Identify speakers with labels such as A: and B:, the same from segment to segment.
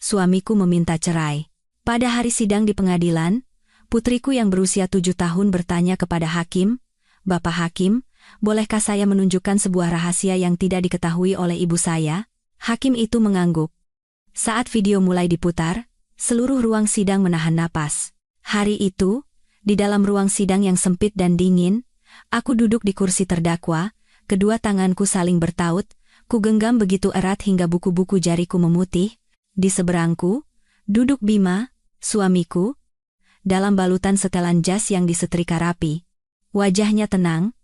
A: suamiku meminta cerai. Pada hari sidang di pengadilan, putriku yang berusia 7 tahun bertanya kepada hakim, "Bapak Hakim, bolehkah saya menunjukkan sebuah rahasia yang tidak diketahui oleh ibu saya?" Hakim itu mengangguk. Saat video mulai diputar, seluruh ruang sidang menahan napas. Hari itu, di dalam ruang sidang yang sempit dan dingin, aku duduk di kursi terdakwa, kedua tanganku saling bertaut, ku genggam begitu erat hingga buku-buku jariku memutih. Di seberangku, duduk Bima, suamiku, dalam balutan setelan jas yang disetrika rapi. Wajahnya tenang,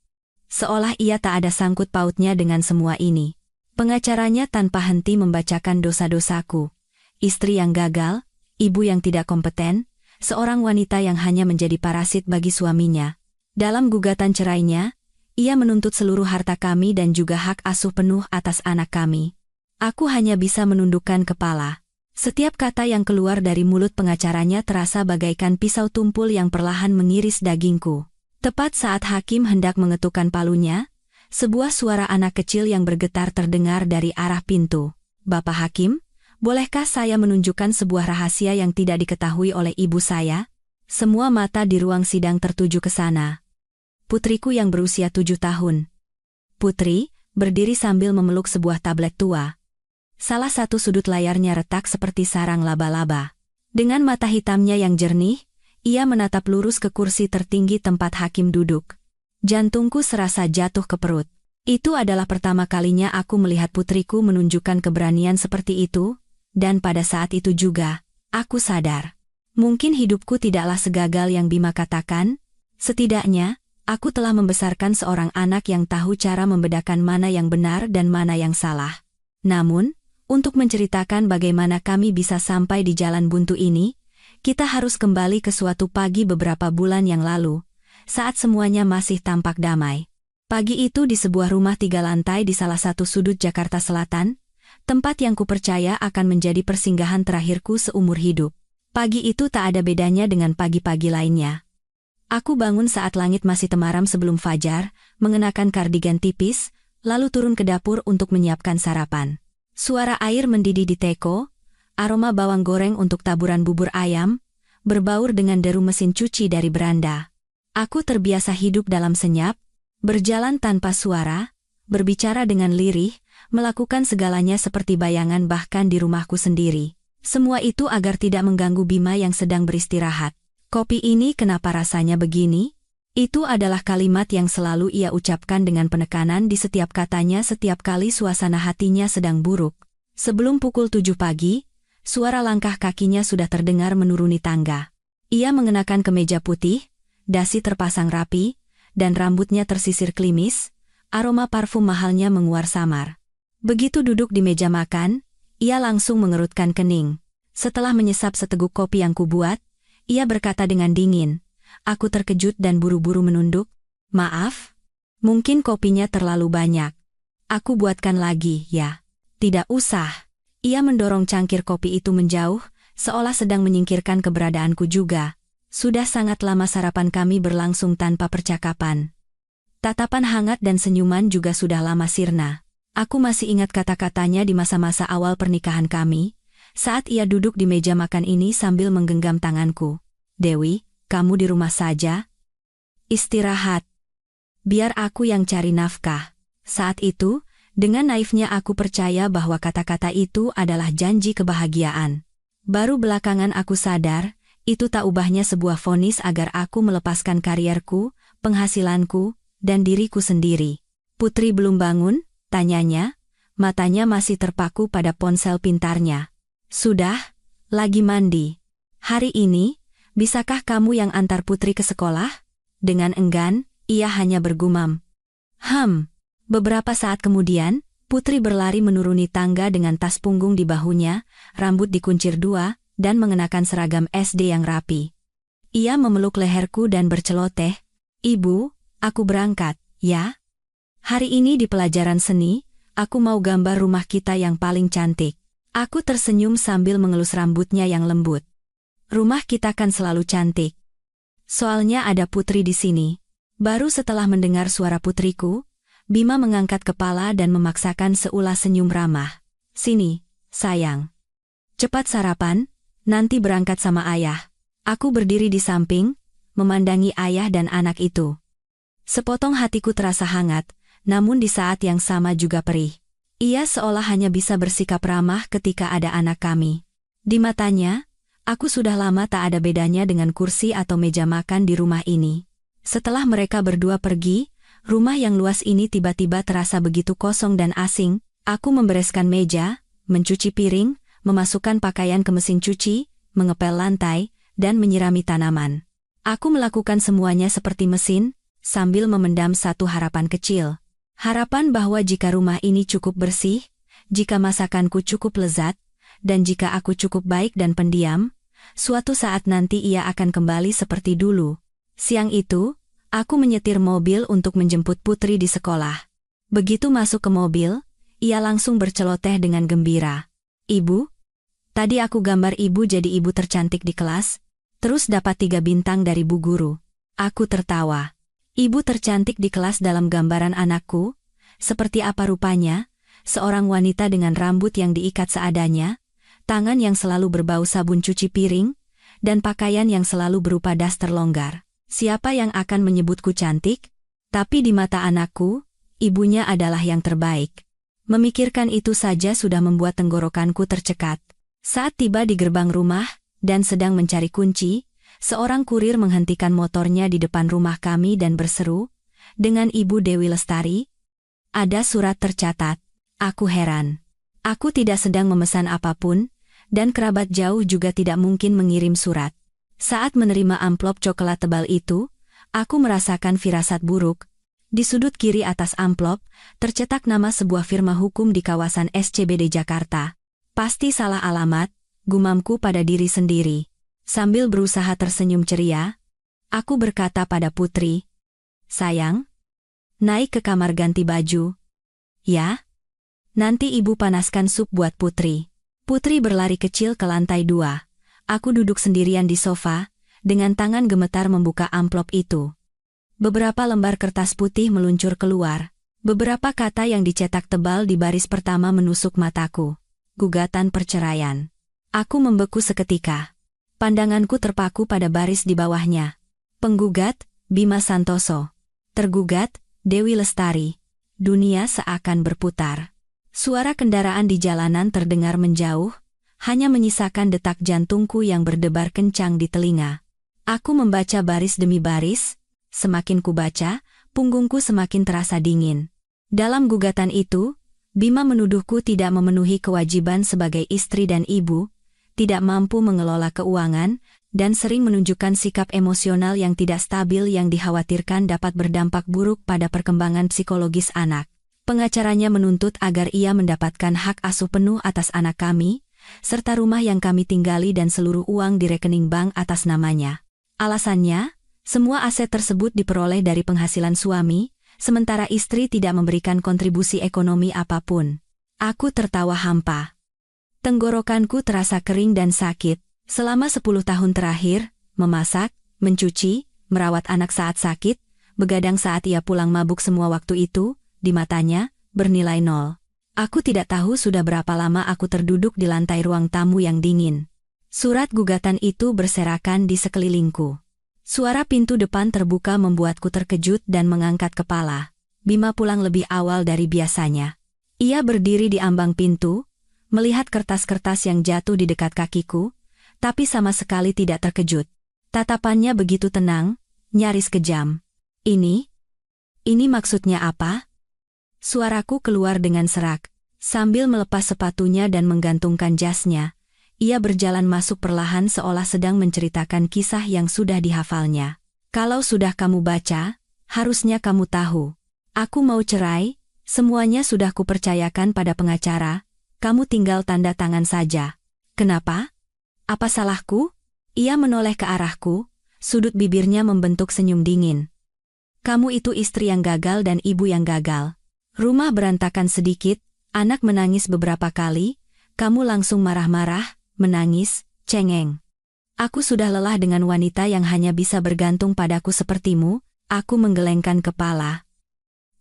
A: seolah ia tak ada sangkut pautnya dengan semua ini. Pengacaranya tanpa henti membacakan dosa-dosaku. Istri yang gagal, ibu yang tidak kompeten, seorang wanita yang hanya menjadi parasit bagi suaminya. Dalam gugatan cerainya, ia menuntut seluruh harta kami dan juga hak asuh penuh atas anak kami. Aku hanya bisa menundukkan kepala. Setiap kata yang keluar dari mulut pengacaranya terasa bagaikan pisau tumpul yang perlahan mengiris dagingku. Tepat saat hakim hendak mengetukkan palunya, sebuah suara anak kecil yang bergetar terdengar dari arah pintu. "Bapak Hakim, bolehkah saya menunjukkan sebuah rahasia yang tidak diketahui oleh ibu saya?" Semua mata di ruang sidang tertuju ke sana. Putriku yang berusia 7 tahun. Putri, berdiri sambil memeluk sebuah tablet tua. Salah satu sudut layarnya retak seperti sarang laba-laba. Dengan mata hitamnya yang jernih, ia menatap lurus ke kursi tertinggi tempat hakim duduk. Jantungku serasa jatuh ke perut. Itu adalah pertama kalinya aku melihat putriku menunjukkan keberanian seperti itu. Dan pada saat itu juga, aku sadar. Mungkin hidupku tidaklah segagal yang Bima katakan. Setidaknya, aku telah membesarkan seorang anak yang tahu cara membedakan mana yang benar dan mana yang salah. Namun, untuk menceritakan bagaimana kami bisa sampai di jalan buntu ini, kita harus kembali ke suatu pagi beberapa bulan yang lalu, saat semuanya masih tampak damai. Pagi itu di sebuah rumah 3 lantai di salah satu sudut Jakarta Selatan, tempat yang kupercaya akan menjadi persinggahan terakhirku seumur hidup. Pagi itu tak ada bedanya dengan pagi-pagi lainnya. Aku bangun saat langit masih temaram sebelum fajar, mengenakan kardigan tipis, lalu turun ke dapur untuk menyiapkan sarapan. Suara air mendidih di teko, aroma bawang goreng untuk taburan bubur ayam, berbaur dengan deru mesin cuci dari beranda. Aku terbiasa hidup dalam senyap, berjalan tanpa suara, berbicara dengan lirih, melakukan segalanya seperti bayangan bahkan di rumahku sendiri. Semua itu agar tidak mengganggu Bima yang sedang beristirahat. "Kopi ini kenapa rasanya begini?" Itu adalah kalimat yang selalu ia ucapkan dengan penekanan di setiap katanya setiap kali suasana hatinya sedang buruk. Sebelum pukul 7 pagi, suara langkah kakinya sudah terdengar menuruni tangga. Ia mengenakan kemeja putih, dasi terpasang rapi, dan rambutnya tersisir klimis, aroma parfum mahalnya menguar samar. Begitu duduk di meja makan, ia langsung mengerutkan kening. Setelah menyesap seteguk kopi yang kubuat, ia berkata dengan dingin. Aku terkejut dan buru-buru menunduk. "Maaf, mungkin kopinya terlalu banyak. Aku buatkan lagi, ya." "Tidak usah." Ia mendorong cangkir kopi itu menjauh, seolah sedang menyingkirkan keberadaanku juga. Sudah sangat lama sarapan kami berlangsung tanpa percakapan. Tatapan hangat dan senyuman juga sudah lama sirna. Aku masih ingat kata-katanya di masa-masa awal pernikahan kami, saat ia duduk di meja makan ini sambil menggenggam tanganku. "Dewi, kamu di rumah saja. Istirahat. Biar aku yang cari nafkah." Saat itu, dengan naifnya aku percaya bahwa kata-kata itu adalah janji kebahagiaan. Baru belakangan aku sadar, itu tak ubahnya sebuah vonis agar aku melepaskan karierku, penghasilanku, dan diriku sendiri. "Putri belum bangun?" tanyanya, matanya masih terpaku pada ponsel pintarnya. "Sudah, lagi mandi. Hari ini, bisakah kamu yang antar Putri ke sekolah?" Dengan enggan, ia hanya bergumam. Beberapa saat kemudian, Putri berlari menuruni tangga dengan tas punggung di bahunya, rambut dikuncir 2, dan mengenakan seragam SD yang rapi. Ia memeluk leherku dan berceloteh, "Ibu, aku berangkat, ya? Hari ini di pelajaran seni, aku mau gambar rumah kita yang paling cantik." Aku tersenyum sambil mengelus rambutnya yang lembut. "Rumah kita kan selalu cantik. Soalnya ada Putri di sini." Baru setelah mendengar suara putriku, Bima mengangkat kepala dan memaksakan seulas senyum ramah. "Sini, sayang. Cepat sarapan, nanti berangkat sama ayah. Aku berdiri di samping, memandangi ayah dan anak itu. Sepotong hatiku terasa hangat, namun di saat yang sama juga perih. Ia seolah hanya bisa bersikap ramah ketika ada anak kami. Di matanya, aku sudah lama tak ada bedanya dengan kursi atau meja makan di rumah ini. Setelah mereka berdua pergi, rumah yang luas ini tiba-tiba terasa begitu kosong dan asing. Aku membereskan meja, mencuci piring, memasukkan pakaian ke mesin cuci, mengepel lantai, dan menyirami tanaman. Aku melakukan semuanya seperti mesin, sambil memendam satu harapan kecil. Harapan bahwa jika rumah ini cukup bersih, jika masakanku cukup lezat, dan jika aku cukup baik dan pendiam, suatu saat nanti ia akan kembali seperti dulu. Siang itu, aku menyetir mobil untuk menjemput Putri di sekolah. Begitu masuk ke mobil, ia langsung berceloteh dengan gembira. "Ibu, tadi aku gambar ibu jadi ibu tercantik di kelas, terus dapat 3 bintang dari Bu Guru." Aku tertawa. Ibu tercantik di kelas dalam gambaran anakku, seperti apa rupanya? Seorang wanita dengan rambut yang diikat seadanya, tangan yang selalu berbau sabun cuci piring, dan pakaian yang selalu berupa daster longgar. Siapa yang akan menyebutku cantik? Tapi di mata anakku, ibunya adalah yang terbaik. Memikirkan itu saja sudah membuat tenggorokanku tercekat. Saat tiba di gerbang rumah, dan sedang mencari kunci, seorang kurir menghentikan motornya di depan rumah kami dan berseru, "Dengan Ibu Dewi Lestari?" Ada surat tercatat. Aku heran. Aku tidak sedang memesan apapun, dan kerabat jauh juga tidak mungkin mengirim surat. Saat menerima amplop coklat tebal itu, aku merasakan firasat buruk. Di sudut kiri atas amplop, tercetak nama sebuah firma hukum di kawasan SCBD Jakarta. Pasti salah alamat, gumamku pada diri sendiri. Sambil berusaha tersenyum ceria, aku berkata pada Putri, "Sayang, naik ke kamar ganti baju." "Ya, nanti ibu panaskan sup buat Putri." Putri berlari kecil ke lantai 2. Aku duduk sendirian di sofa, dengan tangan gemetar membuka amplop itu. Beberapa lembar kertas putih meluncur keluar. Beberapa kata yang dicetak tebal di baris pertama menusuk mataku. Gugatan perceraian. Aku membeku seketika. Pandanganku terpaku pada baris di bawahnya. Penggugat, Bima Santoso. Tergugat, Dewi Lestari. Dunia seakan berputar. Suara kendaraan di jalanan terdengar menjauh, hanya menyisakan detak jantungku yang berdebar kencang di telinga. Aku membaca baris demi baris, semakin kubaca, punggungku semakin terasa dingin. Dalam gugatan itu, Bima menuduhku tidak memenuhi kewajiban sebagai istri dan ibu, tidak mampu mengelola keuangan, dan sering menunjukkan sikap emosional yang tidak stabil yang dikhawatirkan dapat berdampak buruk pada perkembangan psikologis anak. Pengacaranya menuntut agar ia mendapatkan hak asuh penuh atas anak kami, serta rumah yang kami tinggali dan seluruh uang di rekening bank atas namanya. Alasannya, semua aset tersebut diperoleh dari penghasilan suami, sementara istri tidak memberikan kontribusi ekonomi apapun. Aku tertawa hampa. Tenggorokanku terasa kering dan sakit. Selama 10 tahun terakhir, memasak, mencuci, merawat anak saat sakit, begadang saat ia pulang mabuk semua waktu itu, di matanya, bernilai 0. Aku tidak tahu sudah berapa lama aku terduduk di lantai ruang tamu yang dingin. Surat gugatan itu berserakan di sekelilingku. Suara pintu depan terbuka membuatku terkejut dan mengangkat kepala. Bima pulang lebih awal dari biasanya. Ia berdiri di ambang pintu, melihat kertas-kertas yang jatuh di dekat kakiku, tapi sama sekali tidak terkejut. Tatapannya begitu tenang, nyaris kejam. Ini maksudnya apa?" Suaraku keluar dengan serak. Sambil melepas sepatunya dan menggantungkan jasnya, ia berjalan masuk perlahan seolah sedang menceritakan kisah yang sudah dihafalnya. "Kalau sudah kamu baca, harusnya kamu tahu. Aku mau cerai, semuanya sudah kupercayakan pada pengacara, kamu tinggal tanda tangan saja." "Kenapa? Apa salahku?" Ia menoleh ke arahku, sudut bibirnya membentuk senyum dingin. "Kamu itu istri yang gagal dan ibu yang gagal. Rumah berantakan sedikit, anak menangis beberapa kali, kamu langsung marah-marah, menangis, cengeng. Aku sudah lelah dengan wanita yang hanya bisa bergantung padaku sepertimu." Aku menggelengkan kepala.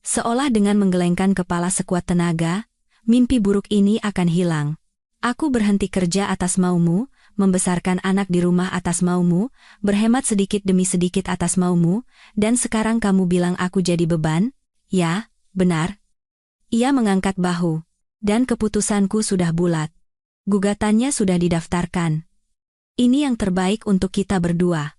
A: Seolah dengan menggelengkan kepala sekuat tenaga, mimpi buruk ini akan hilang. Aku berhenti kerja atas maumu, membesarkan anak di rumah atas maumu, berhemat sedikit demi sedikit atas maumu, dan sekarang kamu bilang aku jadi beban? Ya, benar. Ia mengangkat bahu. Dan keputusanku sudah bulat. Gugatannya sudah didaftarkan. Ini yang terbaik untuk kita berdua.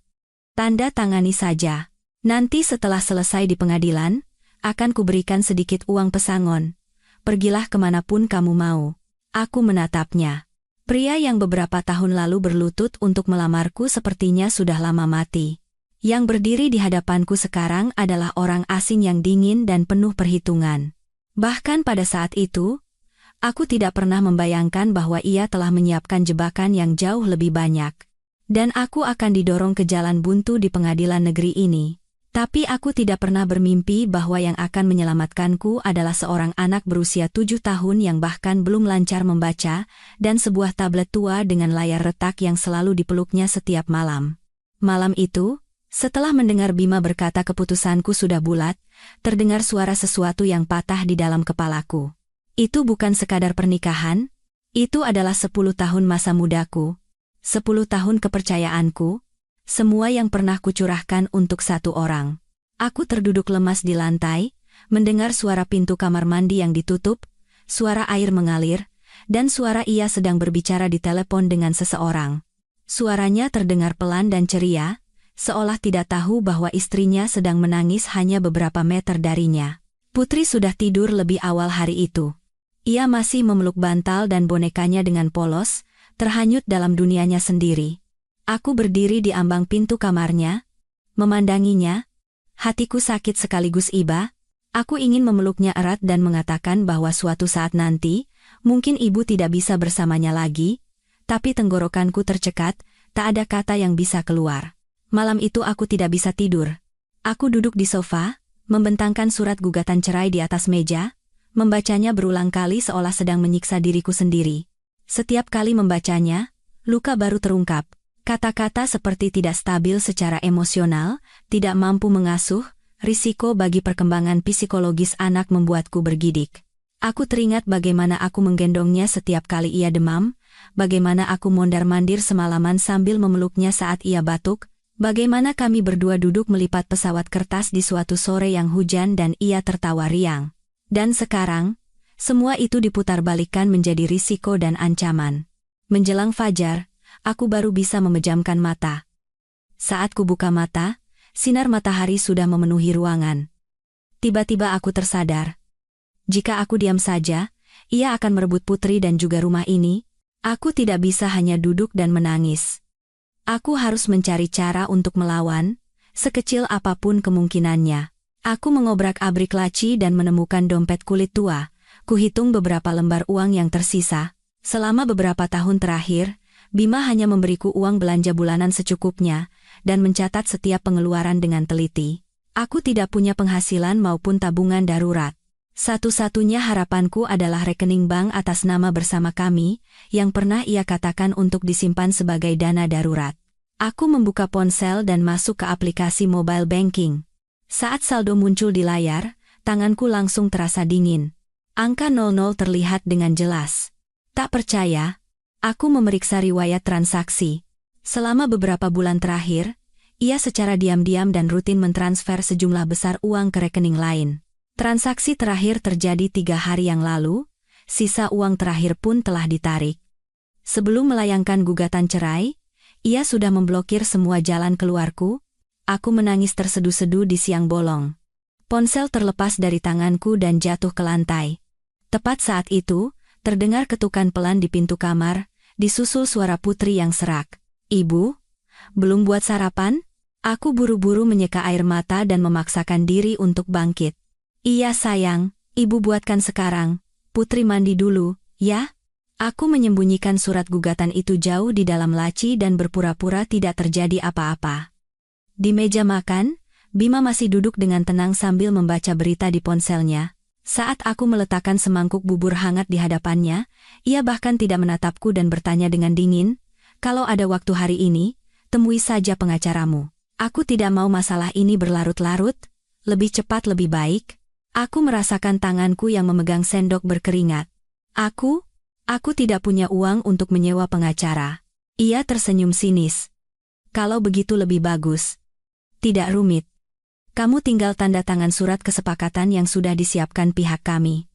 A: Tanda tangani saja. Nanti setelah selesai di pengadilan, akan kuberikan sedikit uang pesangon. Pergilah kemanapun kamu mau. Aku menatapnya. Pria yang beberapa tahun lalu berlutut untuk melamarku sepertinya sudah lama mati. Yang berdiri di hadapanku sekarang adalah orang asing yang dingin dan penuh perhitungan. Bahkan pada saat itu, aku tidak pernah membayangkan bahwa ia telah menyiapkan jebakan yang jauh lebih banyak. Dan aku akan didorong ke jalan buntu di pengadilan negeri ini. Tapi aku tidak pernah bermimpi bahwa yang akan menyelamatkanku adalah seorang anak berusia 7 tahun yang bahkan belum lancar membaca, dan sebuah tablet tua dengan layar retak yang selalu dipeluknya setiap malam. Malam itu, setelah mendengar Bima berkata keputusanku sudah bulat, terdengar suara sesuatu yang patah di dalam kepalaku. Itu bukan sekadar pernikahan, itu adalah 10 tahun masa mudaku, 10 tahun kepercayaanku, semua yang pernah kucurahkan untuk satu orang. Aku terduduk lemas di lantai, mendengar suara pintu kamar mandi yang ditutup, suara air mengalir, dan suara ia sedang berbicara di telepon dengan seseorang. Suaranya terdengar pelan dan ceria, seolah tidak tahu bahwa istrinya sedang menangis hanya beberapa meter darinya. Putri sudah tidur lebih awal hari itu. Ia masih memeluk bantal dan bonekanya dengan polos, terhanyut dalam dunianya sendiri. Aku berdiri di ambang pintu kamarnya, memandanginya. Hatiku sakit sekaligus iba. Aku ingin memeluknya erat dan mengatakan bahwa suatu saat nanti, mungkin ibu tidak bisa bersamanya lagi, tapi tenggorokanku tercekat, tak ada kata yang bisa keluar. Malam itu aku tidak bisa tidur. Aku duduk di sofa, membentangkan surat gugatan cerai di atas meja, membacanya berulang kali seolah sedang menyiksa diriku sendiri. Setiap kali membacanya, luka baru terungkap. Kata-kata seperti tidak stabil secara emosional, tidak mampu mengasuh, risiko bagi perkembangan psikologis anak membuatku bergidik. Aku teringat bagaimana aku menggendongnya setiap kali ia demam, bagaimana aku mondar-mandir semalaman sambil memeluknya saat ia batuk, bagaimana kami berdua duduk melipat pesawat kertas di suatu sore yang hujan dan ia tertawa riang. Dan sekarang, semua itu diputarbalikkan menjadi risiko dan ancaman. Menjelang fajar, aku baru bisa memejamkan mata. Saat kubuka mata, sinar matahari sudah memenuhi ruangan. Tiba-tiba aku tersadar. Jika aku diam saja, ia akan merebut Putri dan juga rumah ini. Aku tidak bisa hanya duduk dan menangis. Aku harus mencari cara untuk melawan, sekecil apapun kemungkinannya. Aku mengobrak-abrik laci dan menemukan dompet kulit tua. Kuhitung beberapa lembar uang yang tersisa. Selama beberapa tahun terakhir, Bima hanya memberiku uang belanja bulanan secukupnya, dan mencatat setiap pengeluaran dengan teliti. Aku tidak punya penghasilan maupun tabungan darurat. Satu-satunya harapanku adalah rekening bank atas nama bersama kami, yang pernah ia katakan untuk disimpan sebagai dana darurat. Aku membuka ponsel dan masuk ke aplikasi mobile banking. Saat saldo muncul di layar, tanganku langsung terasa dingin. Angka 00 terlihat dengan jelas. Tak percaya, aku memeriksa riwayat transaksi. Selama beberapa bulan terakhir, ia secara diam-diam dan rutin mentransfer sejumlah besar uang ke rekening lain. Transaksi terakhir terjadi 3 hari yang lalu, sisa uang terakhir pun telah ditarik. Sebelum melayangkan gugatan cerai, ia sudah memblokir semua jalan keluarku. Aku menangis terseduh-seduh di siang bolong. Ponsel terlepas dari tanganku dan jatuh ke lantai. Tepat saat itu, terdengar ketukan pelan di pintu kamar, disusul suara Putri yang serak. "Ibu, belum buat sarapan?" Aku buru-buru menyeka air mata dan memaksakan diri untuk bangkit. "Iya sayang, ibu buatkan sekarang. Putri mandi dulu, ya?" Aku menyembunyikan surat gugatan itu jauh di dalam laci dan berpura-pura tidak terjadi apa-apa. Di meja makan, Bima masih duduk dengan tenang sambil membaca berita di ponselnya. Saat aku meletakkan semangkuk bubur hangat di hadapannya, ia bahkan tidak menatapku dan bertanya dengan dingin, "Kalau ada waktu hari ini, temui saja pengacaramu. Aku tidak mau masalah ini berlarut-larut, lebih cepat lebih baik." Aku merasakan tanganku yang memegang sendok berkeringat. Aku tidak punya uang untuk menyewa pengacara. Ia tersenyum sinis. Kalau begitu lebih bagus. Tidak rumit. Kamu tinggal tanda tangan surat kesepakatan yang sudah disiapkan pihak kami.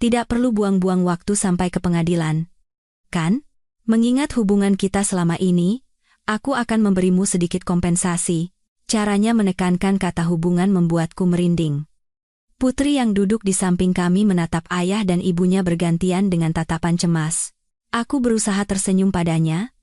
A: Tidak perlu buang-buang waktu sampai ke pengadilan. Kan? Mengingat hubungan kita selama ini, aku akan memberimu sedikit kompensasi. Caranya menekankan kata hubungan membuatku merinding. Putri yang duduk di samping kami menatap ayah dan ibunya bergantian dengan tatapan cemas. Aku berusaha tersenyum padanya,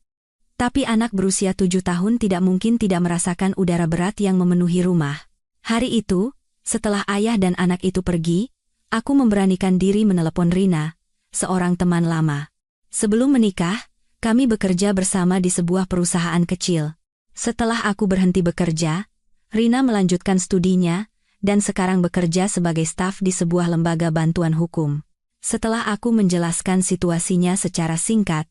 A: tapi anak berusia 7 tahun tidak mungkin tidak merasakan udara berat yang memenuhi rumah. Hari itu, setelah ayah dan anak itu pergi, aku memberanikan diri menelepon Rina, seorang teman lama. Sebelum menikah, kami bekerja bersama di sebuah perusahaan kecil. Setelah aku berhenti bekerja, Rina melanjutkan studinya, dan sekarang bekerja sebagai staf di sebuah lembaga bantuan hukum. Setelah aku menjelaskan situasinya secara singkat,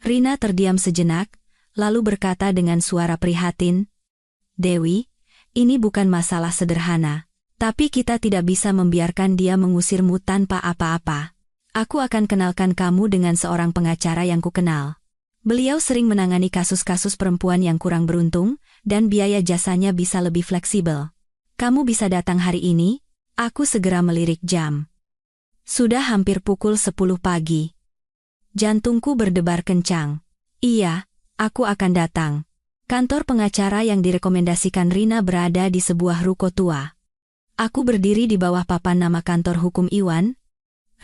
A: Rina terdiam sejenak, lalu berkata dengan suara prihatin, "Dewi, ini bukan masalah sederhana, tapi kita tidak bisa membiarkan dia mengusirmu tanpa apa-apa. Aku akan kenalkan kamu dengan seorang pengacara yang kukenal. Beliau sering menangani kasus-kasus perempuan yang kurang beruntung, dan biaya jasanya bisa lebih fleksibel. Kamu bisa datang hari ini." Aku segera melirik jam. Sudah hampir pukul 10 pagi. Jantungku berdebar kencang. Iya, aku akan datang. Kantor pengacara yang direkomendasikan Rina berada di sebuah ruko tua. Aku berdiri di bawah papan nama kantor hukum Iwan.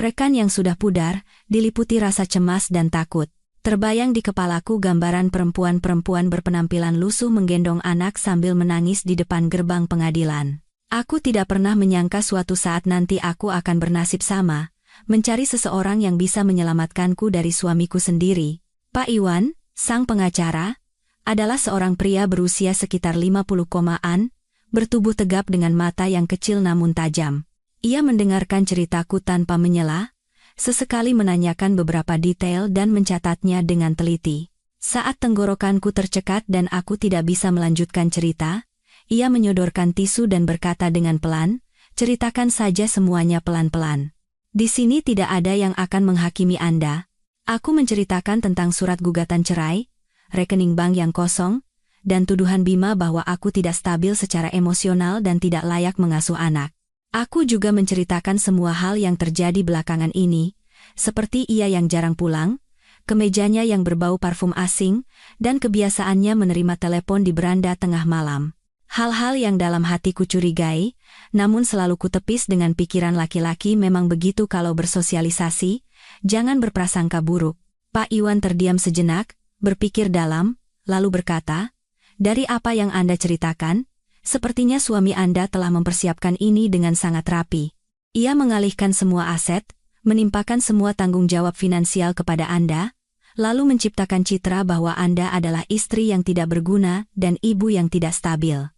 A: Rekan yang sudah pudar, diliputi rasa cemas dan takut. Terbayang di kepalaku gambaran perempuan-perempuan berpenampilan lusuh menggendong anak sambil menangis di depan gerbang pengadilan. Aku tidak pernah menyangka suatu saat nanti aku akan bernasib sama, mencari seseorang yang bisa menyelamatkanku dari suamiku sendiri. Pak Iwan, sang pengacara, adalah seorang pria berusia sekitar 50-an, bertubuh tegap dengan mata yang kecil namun tajam. Ia mendengarkan ceritaku tanpa menyela, sesekali menanyakan beberapa detail dan mencatatnya dengan teliti. Saat tenggorokanku tercekat dan aku tidak bisa melanjutkan cerita, ia menyodorkan tisu dan berkata dengan pelan, "Ceritakan saja semuanya pelan-pelan. Di sini tidak ada yang akan menghakimi Anda." Aku menceritakan tentang surat gugatan cerai, rekening bank yang kosong, dan tuduhan Bima bahwa aku tidak stabil secara emosional dan tidak layak mengasuh anak. Aku juga menceritakan semua hal yang terjadi belakangan ini, seperti ia yang jarang pulang, kemejanya yang berbau parfum asing, dan kebiasaannya menerima telepon di beranda tengah malam. Hal-hal yang dalam hatiku curigai, namun selalu kutepis dengan pikiran laki-laki memang begitu kalau bersosialisasi, jangan berprasangka buruk. Pak Iwan terdiam sejenak, berpikir dalam, lalu berkata, "Dari apa yang Anda ceritakan, sepertinya suami Anda telah mempersiapkan ini dengan sangat rapi. Ia mengalihkan semua aset, menimpakan semua tanggung jawab finansial kepada Anda, lalu menciptakan citra bahwa Anda adalah istri yang tidak berguna dan ibu yang tidak stabil.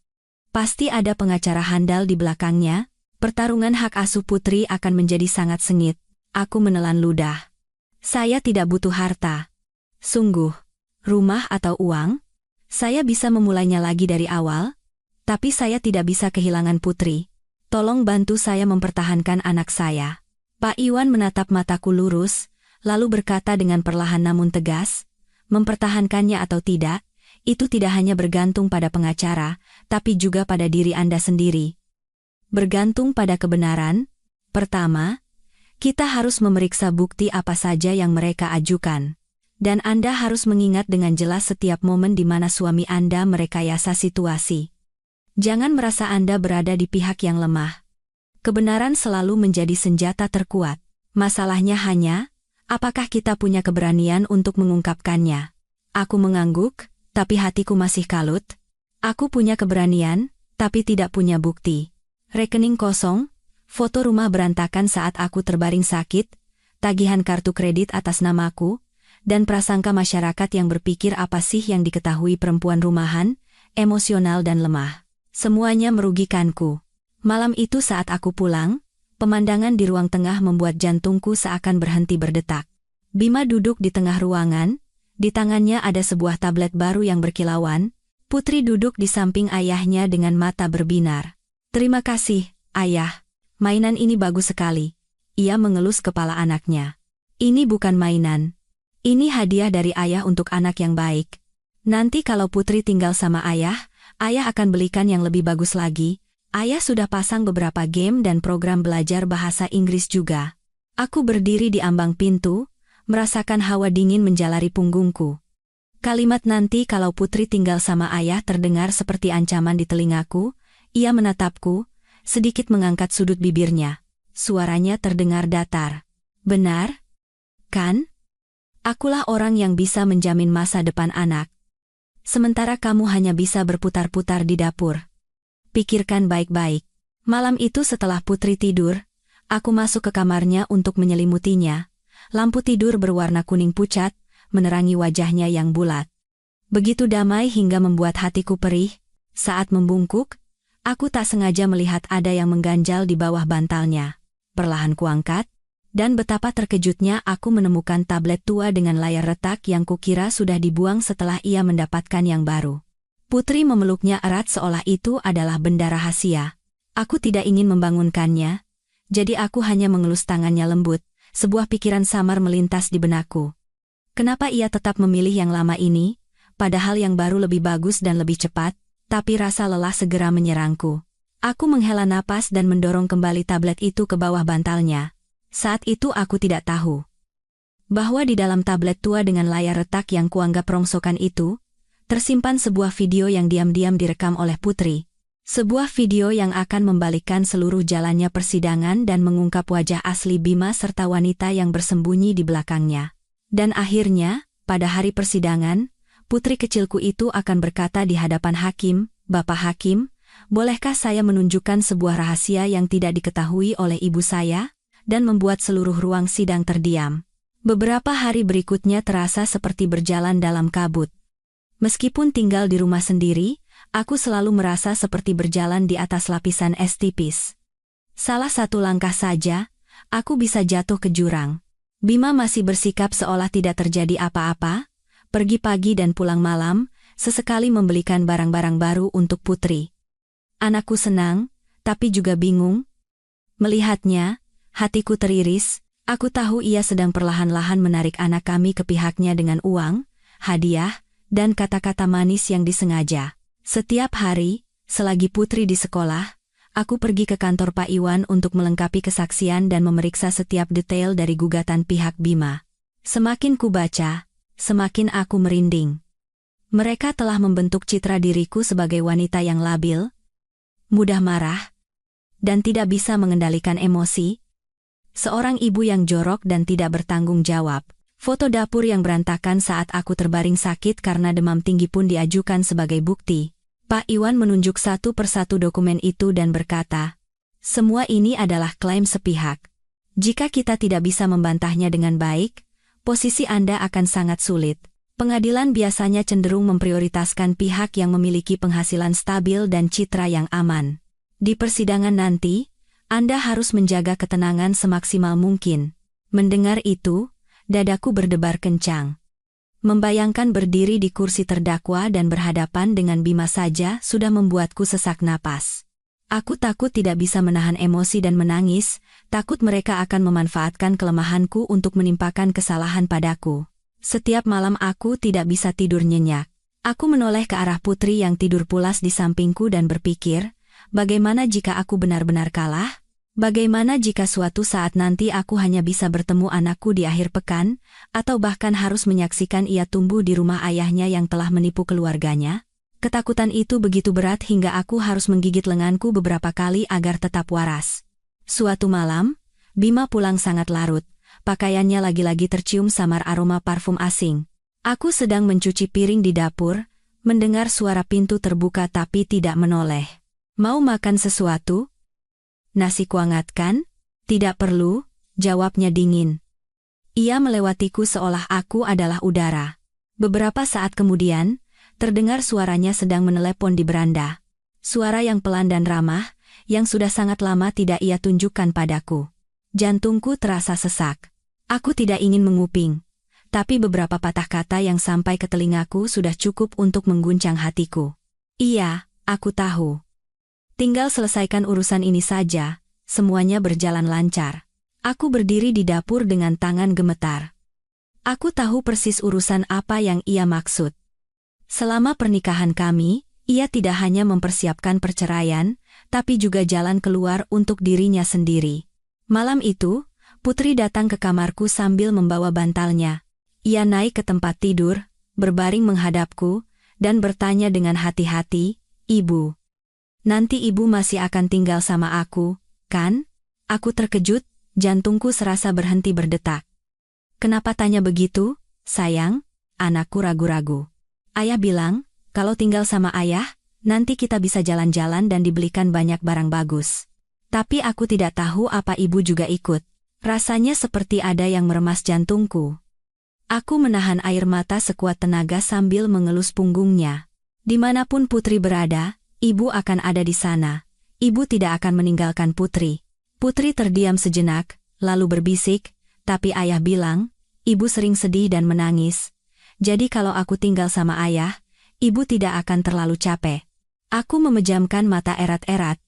A: Pasti ada pengacara handal di belakangnya, pertarungan hak asuh putri akan menjadi sangat sengit." Aku menelan ludah. Saya tidak butuh harta. Sungguh, rumah atau uang, saya bisa memulainya lagi dari awal, tapi saya tidak bisa kehilangan putri. Tolong bantu saya mempertahankan anak saya. Pak Iwan menatap mataku lurus, lalu berkata dengan perlahan namun tegas, "Mempertahankannya atau tidak, itu tidak hanya bergantung pada pengacara, tapi juga pada diri Anda sendiri. Bergantung pada kebenaran, pertama, kita harus memeriksa bukti apa saja yang mereka ajukan. Dan Anda harus mengingat dengan jelas setiap momen di mana suami Anda merekayasa situasi. Jangan merasa Anda berada di pihak yang lemah. Kebenaran selalu menjadi senjata terkuat. Masalahnya hanya, apakah kita punya keberanian untuk mengungkapkannya?" Aku mengangguk, tapi hatiku masih kalut. Aku punya keberanian, tapi tidak punya bukti. Rekening kosong, foto rumah berantakan saat aku terbaring sakit, tagihan kartu kredit atas namaku, dan prasangka masyarakat yang berpikir apa sih yang diketahui perempuan rumahan, emosional dan lemah. Semuanya merugikanku. Malam itu saat aku pulang, pemandangan di ruang tengah membuat jantungku seakan berhenti berdetak. Bima duduk di tengah ruangan, di tangannya ada sebuah tablet baru yang berkilauan. Putri duduk di samping ayahnya dengan mata berbinar. "Terima kasih, Ayah. Mainan ini bagus sekali." Ia mengelus kepala anaknya. Ini bukan mainan. Ini hadiah dari ayah untuk anak yang baik. Nanti kalau Putri tinggal sama ayah akan belikan yang lebih bagus lagi. Ayah sudah pasang beberapa game dan program belajar bahasa Inggris juga. Aku berdiri di ambang pintu, merasakan hawa dingin menjalari punggungku. Kalimat nanti kalau Putri tinggal sama ayah terdengar seperti ancaman di telingaku. Ia menatapku, sedikit mengangkat sudut bibirnya. Suaranya terdengar datar. Benar? Kan? Akulah orang yang bisa menjamin masa depan anak. Sementara kamu hanya bisa berputar-putar di dapur. Pikirkan baik-baik. Malam itu setelah Putri tidur, aku masuk ke kamarnya untuk menyelimutinya. Lampu tidur berwarna kuning pucat, menerangi wajahnya yang bulat. Begitu damai hingga membuat hatiku perih. Saat membungkuk, aku tak sengaja melihat ada yang mengganjal di bawah bantalnya. Perlahan kuangkat, dan betapa terkejutnya aku menemukan tablet tua dengan layar retak yang kukira sudah dibuang setelah ia mendapatkan yang baru. Putri memeluknya erat seolah itu adalah benda rahasia. Aku tidak ingin membangunkannya, jadi aku hanya mengelus tangannya lembut. Sebuah pikiran samar melintas di benakku. Kenapa ia tetap memilih yang lama ini, padahal yang baru lebih bagus dan lebih cepat, tapi rasa lelah segera menyerangku. Aku menghela napas dan mendorong kembali tablet itu ke bawah bantalnya. Saat itu aku tidak tahu bahwa di dalam tablet tua dengan layar retak yang kuanggap rongsokan itu, tersimpan sebuah video yang diam-diam direkam oleh Putri. Sebuah video yang akan membalikkan seluruh jalannya persidangan dan mengungkap wajah asli Bima serta wanita yang bersembunyi di belakangnya. Dan akhirnya, pada hari persidangan, putri kecilku itu akan berkata di hadapan hakim, "Bapak Hakim, bolehkah saya menunjukkan sebuah rahasia yang tidak diketahui oleh ibu saya?" Dan membuat seluruh ruang sidang terdiam. Beberapa hari berikutnya terasa seperti berjalan dalam kabut. Meskipun tinggal di rumah sendiri, aku selalu merasa seperti berjalan di atas lapisan es tipis. Salah satu langkah saja, aku bisa jatuh ke jurang. Bima masih bersikap seolah tidak terjadi apa-apa, pergi pagi dan pulang malam, sesekali membelikan barang-barang baru untuk Putri. Anakku senang, tapi juga bingung. Melihatnya, hatiku teriris. Aku tahu ia sedang perlahan-lahan menarik anak kami ke pihaknya dengan uang, hadiah, dan kata-kata manis yang disengaja. Setiap hari, selagi Putri di sekolah, aku pergi ke kantor Pak Iwan untuk melengkapi kesaksian dan memeriksa setiap detail dari gugatan pihak Bima. Semakin ku baca, semakin aku merinding. Mereka telah membentuk citra diriku sebagai wanita yang labil, mudah marah, dan tidak bisa mengendalikan emosi. Seorang ibu yang jorok dan tidak bertanggung jawab. Foto dapur yang berantakan saat aku terbaring sakit karena demam tinggi pun diajukan sebagai bukti. Pak Iwan menunjuk satu persatu dokumen itu dan berkata, "Semua ini adalah klaim sepihak. Jika kita tidak bisa membantahnya dengan baik, posisi Anda akan sangat sulit." Pengadilan biasanya cenderung memprioritaskan pihak yang memiliki penghasilan stabil dan citra yang aman. Di persidangan nanti, Anda harus menjaga ketenangan semaksimal mungkin. Mendengar itu, dadaku berdebar kencang. Membayangkan berdiri di kursi terdakwa dan berhadapan dengan Bima saja sudah membuatku sesak napas. Aku takut tidak bisa menahan emosi dan menangis, takut mereka akan memanfaatkan kelemahanku untuk menimpakan kesalahan padaku. Setiap malam aku tidak bisa tidur nyenyak. Aku menoleh ke arah Putri yang tidur pulas di sampingku dan berpikir, bagaimana jika aku benar-benar kalah? Bagaimana jika suatu saat nanti aku hanya bisa bertemu anakku di akhir pekan, atau bahkan harus menyaksikan ia tumbuh di rumah ayahnya yang telah menipu keluarganya? Ketakutan itu begitu berat hingga aku harus menggigit lenganku beberapa kali agar tetap waras. Suatu malam, Bima pulang sangat larut, pakaiannya lagi-lagi tercium samar aroma parfum asing. Aku sedang mencuci piring di dapur, mendengar suara pintu terbuka tapi tidak menoleh. "Mau makan sesuatu?" "Nasi kuangatkan?" "Tidak perlu," jawabnya dingin. Ia melewatiku seolah aku adalah udara. Beberapa saat kemudian, terdengar suaranya sedang menelepon di beranda. Suara yang pelan dan ramah, yang sudah sangat lama tidak ia tunjukkan padaku. Jantungku terasa sesak. Aku tidak ingin menguping, tapi beberapa patah kata yang sampai ke telingaku sudah cukup untuk mengguncang hatiku. "Iya, aku tahu. Tinggal selesaikan urusan ini saja, semuanya berjalan lancar." Aku berdiri di dapur dengan tangan gemetar. Aku tahu persis urusan apa yang ia maksud. Selama pernikahan kami, ia tidak hanya mempersiapkan perceraian, tapi juga jalan keluar untuk dirinya sendiri. Malam itu, Putri datang ke kamarku sambil membawa bantalnya. Ia naik ke tempat tidur, berbaring menghadapku, dan bertanya dengan hati-hati, "Ibu, nanti ibu masih akan tinggal sama aku, kan?" Aku terkejut, jantungku serasa berhenti berdetak. "Kenapa tanya begitu, sayang?" Anakku ragu-ragu. "Ayah bilang, kalau tinggal sama ayah, nanti kita bisa jalan-jalan dan dibelikan banyak barang bagus. Tapi aku tidak tahu apa ibu juga ikut." Rasanya seperti ada yang meremas jantungku. Aku menahan air mata sekuat tenaga sambil mengelus punggungnya. Dimanapun Putri berada, ibu akan ada di sana. Ibu tidak akan meninggalkan Putri. Putri terdiam sejenak, lalu berbisik, "Tapi ayah bilang, ibu sering sedih dan menangis. Jadi kalau aku tinggal sama ayah, ibu tidak akan terlalu capek." Aku memejamkan mata erat-erat.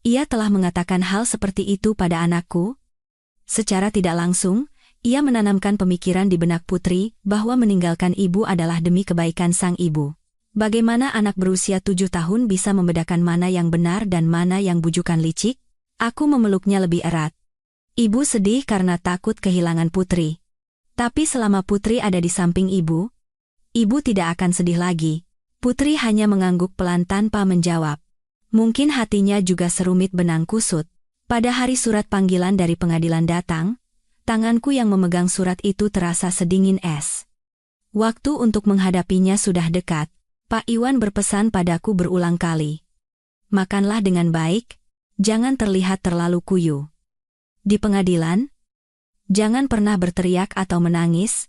A: Ia telah mengatakan hal seperti itu pada anakku. Secara tidak langsung, ia menanamkan pemikiran di benak Putri bahwa meninggalkan ibu adalah demi kebaikan sang ibu. Bagaimana anak berusia 7 tahun bisa membedakan mana yang benar dan mana yang bujukan licik? Aku memeluknya lebih erat. Ibu sedih karena takut kehilangan Putri. Tapi selama Putri ada di samping ibu tidak akan sedih lagi. Putri hanya mengangguk pelan tanpa menjawab. Mungkin hatinya juga serumit benang kusut. Pada hari surat panggilan dari pengadilan datang, tanganku yang memegang surat itu terasa sedingin es. Waktu untuk menghadapinya sudah dekat. Pak Iwan berpesan padaku berulang kali. "Makanlah dengan baik, jangan terlihat terlalu kuyu. Di pengadilan, jangan pernah berteriak atau menangis.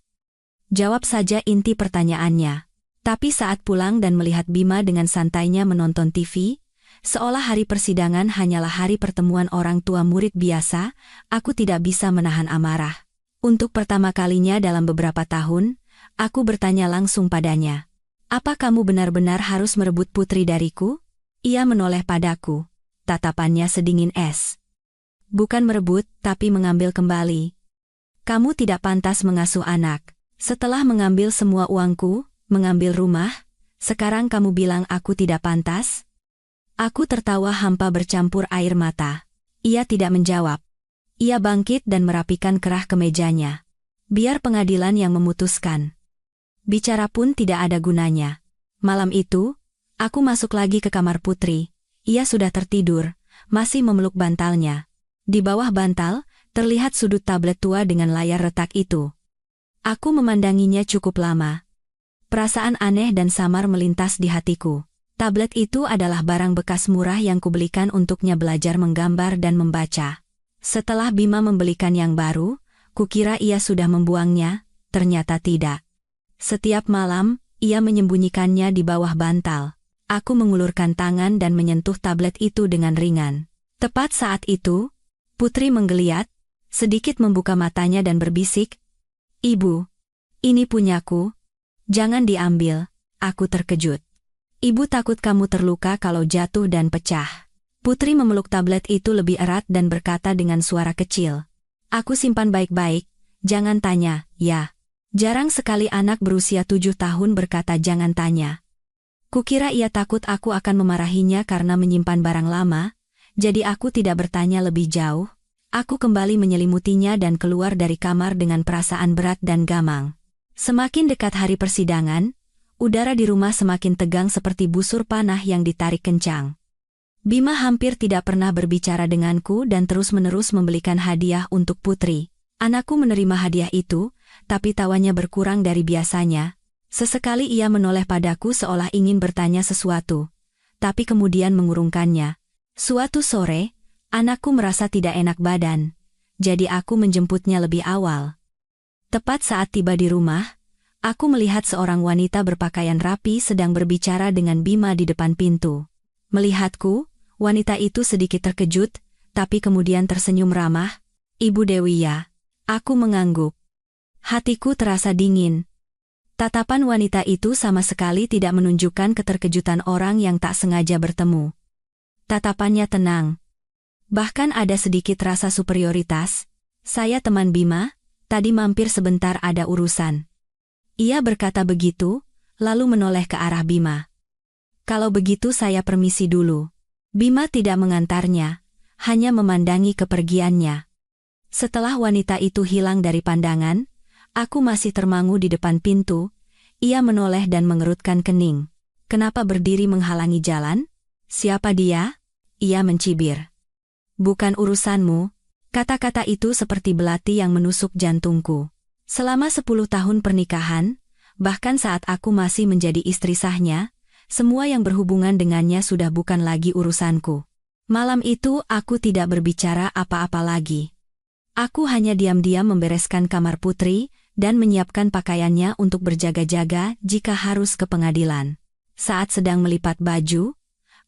A: Jawab saja inti pertanyaannya." Tapi saat pulang dan melihat Bima dengan santainya menonton TV, seolah hari persidangan hanyalah hari pertemuan orang tua murid biasa, aku tidak bisa menahan amarah. Untuk pertama kalinya dalam beberapa tahun, aku bertanya langsung padanya. "Apa kamu benar-benar harus merebut Putri dariku?" Ia menoleh padaku. Tatapannya sedingin es. "Bukan merebut, tapi mengambil kembali. Kamu tidak pantas mengasuh anak. Setelah mengambil semua uangku, mengambil rumah, sekarang kamu bilang aku tidak pantas?" Aku tertawa hampa bercampur air mata. Ia tidak menjawab. Ia bangkit dan merapikan kerah kemejanya. Biar pengadilan yang memutuskan. Bicara pun tidak ada gunanya. Malam itu, aku masuk lagi ke kamar Putri. Ia sudah tertidur, masih memeluk bantalnya. Di bawah bantal, terlihat sudut tablet tua dengan layar retak itu. Aku memandanginya cukup lama. Perasaan aneh dan samar melintas di hatiku. Tablet itu adalah barang bekas murah yang kubelikan untuknya belajar menggambar dan membaca. Setelah Bima membelikan yang baru, kukira ia sudah membuangnya, ternyata tidak. Setiap malam, ia menyembunyikannya di bawah bantal. Aku mengulurkan tangan dan menyentuh tablet itu dengan ringan. Tepat saat itu, Putri menggeliat, sedikit membuka matanya dan berbisik, "Ibu, ini punyaku. Jangan diambil." Aku terkejut. "Ibu takut kamu terluka kalau jatuh dan pecah." Putri memeluk tablet itu lebih erat dan berkata dengan suara kecil, "Aku simpan baik-baik, jangan tanya, ya." Jarang sekali anak berusia 7 tahun berkata jangan tanya. Kukira ia takut aku akan memarahinya karena menyimpan barang lama, jadi aku tidak bertanya lebih jauh. Aku kembali menyelimutinya dan keluar dari kamar dengan perasaan berat dan gamang. Semakin dekat hari persidangan, udara di rumah semakin tegang seperti busur panah yang ditarik kencang. Bima hampir tidak pernah berbicara denganku dan terus-menerus membelikan hadiah untuk Putri. Anakku menerima hadiah itu, tapi tawanya berkurang dari biasanya. Sesekali ia menoleh padaku seolah ingin bertanya sesuatu, tapi kemudian mengurungkannya. Suatu sore, anakku merasa tidak enak badan, jadi aku menjemputnya lebih awal. Tepat saat tiba di rumah, aku melihat seorang wanita berpakaian rapi sedang berbicara dengan Bima di depan pintu. Melihatku, wanita itu sedikit terkejut, tapi kemudian tersenyum ramah. "Ibu Dewi ya?" Aku mengangguk. Hatiku terasa dingin. Tatapan wanita itu sama sekali tidak menunjukkan keterkejutan orang yang tak sengaja bertemu. Tatapannya tenang. Bahkan ada sedikit rasa superioritas. Saya teman Bima, tadi mampir sebentar ada urusan. Ia berkata begitu, lalu menoleh ke arah Bima. Kalau begitu saya permisi dulu. Bima tidak mengantarnya, hanya memandangi kepergiannya. Setelah wanita itu hilang dari pandangan, aku masih termangu di depan pintu. Ia menoleh dan mengerutkan kening. Kenapa berdiri menghalangi jalan? Siapa dia? Ia mencibir. Bukan urusanmu. Kata-kata itu seperti belati yang menusuk jantungku. Selama 10 tahun pernikahan, bahkan saat aku masih menjadi istri sahnya, semua yang berhubungan dengannya sudah bukan lagi urusanku. Malam itu aku tidak berbicara apa-apa lagi. Aku hanya diam-diam membereskan kamar Putri dan menyiapkan pakaiannya untuk berjaga-jaga jika harus ke pengadilan. Saat sedang melipat baju,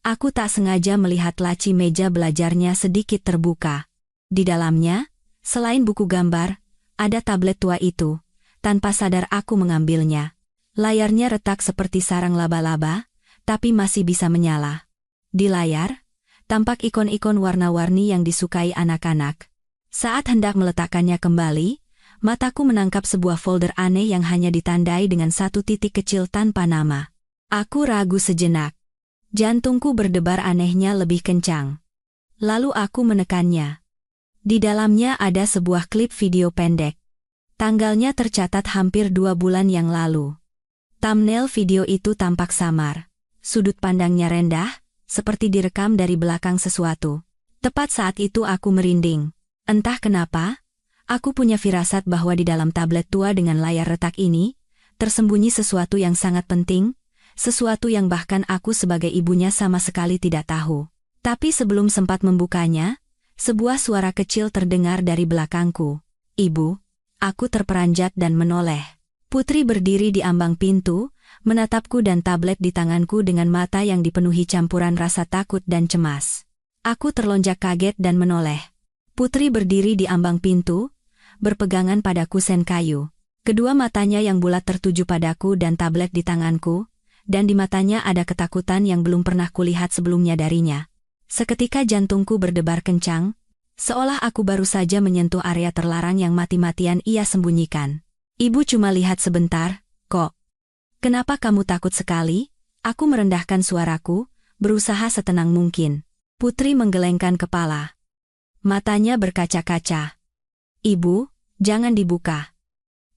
A: aku tak sengaja melihat laci meja belajarnya sedikit terbuka. Di dalamnya, selain buku gambar, ada tablet tua itu. Tanpa sadar aku mengambilnya. Layarnya retak seperti sarang laba-laba, tapi masih bisa menyala. Di layar, tampak ikon-ikon warna-warni yang disukai anak-anak. Saat hendak meletakkannya kembali, mataku menangkap sebuah folder aneh yang hanya ditandai dengan satu titik kecil tanpa nama. Aku ragu sejenak. Jantungku berdebar anehnya lebih kencang. Lalu aku menekannya. Di dalamnya ada sebuah klip video pendek. Tanggalnya tercatat hampir 2 bulan yang lalu. Thumbnail video itu tampak samar. Sudut pandangnya rendah, seperti direkam dari belakang sesuatu. Tepat saat itu aku merinding. Entah kenapa, aku punya firasat bahwa di dalam tablet tua dengan layar retak ini, tersembunyi sesuatu yang sangat penting, sesuatu yang bahkan aku sebagai ibunya sama sekali tidak tahu. Tapi sebelum sempat membukanya, sebuah suara kecil terdengar dari belakangku. Ibu, aku terperanjat dan menoleh. Putri berdiri di ambang pintu, menatapku dan tablet di tanganku dengan mata yang dipenuhi campuran rasa takut dan cemas. Aku terlonjak kaget dan menoleh. Putri berdiri di ambang pintu, berpegangan pada kusen kayu. Kedua matanya yang bulat tertuju padaku dan tablet di tanganku, dan di matanya ada ketakutan yang belum pernah kulihat sebelumnya darinya. Seketika jantungku berdebar kencang, seolah aku baru saja menyentuh area terlarang yang mati-matian ia sembunyikan. Ibu cuma lihat sebentar, kok. Kenapa kamu takut sekali? Aku merendahkan suaraku, berusaha setenang mungkin. Putri menggelengkan kepala. Matanya berkaca-kaca. Ibu, jangan dibuka.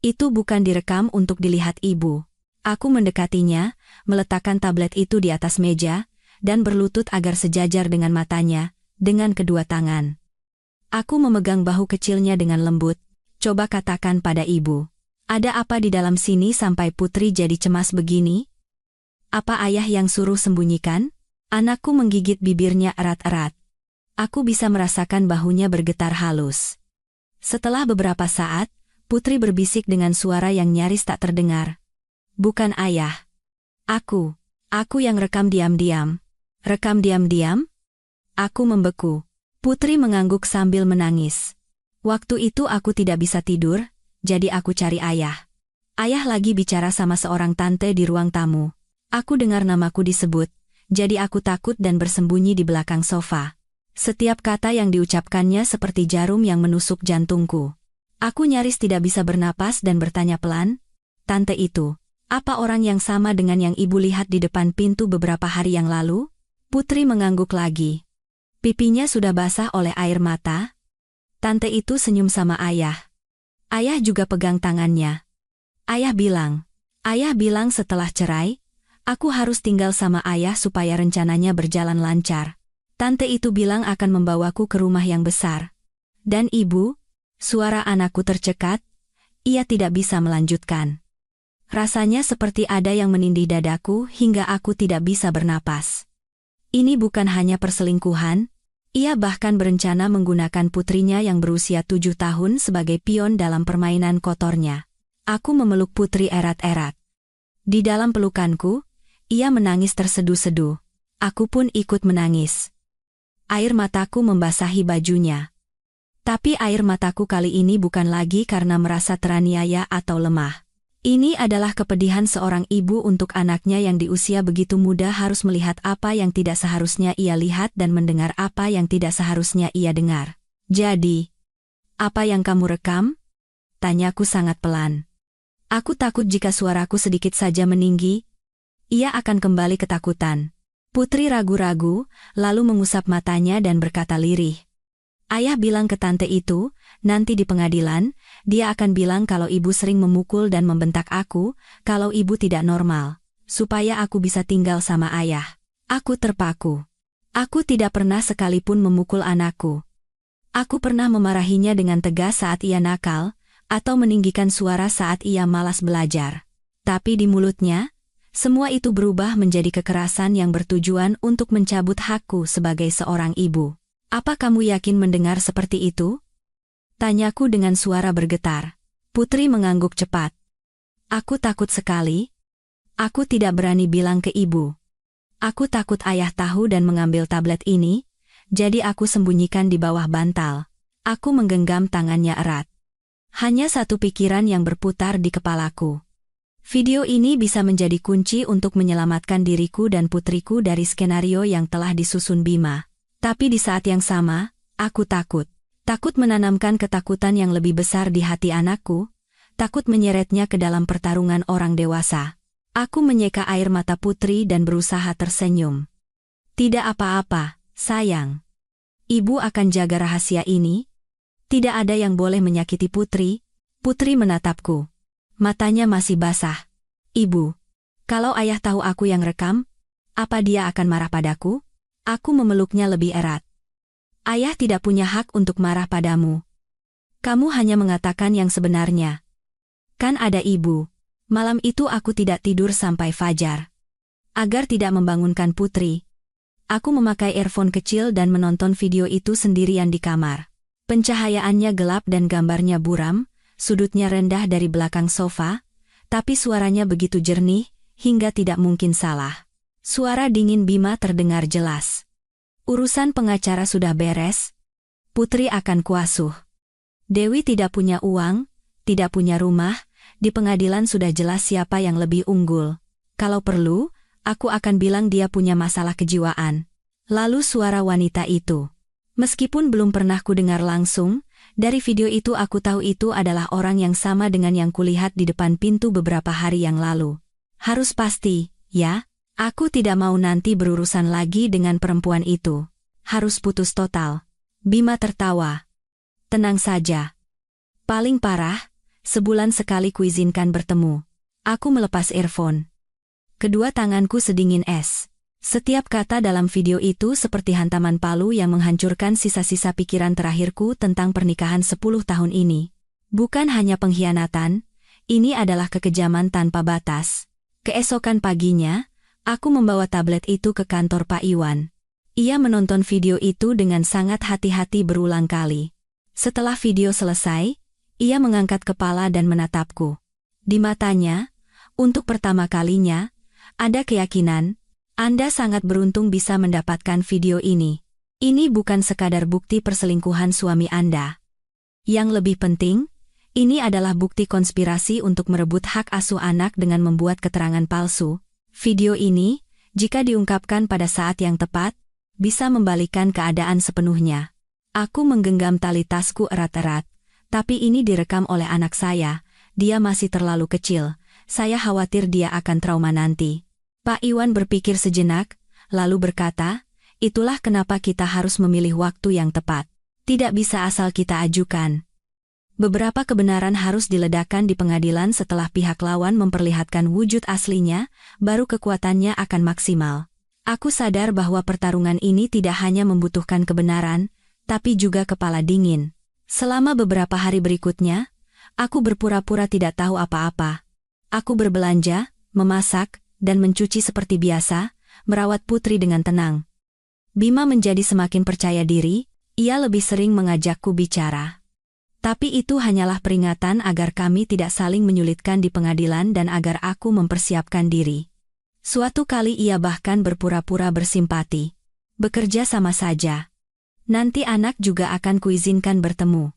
A: Itu bukan direkam untuk dilihat ibu. Aku mendekatinya, meletakkan tablet itu di atas meja, dan berlutut agar sejajar dengan matanya, dengan kedua tangan. Aku memegang bahu kecilnya dengan lembut. Coba katakan pada ibu. Ada apa di dalam sini sampai Putri jadi cemas begini? Apa ayah yang suruh sembunyikan? Anakku menggigit bibirnya erat-erat. Aku bisa merasakan bahunya bergetar halus. Setelah beberapa saat, Putri berbisik dengan suara yang nyaris tak terdengar. Bukan ayah. Aku yang rekam diam-diam. Rekam diam-diam? Aku membeku. Putri mengangguk sambil menangis. Waktu itu aku tidak bisa tidur, jadi aku cari ayah. Ayah lagi bicara sama seorang tante di ruang tamu. Aku dengar namaku disebut, jadi aku takut dan bersembunyi di belakang sofa. Setiap kata yang diucapkannya seperti jarum yang menusuk jantungku. Aku nyaris tidak bisa bernapas dan bertanya pelan, "Tante itu, apa orang yang sama dengan yang ibu lihat di depan pintu beberapa hari yang lalu?" Putri mengangguk lagi. Pipinya sudah basah oleh air mata. Tante itu senyum sama ayah. Ayah juga pegang tangannya. Ayah bilang setelah cerai, aku harus tinggal sama ayah supaya rencananya berjalan lancar. Tante itu bilang akan membawaku ke rumah yang besar. Dan ibu, suara anakku tercekat, ia tidak bisa melanjutkan. Rasanya seperti ada yang menindih dadaku hingga aku tidak bisa bernapas. Ini bukan hanya perselingkuhan, ia bahkan berencana menggunakan putrinya yang berusia 7 tahun sebagai pion dalam permainan kotornya. Aku memeluk Putri erat-erat. Di dalam pelukanku, ia menangis terseduh-seduh. Aku pun ikut menangis. Air mataku membasahi bajunya. Tapi air mataku kali ini bukan lagi karena merasa teraniaya atau lemah. Ini adalah kepedihan seorang ibu untuk anaknya yang di usia begitu muda harus melihat apa yang tidak seharusnya ia lihat dan mendengar apa yang tidak seharusnya ia dengar. Jadi, Apa yang kamu rekam? Tanyaku sangat pelan. Aku takut jika suaraku sedikit saja meninggi, ia akan kembali ketakutan. Putri ragu-ragu, lalu mengusap matanya dan berkata lirih. Ayah bilang ke tante itu, nanti di pengadilan, dia akan bilang kalau ibu sering memukul dan membentak aku, kalau ibu tidak normal, supaya aku bisa tinggal sama ayah. Aku terpaku. Aku tidak pernah sekalipun memukul anakku. Aku pernah memarahinya dengan tegas saat ia nakal, atau meninggikan suara saat ia malas belajar. Tapi di mulutnya, semua itu berubah menjadi kekerasan yang bertujuan untuk mencabut hakku sebagai seorang ibu. Apa kamu yakin mendengar seperti itu? Tanyaku dengan suara bergetar. Putri mengangguk cepat. Aku takut sekali. Aku tidak berani bilang ke ibu. Aku takut ayah tahu dan mengambil tablet ini, jadi aku sembunyikan di bawah bantal. Aku menggenggam tangannya erat. Hanya satu pikiran yang berputar di kepalaku. Video ini bisa menjadi kunci untuk menyelamatkan diriku dan putriku dari skenario yang telah disusun Bima. Tapi di saat yang sama, aku takut. Takut menanamkan ketakutan yang lebih besar di hati anakku, takut menyeretnya ke dalam pertarungan orang dewasa. Aku menyeka air mata Putri dan berusaha tersenyum. Tidak apa-apa, sayang. Ibu akan jaga rahasia ini. Tidak ada yang boleh menyakiti Putri. Putri menatapku. Matanya masih basah. Ibu, kalau ayah tahu aku yang rekam, apa dia akan marah padaku? Aku memeluknya lebih erat. Ayah tidak punya hak untuk marah padamu. Kamu hanya mengatakan yang sebenarnya. Kan ada ibu. Malam itu aku tidak tidur sampai fajar. Agar tidak membangunkan Putri, aku memakai earphone kecil dan menonton video itu sendirian di kamar. Pencahayaannya gelap dan gambarnya buram, sudutnya rendah dari belakang sofa, tapi suaranya begitu jernih, hingga tidak mungkin salah. Suara dingin Bima terdengar jelas. Urusan pengacara sudah beres. Putri akan kuasuh. Dewi tidak punya uang, tidak punya rumah, di pengadilan sudah jelas siapa yang lebih unggul. Kalau perlu, aku akan bilang dia punya masalah kejiwaan. Lalu suara wanita itu. Meskipun belum pernah ku dengar langsung, dari video itu aku tahu itu adalah orang yang sama dengan yang kulihat di depan pintu beberapa hari yang lalu. Harus pasti, ya? Aku tidak mau nanti berurusan lagi dengan perempuan itu. Harus putus total. Bima tertawa. Tenang saja. Paling parah, sebulan sekali kuizinkan bertemu. Aku melepas earphone. Kedua tanganku sedingin es. Setiap kata dalam video itu seperti hantaman palu yang menghancurkan sisa-sisa pikiran terakhirku tentang pernikahan 10 tahun ini. Bukan hanya pengkhianatan, ini adalah kekejaman tanpa batas. Keesokan paginya, aku membawa tablet itu ke kantor Pak Iwan. Ia menonton video itu dengan sangat hati-hati berulang kali. Setelah video selesai, ia mengangkat kepala dan menatapku. Di matanya, untuk pertama kalinya, ada keyakinan. Anda sangat beruntung bisa mendapatkan video ini. Ini bukan sekadar bukti perselingkuhan suami Anda. Yang lebih penting, ini adalah bukti konspirasi untuk merebut hak asuh anak dengan membuat keterangan palsu. Video ini, jika diungkapkan pada saat yang tepat, bisa membalikan keadaan sepenuhnya. Aku menggenggam tali tasku erat-erat, tapi ini direkam oleh anak saya, dia masih terlalu kecil, saya khawatir dia akan trauma nanti. Pak Iwan berpikir sejenak, lalu berkata, itulah kenapa kita harus memilih waktu yang tepat. Tidak bisa asal kita ajukan. Beberapa kebenaran harus diledakkan di pengadilan setelah pihak lawan memperlihatkan wujud aslinya, baru kekuatannya akan maksimal. Aku sadar bahwa pertarungan ini tidak hanya membutuhkan kebenaran, tapi juga kepala dingin. Selama beberapa hari berikutnya, aku berpura-pura tidak tahu apa-apa. Aku berbelanja, memasak, dan mencuci seperti biasa, merawat Putri dengan tenang. Bima menjadi semakin percaya diri, ia lebih sering mengajakku bicara. Tapi itu hanyalah peringatan agar kami tidak saling menyulitkan di pengadilan dan agar aku mempersiapkan diri. Suatu kali ia bahkan berpura-pura bersimpati. Bekerja sama saja. Nanti anak juga akan kuizinkan bertemu.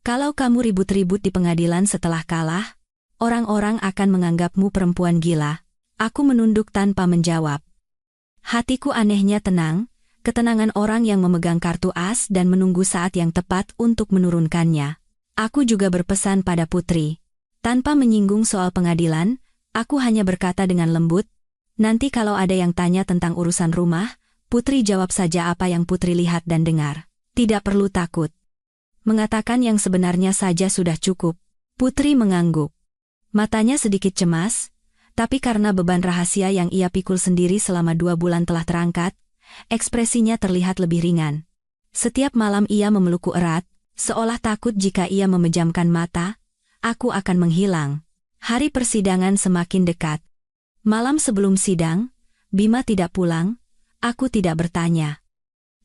A: Kalau kamu ribut-ribut di pengadilan setelah kalah, orang-orang akan menganggapmu perempuan gila. Aku menunduk tanpa menjawab. Hatiku anehnya tenang, ketenangan orang yang memegang kartu as dan menunggu saat yang tepat untuk menurunkannya. Aku juga berpesan pada Putri. Tanpa menyinggung soal pengadilan, aku hanya berkata dengan lembut, nanti kalau ada yang tanya tentang urusan rumah, Putri jawab saja apa yang Putri lihat dan dengar. Tidak perlu takut. Mengatakan yang sebenarnya saja sudah cukup. Putri mengangguk. Matanya sedikit cemas, tapi karena beban rahasia yang ia pikul sendiri selama 2 bulan telah terangkat, ekspresinya terlihat lebih ringan. Setiap malam ia memelukku erat, seolah takut jika ia memejamkan mata, aku akan menghilang. Hari persidangan semakin dekat. Malam sebelum sidang, Bima tidak pulang, aku tidak bertanya.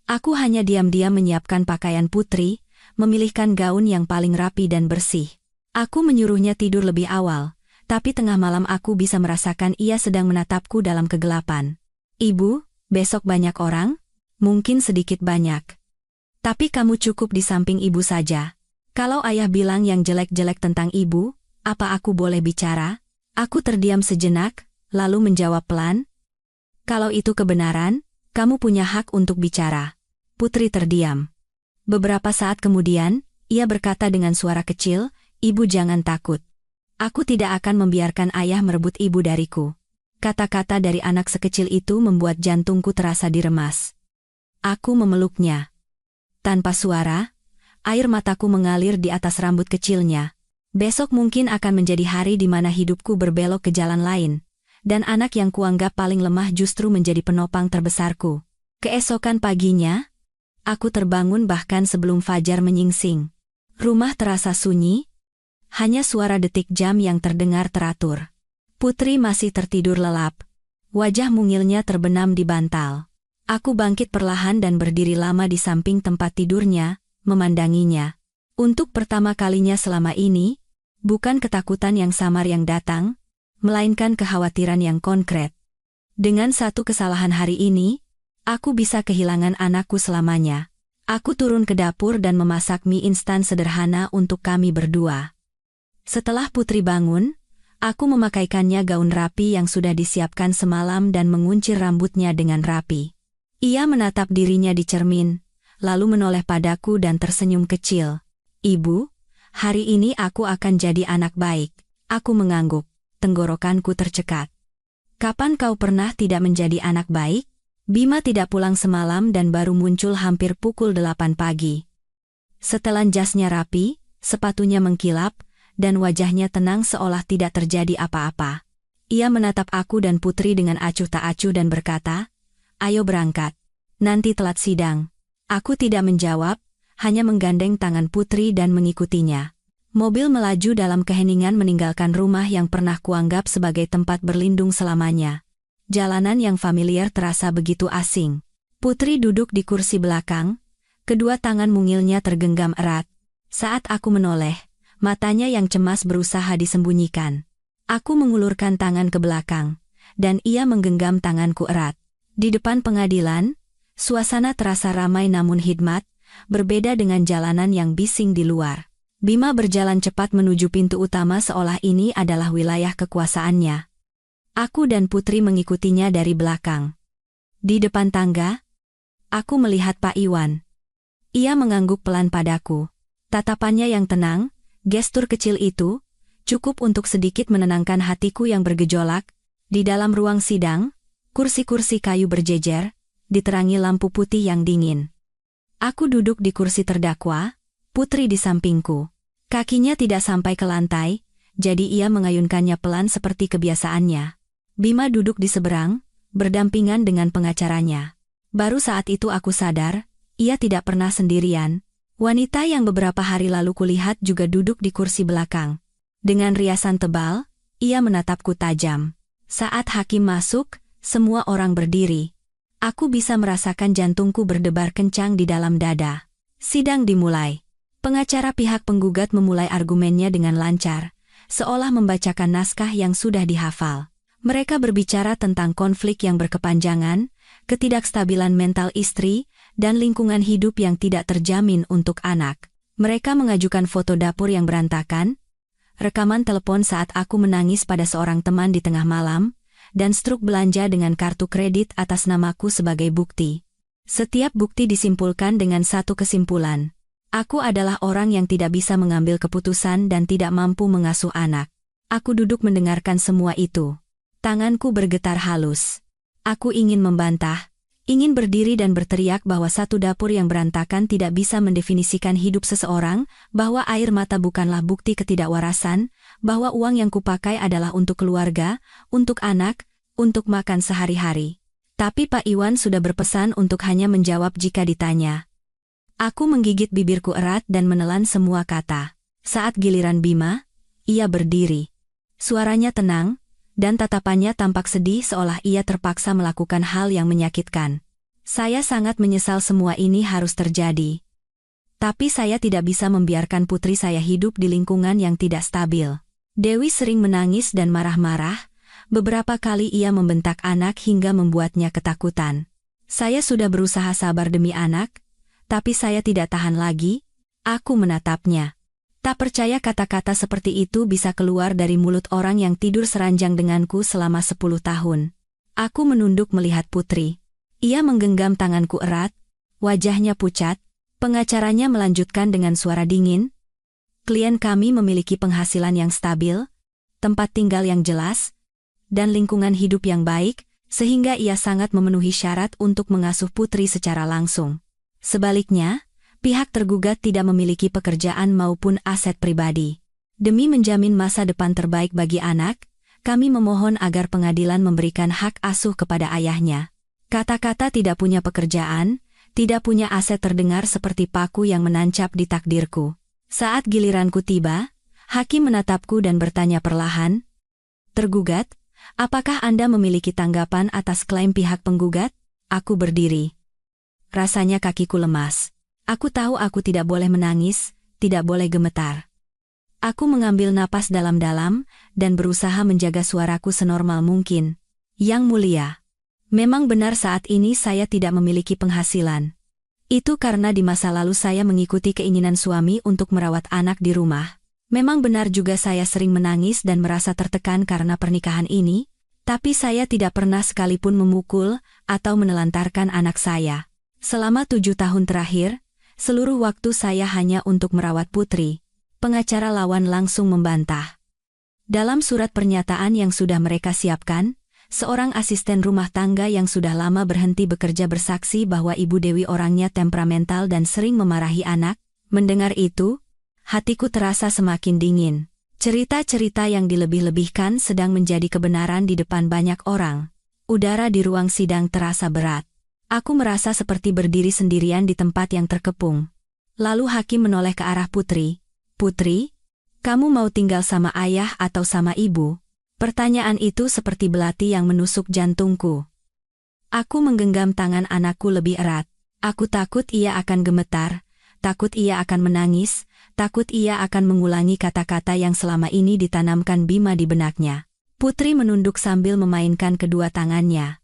A: Aku hanya diam-diam menyiapkan pakaian Putri, memilihkan gaun yang paling rapi dan bersih. Aku menyuruhnya tidur lebih awal, tapi tengah malam aku bisa merasakan ia sedang menatapku dalam kegelapan. Ibu, besok banyak orang? Mungkin sedikit banyak. Tapi kamu cukup di samping ibu saja. Kalau ayah bilang yang jelek-jelek tentang ibu, apa aku boleh bicara? Aku terdiam sejenak, lalu menjawab pelan. Kalau itu kebenaran, kamu punya hak untuk bicara. Putri terdiam. Beberapa saat kemudian, ia berkata dengan suara kecil, Ibu jangan takut. Aku tidak akan membiarkan ayah merebut ibu dariku. Kata-kata dari anak sekecil itu membuat jantungku terasa diremas. Aku memeluknya. Tanpa suara, air mataku mengalir di atas rambut kecilnya. Besok mungkin akan menjadi hari di mana hidupku berbelok ke jalan lain, dan anak yang kuanggap paling lemah justru menjadi penopang terbesarku. Keesokan paginya, aku terbangun bahkan sebelum fajar menyingsing. Rumah terasa sunyi, hanya suara detik jam yang terdengar teratur. Putri masih tertidur lelap. Wajah mungilnya terbenam di bantal. Aku bangkit perlahan dan berdiri lama di samping tempat tidurnya, memandanginya. Untuk pertama kalinya selama ini, bukan ketakutan yang samar yang datang, melainkan kekhawatiran yang konkret. Dengan satu kesalahan hari ini, aku bisa kehilangan anakku selamanya. Aku turun ke dapur dan memasak mie instan sederhana untuk kami berdua. Setelah Putri bangun, aku memakaikannya gaun rapi yang sudah disiapkan semalam dan menguncir rambutnya dengan rapi. Ia menatap dirinya di cermin, lalu menoleh padaku dan tersenyum kecil. Ibu, hari ini aku akan jadi anak baik. Aku mengangguk, tenggorokanku tercekat. Kapan kau pernah tidak menjadi anak baik? Bima tidak pulang semalam dan baru muncul hampir pukul 8 pagi. Setelan jasnya rapi, sepatunya mengkilap, dan wajahnya tenang seolah tidak terjadi apa-apa. Ia menatap aku dan Putri dengan acuh tak acuh dan berkata, ayo berangkat. Nanti telat sidang. Aku tidak menjawab, hanya menggandeng tangan Putri dan mengikutinya. Mobil melaju dalam keheningan meninggalkan rumah yang pernah kuanggap sebagai tempat berlindung selamanya. Jalanan yang familiar terasa begitu asing. Putri duduk di kursi belakang, kedua tangan mungilnya tergenggam erat. Saat aku menoleh, matanya yang cemas berusaha disembunyikan. Aku mengulurkan tangan ke belakang, dan ia menggenggam tanganku erat. Di depan pengadilan, suasana terasa ramai namun hikmat, berbeda dengan jalanan yang bising di luar. Bima berjalan cepat menuju pintu utama seolah ini adalah wilayah kekuasaannya. Aku dan Putri mengikutinya dari belakang. Di depan tangga, aku melihat Pak Iwan. Ia mengangguk pelan padaku. Tatapannya yang tenang, gestur kecil itu, cukup untuk sedikit menenangkan hatiku yang bergejolak. Di dalam ruang sidang, kursi-kursi kayu berjejer, diterangi lampu putih yang dingin. Aku duduk di kursi terdakwa, Putri di sampingku. Kakinya tidak sampai ke lantai, jadi ia mengayunkannya pelan seperti kebiasaannya. Bima duduk di seberang, berdampingan dengan pengacaranya. Baru saat itu aku sadar, ia tidak pernah sendirian. Wanita yang beberapa hari lalu kulihat juga duduk di kursi belakang. Dengan riasan tebal, ia menatapku tajam. Saat hakim masuk, semua orang berdiri. Aku bisa merasakan jantungku berdebar kencang di dalam dada. Sidang dimulai. Pengacara pihak penggugat memulai argumennya dengan lancar, seolah membacakan naskah yang sudah dihafal. Mereka berbicara tentang konflik yang berkepanjangan, ketidakstabilan mental istri, dan lingkungan hidup yang tidak terjamin untuk anak. Mereka mengajukan foto dapur yang berantakan, rekaman telepon saat aku menangis pada seorang teman di tengah malam, dan struk belanja dengan kartu kredit atas namaku sebagai bukti. Setiap bukti disimpulkan dengan satu kesimpulan. Aku adalah orang yang tidak bisa mengambil keputusan dan tidak mampu mengasuh anak. Aku duduk mendengarkan semua itu. Tanganku bergetar halus. Aku ingin membantah, ingin berdiri dan berteriak bahwa satu dapur yang berantakan tidak bisa mendefinisikan hidup seseorang, bahwa air mata bukanlah bukti ketidakwarasan, bahwa uang yang kupakai adalah untuk keluarga, untuk anak, untuk makan sehari-hari. Tapi Pak Iwan sudah berpesan untuk hanya menjawab jika ditanya. Aku menggigit bibirku erat dan menelan semua kata. Saat giliran Bima, ia berdiri. Suaranya tenang, dan tatapannya tampak sedih seolah ia terpaksa melakukan hal yang menyakitkan. Saya sangat menyesal semua ini harus terjadi. Tapi saya tidak bisa membiarkan putri saya hidup di lingkungan yang tidak stabil. Dewi sering menangis dan marah-marah. Beberapa kali ia membentak anak hingga membuatnya ketakutan. Saya sudah berusaha sabar demi anak, tapi saya tidak tahan lagi. Aku menatapnya. Tak percaya kata-kata seperti itu bisa keluar dari mulut orang yang tidur seranjang denganku selama 10 tahun. Aku menunduk melihat putri. Ia menggenggam tanganku erat, wajahnya pucat. Pengacaranya melanjutkan dengan suara dingin. Klien kami memiliki penghasilan yang stabil, tempat tinggal yang jelas, dan lingkungan hidup yang baik, sehingga ia sangat memenuhi syarat untuk mengasuh putri secara langsung. Sebaliknya, pihak tergugat tidak memiliki pekerjaan maupun aset pribadi. Demi menjamin masa depan terbaik bagi anak, kami memohon agar pengadilan memberikan hak asuh kepada ayahnya. Kata-kata tidak punya pekerjaan, tidak punya aset terdengar seperti paku yang menancap di takdirku. Saat giliranku tiba, hakim menatapku dan bertanya perlahan, "Tergugat, apakah Anda memiliki tanggapan atas klaim pihak penggugat?" Aku berdiri. Rasanya kakiku lemas. Aku tahu aku tidak boleh menangis, tidak boleh gemetar. Aku mengambil napas dalam-dalam dan berusaha menjaga suaraku senormal mungkin. "Yang mulia, memang benar saat ini saya tidak memiliki penghasilan. Itu karena di masa lalu saya mengikuti keinginan suami untuk merawat anak di rumah. Memang benar juga saya sering menangis dan merasa tertekan karena pernikahan ini, tapi saya tidak pernah sekalipun memukul atau menelantarkan anak saya. Selama 7 tahun terakhir, seluruh waktu saya hanya untuk merawat putri." Pengacara lawan langsung membantah. Dalam surat pernyataan yang sudah mereka siapkan, seorang asisten rumah tangga yang sudah lama berhenti bekerja bersaksi bahwa Ibu Dewi orangnya temperamental dan sering memarahi anak. Mendengar itu, hatiku terasa semakin dingin. Cerita-cerita yang dilebih-lebihkan sedang menjadi kebenaran di depan banyak orang. Udara di ruang sidang terasa berat. Aku merasa seperti berdiri sendirian di tempat yang terkepung. Lalu hakim menoleh ke arah putri. "Putri, kamu mau tinggal sama ayah atau sama ibu?" Pertanyaan itu seperti belati yang menusuk jantungku. Aku menggenggam tangan anakku lebih erat. Aku takut ia akan gemetar, takut ia akan menangis, takut ia akan mengulangi kata-kata yang selama ini ditanamkan Bima di benaknya. Putri menunduk sambil memainkan kedua tangannya.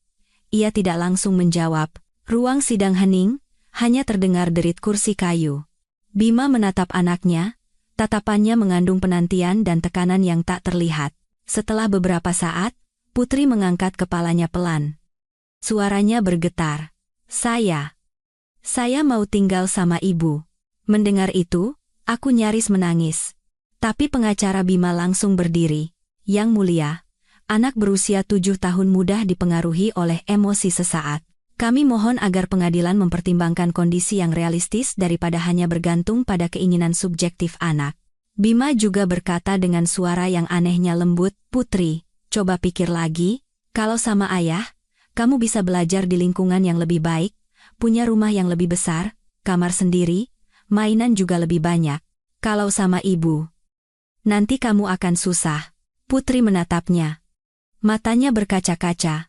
A: Ia tidak langsung menjawab. Ruang sidang hening, hanya terdengar derit kursi kayu. Bima menatap anaknya, tatapannya mengandung penantian dan tekanan yang tak terlihat. Setelah beberapa saat, putri mengangkat kepalanya pelan. Suaranya bergetar. Saya mau tinggal sama ibu." Mendengar itu, aku nyaris menangis. Tapi pengacara Bima langsung berdiri. "Yang mulia, anak berusia 7 tahun mudah dipengaruhi oleh emosi sesaat. Kami mohon agar pengadilan mempertimbangkan kondisi yang realistis daripada hanya bergantung pada keinginan subjektif anak." Bima juga berkata dengan suara yang anehnya lembut, "Putri, coba pikir lagi, kalau sama ayah, kamu bisa belajar di lingkungan yang lebih baik, punya rumah yang lebih besar, kamar sendiri, mainan juga lebih banyak. Kalau sama ibu, nanti kamu akan susah." Putri menatapnya. Matanya berkaca-kaca.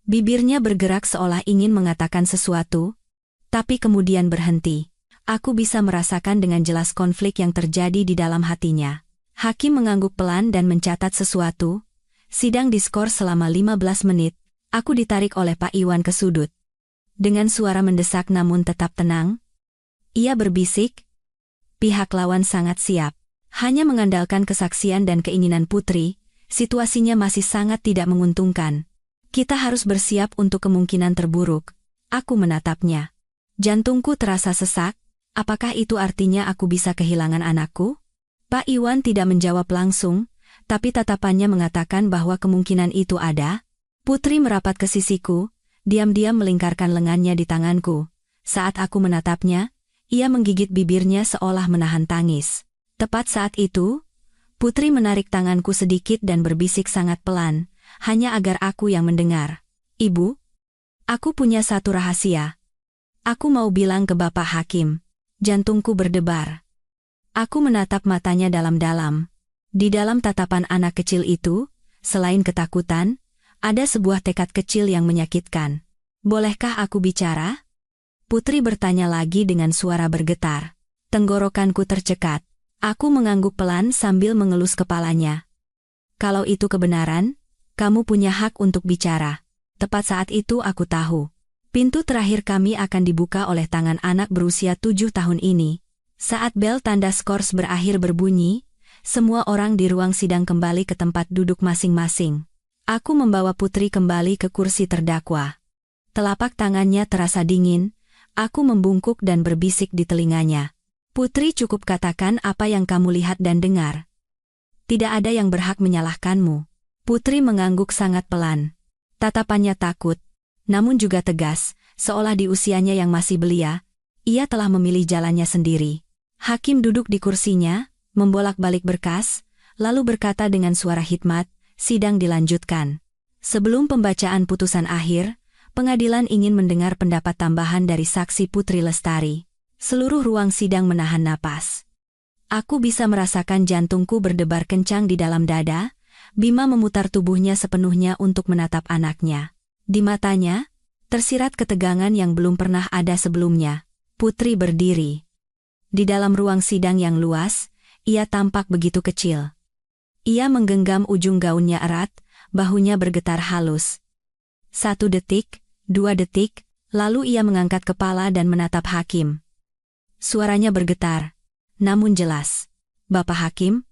A: Bibirnya bergerak seolah ingin mengatakan sesuatu, tapi kemudian berhenti. Aku bisa merasakan dengan jelas konflik yang terjadi di dalam hatinya. Hakim mengangguk pelan dan mencatat sesuatu. Sidang diskors selama 15 menit. Aku ditarik oleh Pak Iwan ke sudut. Dengan suara mendesak namun tetap tenang, ia berbisik, "Pihak lawan sangat siap. Hanya mengandalkan kesaksian dan keinginan putri, situasinya masih sangat tidak menguntungkan. Kita harus bersiap untuk kemungkinan terburuk." Aku menatapnya. Jantungku terasa sesak. Apakah itu artinya aku bisa kehilangan anakku? Pak Iwan tidak menjawab langsung, tapi tatapannya mengatakan bahwa kemungkinan itu ada. Putri merapat ke sisiku, diam-diam melingkarkan lengannya di tanganku. Saat aku menatapnya, ia menggigit bibirnya seolah menahan tangis. Tepat saat itu, Putri menarik tanganku sedikit dan berbisik sangat pelan, hanya agar aku yang mendengar. Ibu, aku punya satu rahasia. Aku mau bilang ke Bapak Hakim. Jantungku berdebar. Aku menatap matanya dalam-dalam. Di dalam tatapan anak kecil itu, selain ketakutan, ada sebuah tekad kecil yang menyakitkan. Bolehkah aku bicara? Putri bertanya lagi dengan suara bergetar. Tenggorokanku tercekat. Aku mengangguk pelan sambil mengelus kepalanya. Kalau itu kebenaran, kamu punya hak untuk bicara. Tepat saat itu aku tahu. Pintu terakhir kami akan dibuka oleh tangan anak berusia 7 tahun ini. Saat bel tanda skors berakhir berbunyi, semua orang di ruang sidang kembali ke tempat duduk masing-masing. Aku membawa Putri kembali ke kursi terdakwa. Telapak tangannya terasa dingin, aku membungkuk dan berbisik di telinganya. Putri, cukup katakan apa yang kamu lihat dan dengar. Tidak ada yang berhak menyalahkanmu. Putri mengangguk sangat pelan. Tatapannya takut, namun juga tegas, seolah di usianya yang masih belia, ia telah memilih jalannya sendiri. Hakim duduk di kursinya, membolak-balik berkas, lalu berkata dengan suara hikmat, sidang dilanjutkan. Sebelum pembacaan putusan akhir, pengadilan ingin mendengar pendapat tambahan dari saksi Putri Lestari. Seluruh ruang sidang menahan napas. Aku bisa merasakan jantungku berdebar kencang di dalam dada. Bima memutar tubuhnya sepenuhnya untuk menatap anaknya. Di matanya, tersirat ketegangan yang belum pernah ada sebelumnya. Putri berdiri. Di dalam ruang sidang yang luas, ia tampak begitu kecil. Ia menggenggam ujung gaunnya erat, bahunya bergetar halus. 1 detik, 2 detik, lalu ia mengangkat kepala dan menatap hakim. Suaranya bergetar, namun jelas. Bapak Hakim,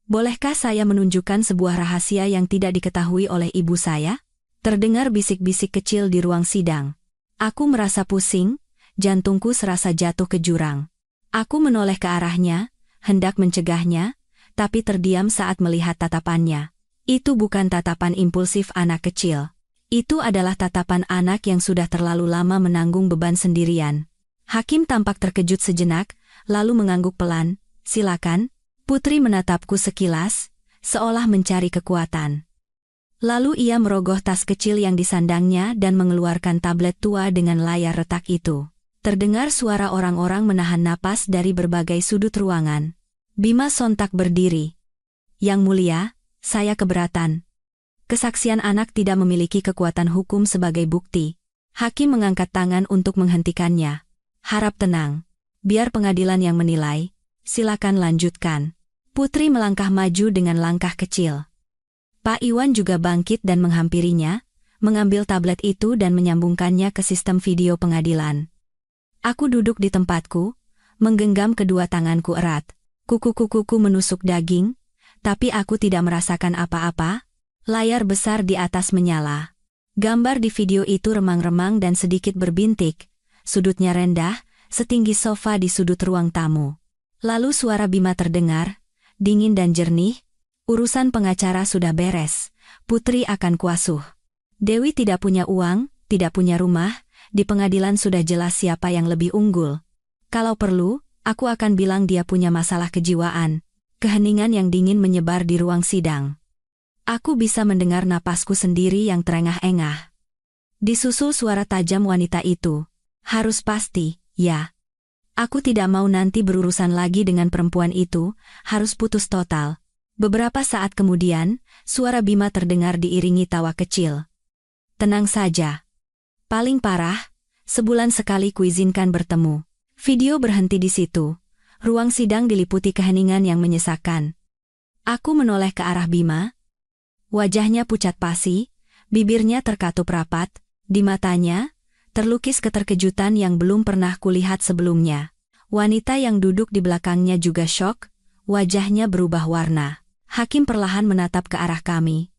A: bolehkah saya menunjukkan sebuah rahasia yang tidak diketahui oleh ibu saya? Terdengar bisik-bisik kecil di ruang sidang. Aku merasa pusing, jantungku serasa jatuh ke jurang. Aku menoleh ke arahnya, hendak mencegahnya, tapi terdiam saat melihat tatapannya. Itu bukan tatapan impulsif anak kecil. Itu adalah tatapan anak yang sudah terlalu lama menanggung beban sendirian. Hakim tampak terkejut sejenak, lalu mengangguk pelan. Silakan. Putri menatapku sekilas, seolah mencari kekuatan. Lalu ia merogoh tas kecil yang disandangnya dan mengeluarkan tablet tua dengan layar retak itu. Terdengar suara orang-orang menahan napas dari berbagai sudut ruangan. Bima sontak berdiri. Yang mulia, saya keberatan. Kesaksian anak tidak memiliki kekuatan hukum sebagai bukti. Hakim mengangkat tangan untuk menghentikannya. Harap tenang. Biar pengadilan yang menilai. Silakan lanjutkan. Putri melangkah maju dengan langkah kecil. Pak Iwan juga bangkit dan menghampirinya, mengambil tablet itu dan menyambungkannya ke sistem video pengadilan. Aku duduk di tempatku, menggenggam kedua tanganku erat. Kuku-kukuku menusuk daging, tapi aku tidak merasakan apa-apa. Layar besar di atas menyala. Gambar di video itu remang-remang dan sedikit berbintik. Sudutnya rendah, setinggi sofa di sudut ruang tamu. Lalu suara Bima terdengar, dingin dan jernih. Urusan pengacara sudah beres. Putri akan kuasuh. Dewi tidak punya uang, tidak punya rumah. Di pengadilan sudah jelas siapa yang lebih unggul. Kalau perlu, aku akan bilang dia punya masalah kejiwaan. Keheningan yang dingin menyebar di ruang sidang. Aku bisa mendengar napasku sendiri yang terengah-engah. Disusul suara tajam wanita itu. Harus pasti, ya. Aku tidak mau nanti berurusan lagi dengan perempuan itu, harus putus total. Beberapa saat kemudian, suara Bima terdengar diiringi tawa kecil. Tenang saja. Paling parah, sebulan sekali kuizinkan bertemu. Video berhenti di situ. Ruang sidang diliputi keheningan yang menyesakan. Aku menoleh ke arah Bima. Wajahnya pucat pasi, bibirnya terkatup rapat, di matanya terlukis keterkejutan yang belum pernah kulihat sebelumnya. Wanita yang duduk di belakangnya juga syok, wajahnya berubah warna. Hakim perlahan menatap ke arah kami.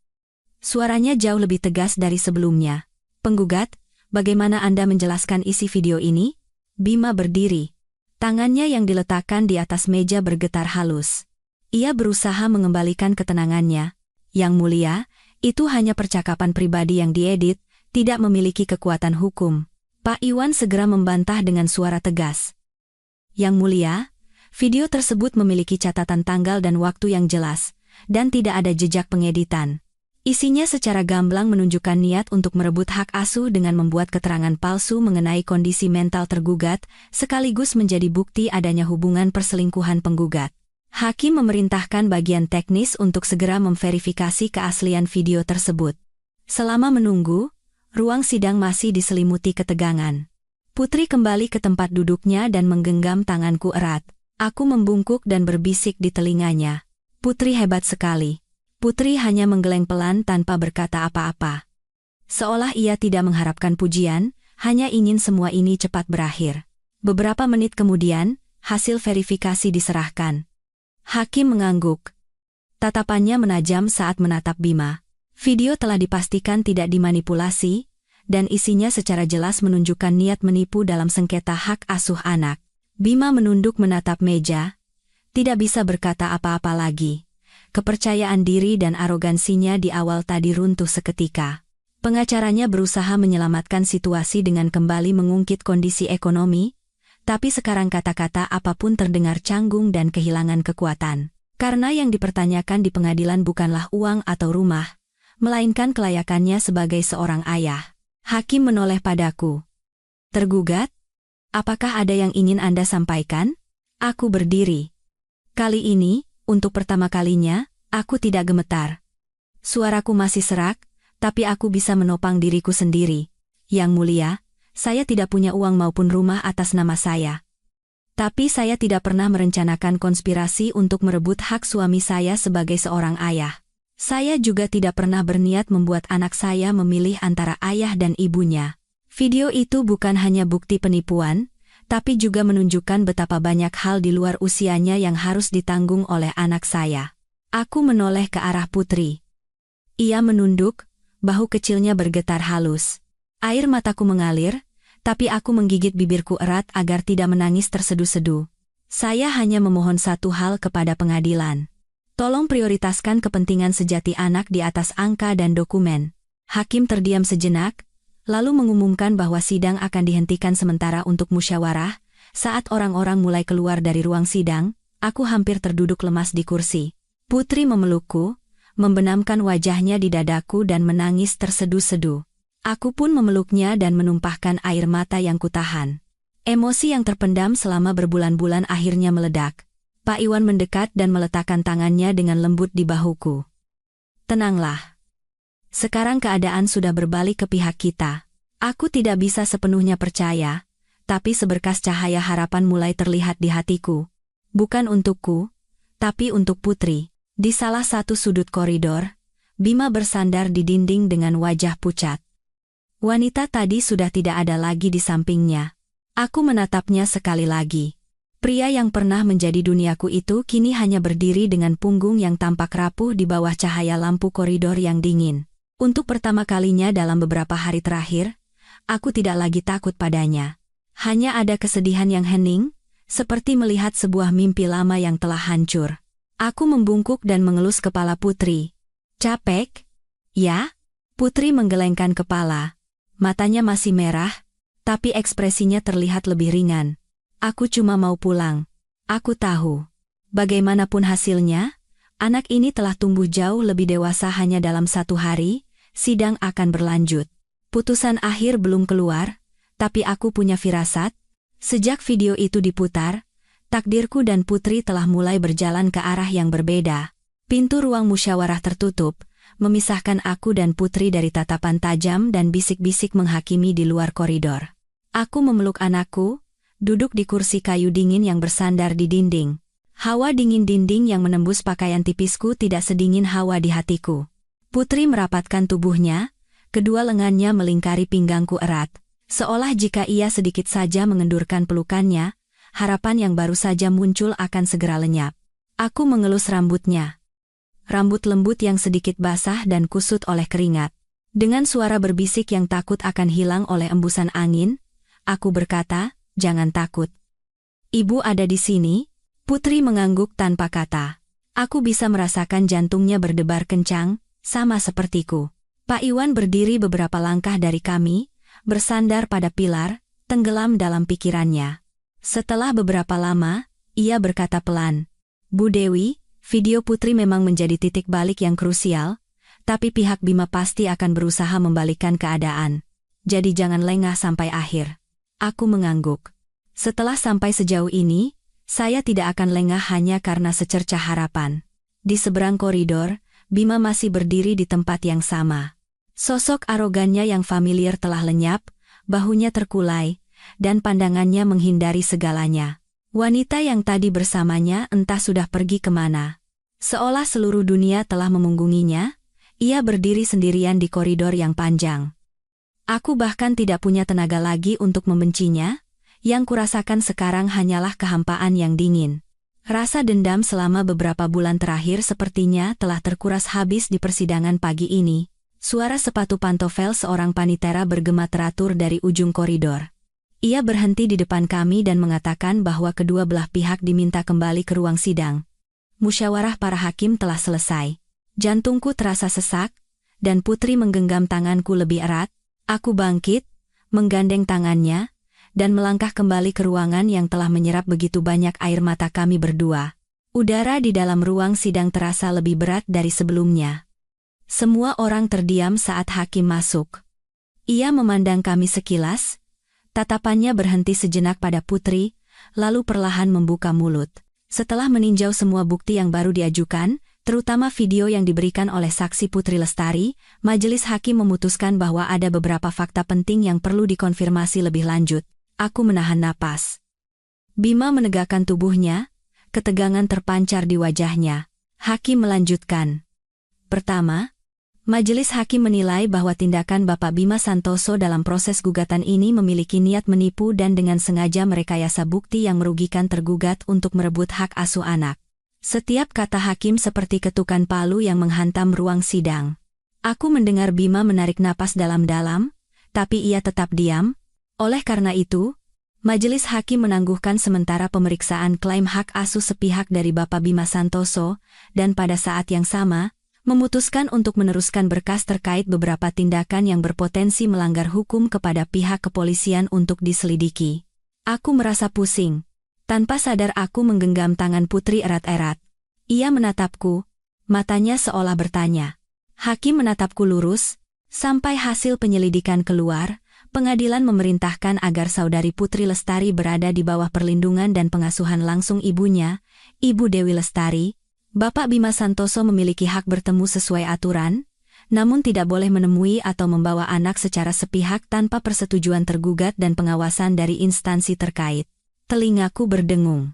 A: Suaranya jauh lebih tegas dari sebelumnya. Penggugat, bagaimana Anda menjelaskan isi video ini? Bima berdiri. Tangannya yang diletakkan di atas meja bergetar halus. Ia berusaha mengembalikan ketenangannya. Yang mulia, itu hanya percakapan pribadi yang diedit, tidak memiliki kekuatan hukum. Pak Iwan segera membantah dengan suara tegas. Yang mulia, video tersebut memiliki catatan tanggal dan waktu yang jelas, dan tidak ada jejak pengeditan. Isinya secara gamblang menunjukkan niat untuk merebut hak asuh dengan membuat keterangan palsu mengenai kondisi mental tergugat, sekaligus menjadi bukti adanya hubungan perselingkuhan penggugat. Hakim memerintahkan bagian teknis untuk segera memverifikasi keaslian video tersebut. Selama menunggu, ruang sidang masih diselimuti ketegangan. Putri kembali ke tempat duduknya dan menggenggam tanganku erat. Aku membungkuk dan berbisik di telinganya. Putri hebat sekali. Putri hanya menggeleng pelan tanpa berkata apa-apa. Seolah ia tidak mengharapkan pujian, hanya ingin semua ini cepat berakhir. Beberapa menit kemudian, hasil verifikasi diserahkan. Hakim mengangguk. Tatapannya menajam saat menatap Bima. Video telah dipastikan tidak dimanipulasi, dan isinya secara jelas menunjukkan niat menipu dalam sengketa hak asuh anak. Bima menunduk menatap meja, tidak bisa berkata apa-apa lagi. Kepercayaan diri dan arogansinya di awal tadi runtuh seketika. Pengacaranya berusaha menyelamatkan situasi dengan kembali mengungkit kondisi ekonomi, tapi sekarang kata-kata apapun terdengar canggung dan kehilangan kekuatan. Karena yang dipertanyakan di pengadilan bukanlah uang atau rumah, melainkan kelayakannya sebagai seorang ayah. Hakim menoleh padaku. Tergugat? Apakah ada yang ingin Anda sampaikan? Aku berdiri. Kali ini, untuk pertama kalinya, aku tidak gemetar. Suaraku masih serak, tapi aku bisa menopang diriku sendiri. Yang mulia, saya tidak punya uang maupun rumah atas nama saya. Tapi saya tidak pernah merencanakan konspirasi untuk merebut hak suami saya sebagai seorang ayah. Saya juga tidak pernah berniat membuat anak saya memilih antara ayah dan ibunya. Video itu bukan hanya bukti penipuan, tapi juga menunjukkan betapa banyak hal di luar usianya yang harus ditanggung oleh anak saya. Aku menoleh ke arah Putri. Ia menunduk, bahu kecilnya bergetar halus. Air mataku mengalir, tapi aku menggigit bibirku erat agar tidak menangis terseduh-seduh. Saya hanya memohon satu hal kepada pengadilan. Tolong prioritaskan kepentingan sejati anak di atas angka dan dokumen. Hakim terdiam sejenak, lalu mengumumkan bahwa sidang akan dihentikan sementara untuk musyawarah. Saat orang-orang mulai keluar dari ruang sidang, aku hampir terduduk lemas di kursi. Putri memelukku, membenamkan wajahnya di dadaku dan menangis terseduh-seduh. Aku pun memeluknya dan menumpahkan air mata yang kutahan. Emosi yang terpendam selama berbulan-bulan akhirnya meledak. Pak Iwan mendekat dan meletakkan tangannya dengan lembut di bahuku. Tenanglah. Sekarang keadaan sudah berbalik ke pihak kita. Aku tidak bisa sepenuhnya percaya, tapi seberkas cahaya harapan mulai terlihat di hatiku. Bukan untukku, tapi untuk Putri. Di salah satu sudut koridor, Bima bersandar di dinding dengan wajah pucat. Wanita tadi sudah tidak ada lagi di sampingnya. Aku menatapnya sekali lagi. Pria yang pernah menjadi duniaku itu kini hanya berdiri dengan punggung yang tampak rapuh di bawah cahaya lampu koridor yang dingin. Untuk pertama kalinya dalam beberapa hari terakhir, aku tidak lagi takut padanya. Hanya ada kesedihan yang hening, seperti melihat sebuah mimpi lama yang telah hancur. Aku membungkuk dan mengelus kepala Putri. Capek? Ya? Putri menggelengkan kepala. Matanya masih merah, tapi ekspresinya terlihat lebih ringan. Aku cuma mau pulang. Aku tahu. Bagaimanapun hasilnya, anak ini telah tumbuh jauh lebih dewasa hanya dalam satu hari. Sidang akan berlanjut. Putusan akhir belum keluar, tapi aku punya firasat. Sejak video itu diputar, takdirku dan Putri telah mulai berjalan ke arah yang berbeda. Pintu ruang musyawarah tertutup, memisahkan aku dan Putri dari tatapan tajam dan bisik-bisik menghakimi di luar koridor. Aku memeluk anakku, duduk di kursi kayu dingin yang bersandar di dinding. Hawa dingin dinding yang menembus pakaian tipisku tidak sedingin hawa di hatiku. Putri merapatkan tubuhnya, kedua lengannya melingkari pinggangku erat, seolah jika ia sedikit saja mengendurkan pelukannya, harapan yang baru saja muncul akan segera lenyap. Aku mengelus rambutnya. Rambut lembut yang sedikit basah dan kusut oleh keringat. Dengan suara berbisik yang takut akan hilang oleh embusan angin, aku berkata, "Jangan takut. Ibu ada di sini? Putri mengangguk tanpa kata. Aku bisa merasakan jantungnya berdebar kencang, sama sepertiku. Pak Iwan berdiri beberapa langkah dari kami, bersandar pada pilar, tenggelam dalam pikirannya. Setelah beberapa lama, ia berkata pelan, "Bu Dewi, video Putri memang menjadi titik balik yang krusial, tapi pihak Bima pasti akan berusaha membalikkan keadaan. Jadi jangan lengah sampai akhir." Aku mengangguk. Setelah sampai sejauh ini, saya tidak akan lengah hanya karena secercah harapan. Di seberang koridor, Bima masih berdiri di tempat yang sama. Sosok arogannya yang familiar telah lenyap, bahunya terkulai, dan pandangannya menghindari segalanya. Wanita yang tadi bersamanya entah sudah pergi kemana. Seolah seluruh dunia telah memunggunginya, ia berdiri sendirian di koridor yang panjang. Aku bahkan tidak punya tenaga lagi untuk membencinya, yang kurasakan sekarang hanyalah kehampaan yang dingin. Rasa dendam selama beberapa bulan terakhir sepertinya telah terkuras habis di persidangan pagi ini. Suara sepatu pantofel seorang panitera bergema teratur dari ujung koridor. Ia berhenti di depan kami dan mengatakan bahwa kedua belah pihak diminta kembali ke ruang sidang. Musyawarah para hakim telah selesai. Jantungku terasa sesak, dan Putri menggenggam tanganku lebih erat. Aku bangkit, menggandeng tangannya, dan melangkah kembali ke ruangan yang telah menyerap begitu banyak air mata kami berdua. Udara di dalam ruang sidang terasa lebih berat dari sebelumnya. Semua orang terdiam saat hakim masuk. Ia memandang kami sekilas, tatapannya berhenti sejenak pada Putri, lalu perlahan membuka mulut. Setelah meninjau semua bukti yang baru diajukan, terutama video yang diberikan oleh saksi Putri Lestari, majelis hakim memutuskan bahwa ada beberapa fakta penting yang perlu dikonfirmasi lebih lanjut. Aku menahan napas. Bima menegakkan tubuhnya, ketegangan terpancar di wajahnya. Hakim melanjutkan. Pertama, majelis hakim menilai bahwa tindakan Bapak Bima Santoso dalam proses gugatan ini memiliki niat menipu dan dengan sengaja merekayasa bukti yang merugikan tergugat untuk merebut hak asuh anak. Setiap kata hakim seperti ketukan palu yang menghantam ruang sidang. Aku mendengar Bima menarik napas dalam-dalam, tapi ia tetap diam. Oleh karena itu, majelis hakim menangguhkan sementara pemeriksaan klaim hak asuh sepihak dari Bapak Bima Santoso, dan pada saat yang sama, memutuskan untuk meneruskan berkas terkait beberapa tindakan yang berpotensi melanggar hukum kepada pihak kepolisian untuk diselidiki. Aku merasa pusing. Tanpa sadar aku menggenggam tangan Putri erat-erat. Ia menatapku, matanya seolah bertanya. Hakim menatapku lurus, sampai hasil penyelidikan keluar. Pengadilan memerintahkan agar saudari Putri Lestari berada di bawah perlindungan dan pengasuhan langsung ibunya, Ibu Dewi Lestari. Bapak Bima Santoso memiliki hak bertemu sesuai aturan, namun tidak boleh menemui atau membawa anak secara sepihak tanpa persetujuan tergugat dan pengawasan dari instansi terkait. Telingaku berdengung.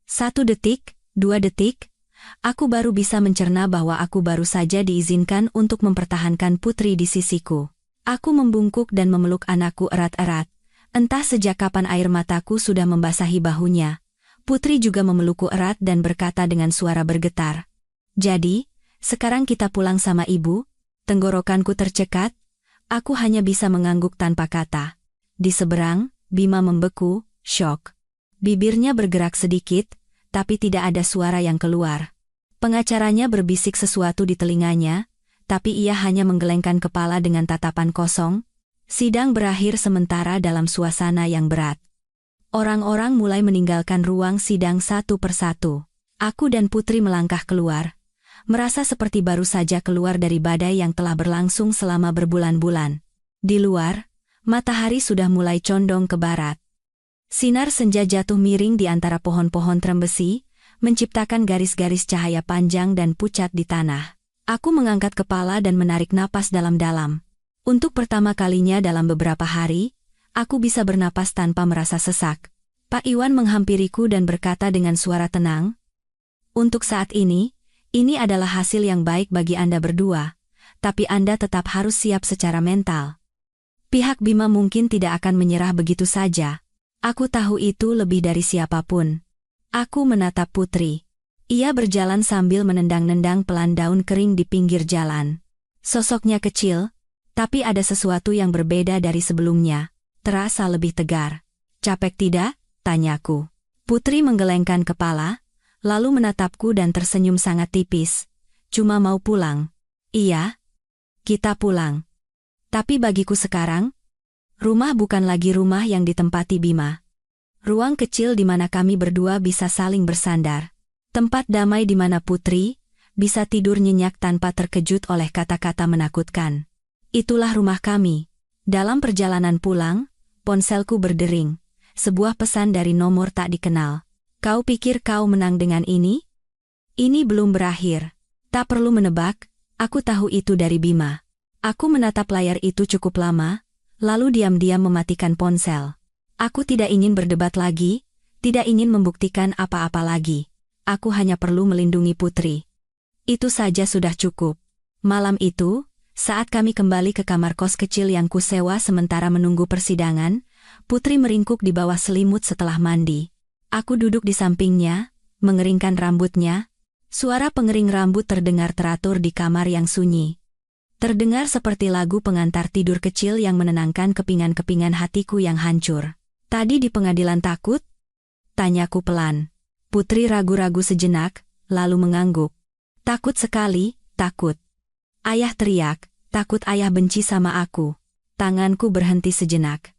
A: 1 detik, 2 detik, aku baru bisa mencerna bahwa aku baru saja diizinkan untuk mempertahankan Putri di sisiku. Aku membungkuk dan memeluk anakku erat-erat. Entah sejak kapan air mataku sudah membasahi bahunya. Putri juga memelukku erat dan berkata dengan suara bergetar. "Jadi, sekarang kita pulang sama ibu?" Tenggorokanku tercekat. Aku hanya bisa mengangguk tanpa kata. Di seberang, Bima membeku, syok. Bibirnya bergerak sedikit, tapi tidak ada suara yang keluar. Pengacaranya berbisik sesuatu di telinganya, tapi ia hanya menggelengkan kepala dengan tatapan kosong. Sidang berakhir sementara dalam suasana yang berat. Orang-orang mulai meninggalkan ruang sidang satu persatu. Aku dan Putri melangkah keluar, merasa seperti baru saja keluar dari badai yang telah berlangsung selama berbulan-bulan. Di luar, matahari sudah mulai condong ke barat. Sinar senja jatuh miring di antara pohon-pohon trembesi, menciptakan garis-garis cahaya panjang dan pucat di tanah. Aku mengangkat kepala dan menarik napas dalam-dalam. Untuk pertama kalinya dalam beberapa hari, aku bisa bernapas tanpa merasa sesak. Pak Iwan menghampiriku dan berkata dengan suara tenang, "Untuk saat ini adalah hasil yang baik bagi Anda berdua, tapi Anda tetap harus siap secara mental. Pihak Bima mungkin tidak akan menyerah begitu saja. Aku tahu itu lebih dari siapapun." Aku menatap Putri. Ia berjalan sambil menendang-nendang pelan daun kering di pinggir jalan. Sosoknya kecil, tapi ada sesuatu yang berbeda dari sebelumnya. Terasa lebih tegar. "Capek tidak?" tanyaku. Putri menggelengkan kepala, lalu menatapku dan tersenyum sangat tipis. Cuma mau pulang. Iya, kita pulang. Tapi bagiku sekarang, rumah bukan lagi rumah yang ditempati Bima. Ruang kecil di mana kami berdua bisa saling bersandar. Tempat damai di mana Putri bisa tidur nyenyak tanpa terkejut oleh kata-kata menakutkan. Itulah rumah kami. Dalam perjalanan pulang, ponselku berdering. Sebuah pesan dari nomor tak dikenal. Kau pikir kau menang dengan ini? Ini belum berakhir. Tak perlu menebak, aku tahu itu dari Bima. Aku menatap layar itu cukup lama, lalu diam-diam mematikan ponsel. Aku tidak ingin berdebat lagi, tidak ingin membuktikan apa-apa lagi. Aku hanya perlu melindungi Putri. Itu saja sudah cukup. Malam itu, saat kami kembali ke kamar kos kecil yang kusewa sementara menunggu persidangan, Putri meringkuk di bawah selimut setelah mandi. Aku duduk di sampingnya, mengeringkan rambutnya. Suara pengering rambut terdengar teratur di kamar yang sunyi. Terdengar seperti lagu pengantar tidur kecil yang menenangkan kepingan-kepingan hatiku yang hancur. Tadi di pengadilan takut? Tanyaku pelan. Putri ragu-ragu sejenak, lalu mengangguk. Takut sekali, takut. Ayah teriak, takut ayah benci sama aku. Tanganku berhenti sejenak.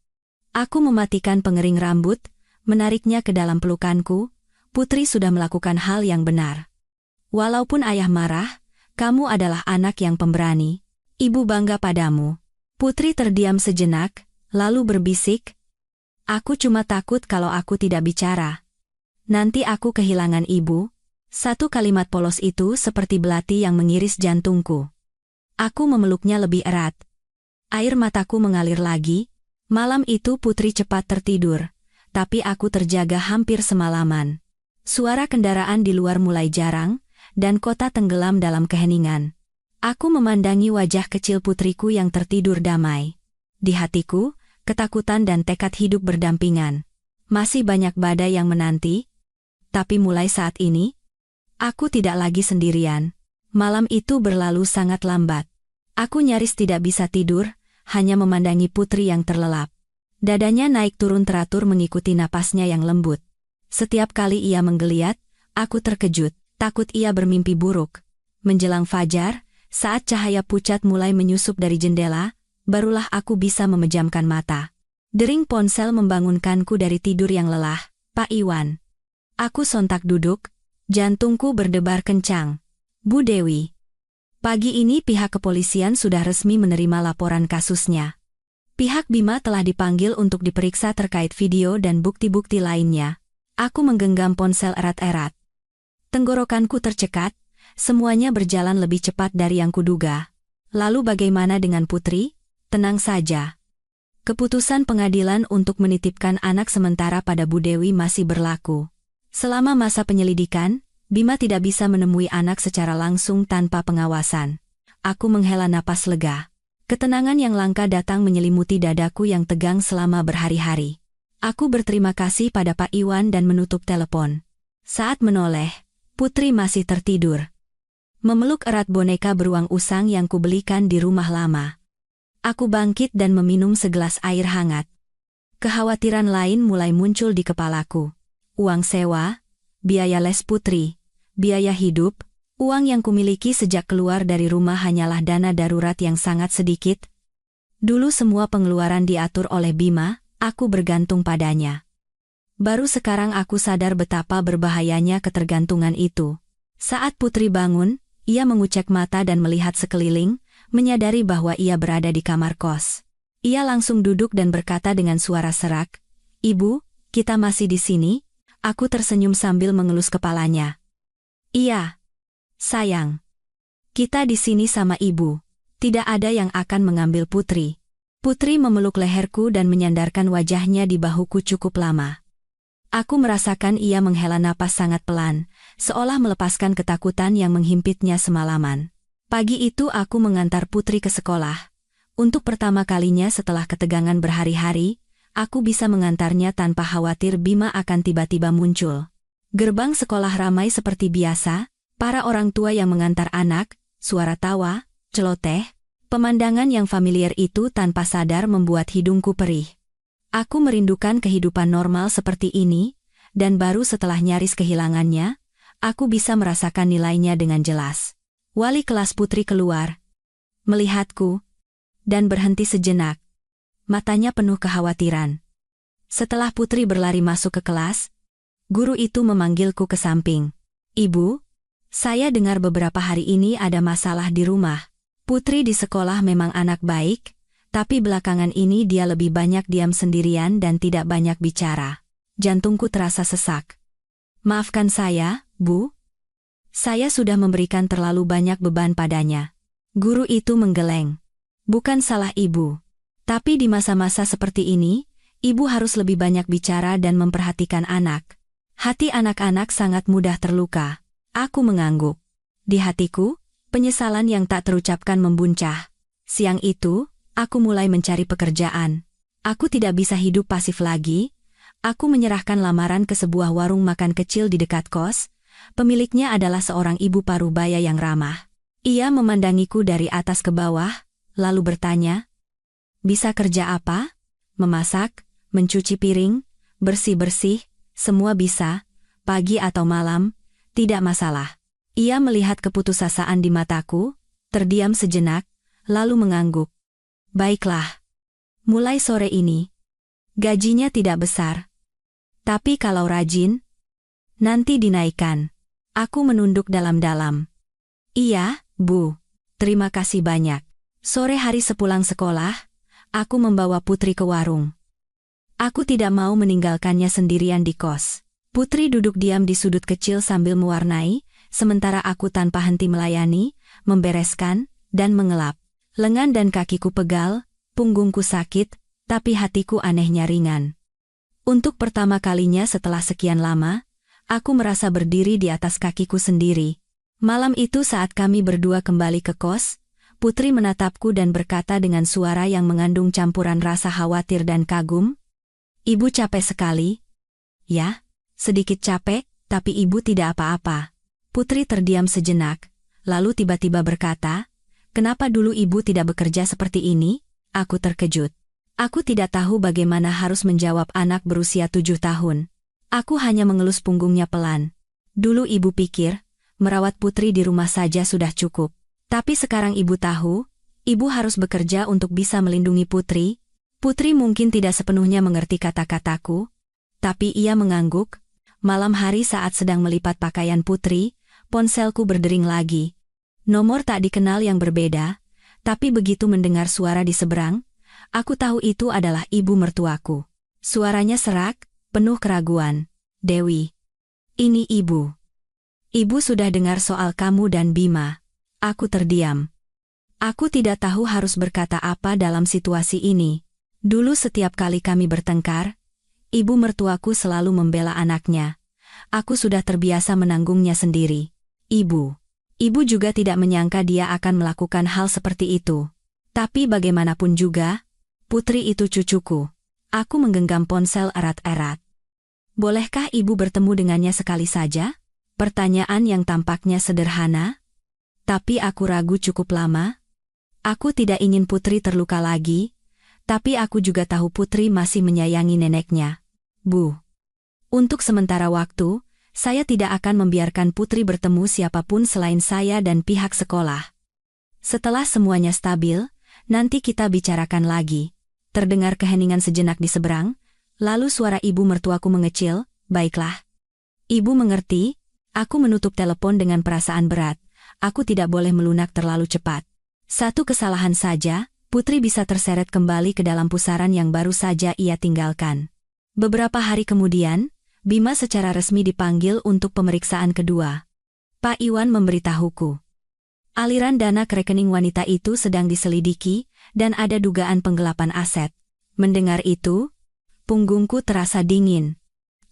A: Aku mematikan pengering rambut, menariknya ke dalam pelukanku. Putri sudah melakukan hal yang benar. Walaupun ayah marah, kamu adalah anak yang pemberani. Ibu bangga padamu. Putri terdiam sejenak, lalu berbisik, aku cuma takut kalau aku tidak bicara. Nanti aku kehilangan ibu. Satu kalimat polos itu seperti belati yang mengiris jantungku. Aku memeluknya lebih erat. Air mataku mengalir lagi. Malam itu Putri cepat tertidur, tapi aku terjaga hampir semalaman. Suara kendaraan di luar mulai jarang, dan kota tenggelam dalam keheningan. Aku memandangi wajah kecil putriku yang tertidur damai. Di hatiku, ketakutan dan tekad hidup berdampingan. Masih banyak badai yang menanti, tapi mulai saat ini, aku tidak lagi sendirian. Malam itu berlalu sangat lambat. Aku nyaris tidak bisa tidur, hanya memandangi Putri yang terlelap. Dadanya naik turun teratur mengikuti napasnya yang lembut. Setiap kali ia menggeliat, aku terkejut, takut ia bermimpi buruk. Menjelang fajar, saat cahaya pucat mulai menyusup dari jendela, barulah aku bisa memejamkan mata. Dering ponsel membangunkanku dari tidur yang lelah. Pak Iwan. Aku sontak duduk, jantungku berdebar kencang. Bu Dewi. Pagi ini pihak kepolisian sudah resmi menerima laporan kasusnya. Pihak Bima telah dipanggil untuk diperiksa terkait video dan bukti-bukti lainnya. Aku menggenggam ponsel erat-erat. Tenggorokanku tercekat, semuanya berjalan lebih cepat dari yang kuduga. Lalu bagaimana dengan Putri? Tenang saja. Keputusan pengadilan untuk menitipkan anak sementara pada Bu Dewi masih berlaku. Selama masa penyelidikan, Bima tidak bisa menemui anak secara langsung tanpa pengawasan. Aku menghela napas lega. Ketenangan yang langka datang menyelimuti dadaku yang tegang selama berhari-hari. Aku berterima kasih pada Pak Iwan dan menutup telepon. Saat menoleh, Putri masih tertidur. Memeluk erat boneka beruang usang yang kubelikan di rumah lama. Aku bangkit dan meminum segelas air hangat. Kekhawatiran lain mulai muncul di kepalaku. Uang sewa, biaya les Putri, biaya hidup, uang yang kumiliki sejak keluar dari rumah hanyalah dana darurat yang sangat sedikit. Dulu semua pengeluaran diatur oleh Bima, aku bergantung padanya. Baru sekarang aku sadar betapa berbahayanya ketergantungan itu. Saat Putri bangun, ia mengucek mata dan melihat sekeliling, menyadari bahwa ia berada di kamar kos. Ia langsung duduk dan berkata dengan suara serak, "Ibu, kita masih di sini?" Aku tersenyum sambil mengelus kepalanya. "Iya, sayang. Kita di sini sama ibu. Tidak ada yang akan mengambil Putri." Putri memeluk leherku dan menyandarkan wajahnya di bahuku cukup lama. Aku merasakan ia menghela napas sangat pelan, seolah melepaskan ketakutan yang menghimpitnya semalaman. Pagi itu aku mengantar Putri ke sekolah. Untuk pertama kalinya setelah ketegangan berhari-hari, aku bisa mengantarnya tanpa khawatir Bima akan tiba-tiba muncul. Gerbang sekolah ramai seperti biasa, para orang tua yang mengantar anak, suara tawa, celoteh, pemandangan yang familiar itu tanpa sadar membuat hidungku perih. Aku merindukan kehidupan normal seperti ini, dan baru setelah nyaris kehilangannya, aku bisa merasakan nilainya dengan jelas. Wali kelas Putri keluar, melihatku, dan berhenti sejenak. Matanya penuh kekhawatiran. Setelah Putri berlari masuk ke kelas, guru itu memanggilku ke samping. "Ibu, saya dengar beberapa hari ini ada masalah di rumah. Putri di sekolah memang anak baik, tapi belakangan ini dia lebih banyak diam sendirian dan tidak banyak bicara." Jantungku terasa sesak. "Maafkan saya, Bu. Saya sudah memberikan terlalu banyak beban padanya." Guru itu menggeleng. "Bukan salah Ibu. Tapi di masa-masa seperti ini, Ibu harus lebih banyak bicara dan memperhatikan anak. Hati anak-anak sangat mudah terluka." Aku mengangguk. Di hatiku, penyesalan yang tak terucapkan membuncah. Siang itu, aku mulai mencari pekerjaan. Aku tidak bisa hidup pasif lagi. Aku menyerahkan lamaran ke sebuah warung makan kecil di dekat kos. Pemiliknya adalah seorang ibu parubaya yang ramah. Ia memandangiku dari atas ke bawah, lalu bertanya, "Bisa kerja apa?" "Memasak, mencuci piring, bersih-bersih, semua bisa, pagi atau malam, tidak masalah." Ia melihat keputusasaan di mataku, terdiam sejenak, lalu mengangguk. "Baiklah. Mulai sore ini. Gajinya tidak besar. Tapi kalau rajin, nanti dinaikkan." Aku menunduk dalam-dalam. "Iya, Bu. Terima kasih banyak." Sore hari sepulang sekolah, aku membawa Putri ke warung. Aku tidak mau meninggalkannya sendirian di kos. Putri duduk diam di sudut kecil sambil mewarnai, sementara aku tanpa henti melayani, membereskan, dan mengelap. Lengan dan kakiku pegal, punggungku sakit, tapi hatiku anehnya ringan. Untuk pertama kalinya setelah sekian lama, aku merasa berdiri di atas kakiku sendiri. Malam itu saat kami berdua kembali ke kos, Putri menatapku dan berkata dengan suara yang mengandung campuran rasa khawatir dan kagum, "Ibu capek sekali." "Ya, sedikit capek, tapi Ibu tidak apa-apa." Putri terdiam sejenak, lalu tiba-tiba berkata, "Kenapa dulu Ibu tidak bekerja seperti ini?" Aku terkejut. Aku tidak tahu bagaimana harus menjawab anak berusia 7 tahun. Aku hanya mengelus punggungnya pelan. Dulu Ibu pikir, merawat Putri di rumah saja sudah cukup. Tapi sekarang Ibu tahu, Ibu harus bekerja untuk bisa melindungi Putri. Putri mungkin tidak sepenuhnya mengerti kata-kataku, tapi ia mengangguk. Malam hari saat sedang melipat pakaian Putri, ponselku berdering lagi. Nomor tak dikenal yang berbeda, tapi begitu mendengar suara di seberang, aku tahu itu adalah ibu mertuaku. Suaranya serak, penuh keraguan. "Dewi, ini Ibu. Ibu sudah dengar soal kamu dan Bima." Aku terdiam. Aku tidak tahu harus berkata apa dalam situasi ini. Dulu setiap kali kami bertengkar, ibu mertuaku selalu membela anaknya. Aku sudah terbiasa menanggungnya sendiri. Ibu juga tidak menyangka dia akan melakukan hal seperti itu. Tapi bagaimanapun juga, Putri itu cucuku. Aku menggenggam ponsel erat-erat. "Bolehkah Ibu bertemu dengannya sekali saja?" Pertanyaan yang tampaknya sederhana, tapi aku ragu cukup lama. Aku tidak ingin Putri terluka lagi, tapi aku juga tahu Putri masih menyayangi neneknya. "Bu, untuk sementara waktu, saya tidak akan membiarkan Putri bertemu siapapun selain saya dan pihak sekolah. Setelah semuanya stabil, nanti kita bicarakan lagi." Terdengar keheningan sejenak di seberang, lalu suara ibu mertuaku mengecil, "Baiklah. Ibu mengerti." Aku menutup telepon dengan perasaan berat. Aku tidak boleh melunak terlalu cepat. Satu kesalahan saja, Putri bisa terseret kembali ke dalam pusaran yang baru saja ia tinggalkan. Beberapa hari kemudian, Bima secara resmi dipanggil untuk pemeriksaan kedua. Pak Iwan memberitahuku. Aliran dana ke rekening wanita itu sedang diselidiki, dan ada dugaan penggelapan aset. Mendengar itu, punggungku terasa dingin.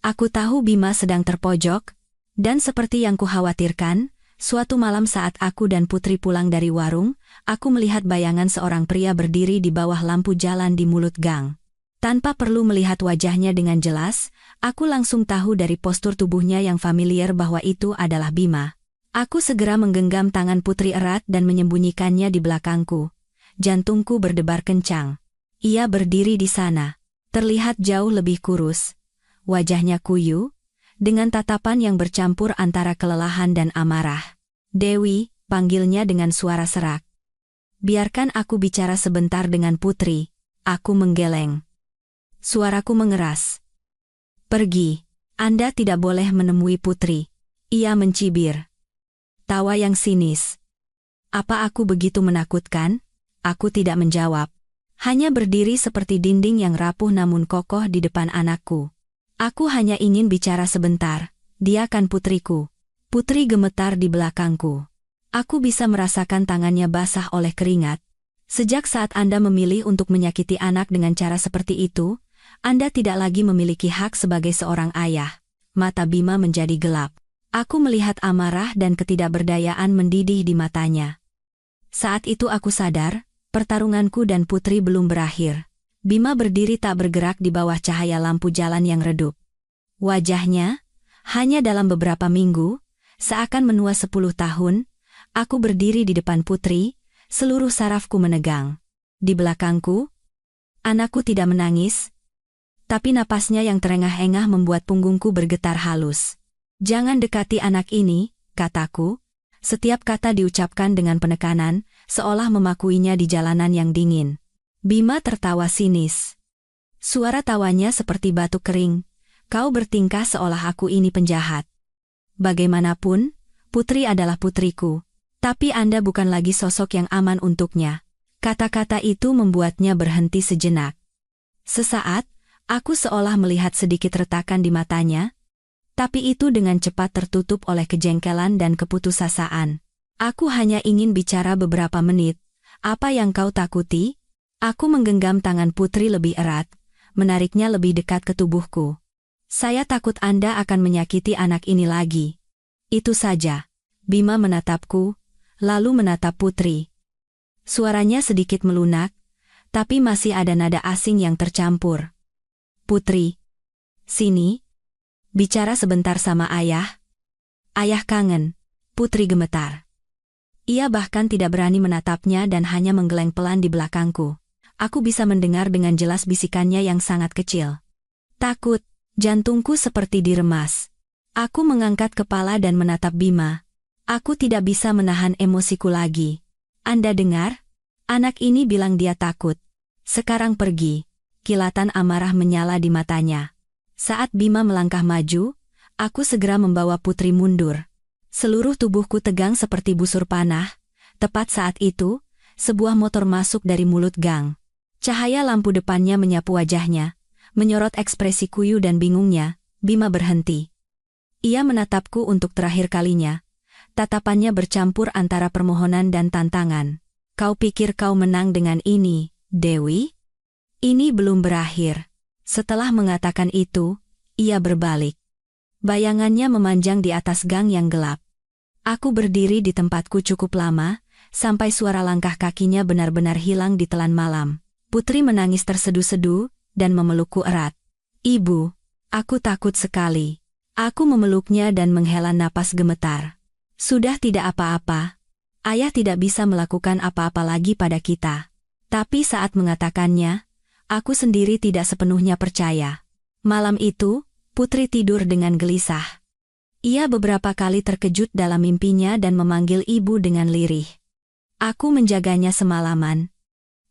A: Aku tahu Bima sedang terpojok, dan seperti yang kukhawatirkan, suatu malam saat aku dan Putri pulang dari warung, aku melihat bayangan seorang pria berdiri di bawah lampu jalan di mulut gang. Tanpa perlu melihat wajahnya dengan jelas, aku langsung tahu dari postur tubuhnya yang familiar bahwa itu adalah Bima. Aku segera menggenggam tangan Putri erat dan menyembunyikannya di belakangku. Jantungku berdebar kencang. Ia berdiri di sana. Terlihat jauh lebih kurus. Wajahnya kuyu, dengan tatapan yang bercampur antara kelelahan dan amarah. "Dewi," panggilnya dengan suara serak. "Biarkan aku bicara sebentar dengan Putri." Aku menggeleng. Suaraku mengeras. "Pergi. Anda tidak boleh menemui Putri." Ia mencibir. Tawa yang sinis. Apa aku begitu menakutkan? Aku tidak menjawab. Hanya berdiri seperti dinding yang rapuh namun kokoh di depan anakku. Aku hanya ingin bicara sebentar. Dia kan putriku. Putri gemetar di belakangku. Aku bisa merasakan tangannya basah oleh keringat. Sejak saat Anda memilih untuk menyakiti anak dengan cara seperti itu, Anda tidak lagi memiliki hak sebagai seorang ayah. Mata Bima menjadi gelap. Aku melihat amarah dan ketidakberdayaan mendidih di matanya. Saat itu aku sadar, pertarunganku dan Putri belum berakhir. Bima berdiri tak bergerak di bawah cahaya lampu jalan yang redup. Wajahnya, hanya dalam beberapa minggu, seakan menua 10 tahun, aku berdiri di depan Putri, seluruh sarafku menegang. Di belakangku, anakku tidak menangis, tapi napasnya yang terengah-engah membuat punggungku bergetar halus. "Jangan dekati anak ini," kataku. Setiap kata diucapkan dengan penekanan, seolah memakuinya di jalanan yang dingin. Bima tertawa sinis. Suara tawanya seperti batuk kering. "Kau bertingkah seolah aku ini penjahat. Bagaimanapun, Putri adalah putriku. Tapi Anda bukan lagi sosok yang aman untuknya." Kata-kata itu membuatnya berhenti sejenak. Sesaat, aku seolah melihat sedikit retakan di matanya, tapi itu dengan cepat tertutup oleh kejengkelan dan keputusasaan. "Aku hanya ingin bicara beberapa menit. Apa yang kau takuti?" Aku menggenggam tangan Putri lebih erat, menariknya lebih dekat ke tubuhku. "Saya takut Anda akan menyakiti anak ini lagi." Itu saja. Bima menatapku, lalu menatap Putri. Suaranya sedikit melunak, tapi masih ada nada asing yang tercampur. "Putri, sini. Bicara sebentar sama ayah." "Ayah kangen." Putri gemetar. Ia bahkan tidak berani menatapnya dan hanya menggeleng pelan di belakangku. Aku bisa mendengar dengan jelas bisikannya yang sangat kecil. Takut, jantungku seperti diremas. Aku mengangkat kepala dan menatap Bima. Aku tidak bisa menahan emosiku lagi. "Anda dengar? Anak ini bilang dia takut. Sekarang pergi." Kilatan amarah menyala di matanya. Saat Bima melangkah maju, aku segera membawa Putri mundur. Seluruh tubuhku tegang seperti busur panah. Tepat saat itu, sebuah motor masuk dari mulut gang. Cahaya lampu depannya menyapu wajahnya, menyorot ekspresi kuyu dan bingungnya. Bima berhenti. Ia menatapku untuk terakhir kalinya. Tatapannya bercampur antara permohonan dan tantangan. "Kau pikir kau menang dengan ini, Dewi? Ini belum berakhir." Setelah mengatakan itu, ia berbalik. Bayangannya memanjang di atas gang yang gelap. Aku berdiri di tempatku cukup lama, sampai suara langkah kakinya benar-benar hilang di telan malam. Putri menangis tersedu-sedu, dan memelukku erat. "Ibu, aku takut sekali." Aku memeluknya dan menghela napas gemetar. "Sudah tidak apa-apa. Ayah tidak bisa melakukan apa-apa lagi pada kita." Tapi saat mengatakannya, aku sendiri tidak sepenuhnya percaya. Malam itu, Putri tidur dengan gelisah. Ia beberapa kali terkejut dalam mimpinya dan memanggil ibu dengan lirih. Aku menjaganya semalaman.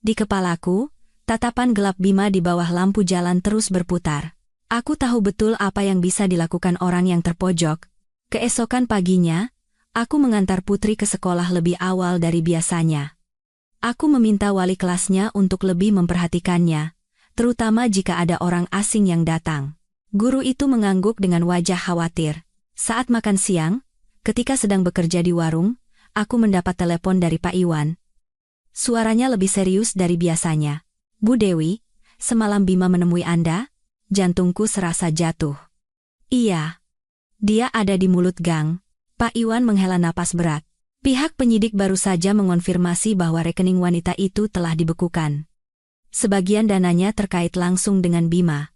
A: Di kepalaku, tatapan gelap Bima di bawah lampu jalan terus berputar. Aku tahu betul apa yang bisa dilakukan orang yang terpojok. Keesokan paginya, aku mengantar Putri ke sekolah lebih awal dari biasanya. Aku meminta wali kelasnya untuk lebih memperhatikannya, terutama jika ada orang asing yang datang. Guru itu mengangguk dengan wajah khawatir. Saat makan siang, ketika sedang bekerja di warung, aku mendapat telepon dari Pak Iwan. Suaranya lebih serius dari biasanya. "Bu Dewi, semalam Bima menemui Anda?" Jantungku serasa jatuh. "Iya. Dia ada di mulut gang." Pak Iwan menghela napas berat. Pihak penyidik baru saja mengonfirmasi bahwa rekening wanita itu telah dibekukan. Sebagian dananya terkait langsung dengan Bima.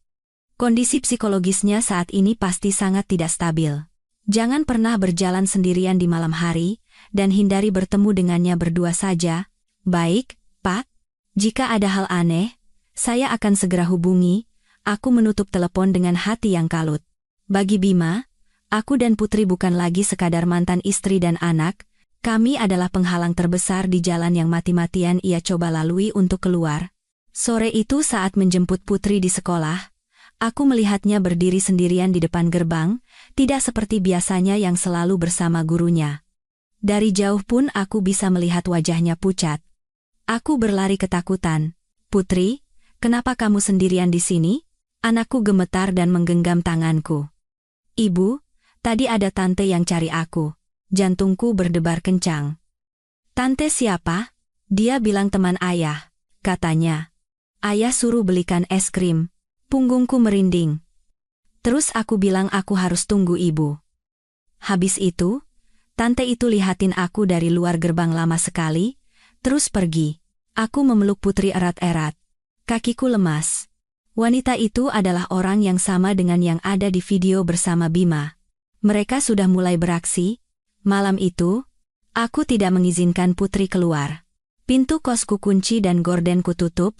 A: Kondisi psikologisnya saat ini pasti sangat tidak stabil. Jangan pernah berjalan sendirian di malam hari, dan hindari bertemu dengannya berdua saja. "Baik, Pak. Jika ada hal aneh, saya akan segera hubungi." Aku menutup telepon dengan hati yang kalut. Bagi Bima, aku dan Putri bukan lagi sekadar mantan istri dan anak, kami adalah penghalang terbesar di jalan yang mati-matian ia coba lalui untuk keluar. Sore itu saat menjemput Putri di sekolah, aku melihatnya berdiri sendirian di depan gerbang, tidak seperti biasanya yang selalu bersama gurunya. Dari jauh pun aku bisa melihat wajahnya pucat. Aku berlari ketakutan. Putri, kenapa kamu sendirian di sini? Anakku gemetar dan menggenggam tanganku. Ibu, tadi ada tante yang cari aku. Jantungku berdebar kencang. Tante siapa? Dia bilang teman ayah, katanya. Ayah suruh belikan es krim. Punggungku merinding. Terus aku bilang aku harus tunggu ibu. Habis itu, tante itu lihatin aku dari luar gerbang lama sekali, terus pergi. Aku memeluk Putri erat-erat. Kakiku lemas. Wanita itu adalah orang yang sama dengan yang ada di video bersama Bima. Mereka sudah mulai beraksi. Malam itu, aku tidak mengizinkan Putri keluar. Pintu kosku kunci dan gordenku tutup.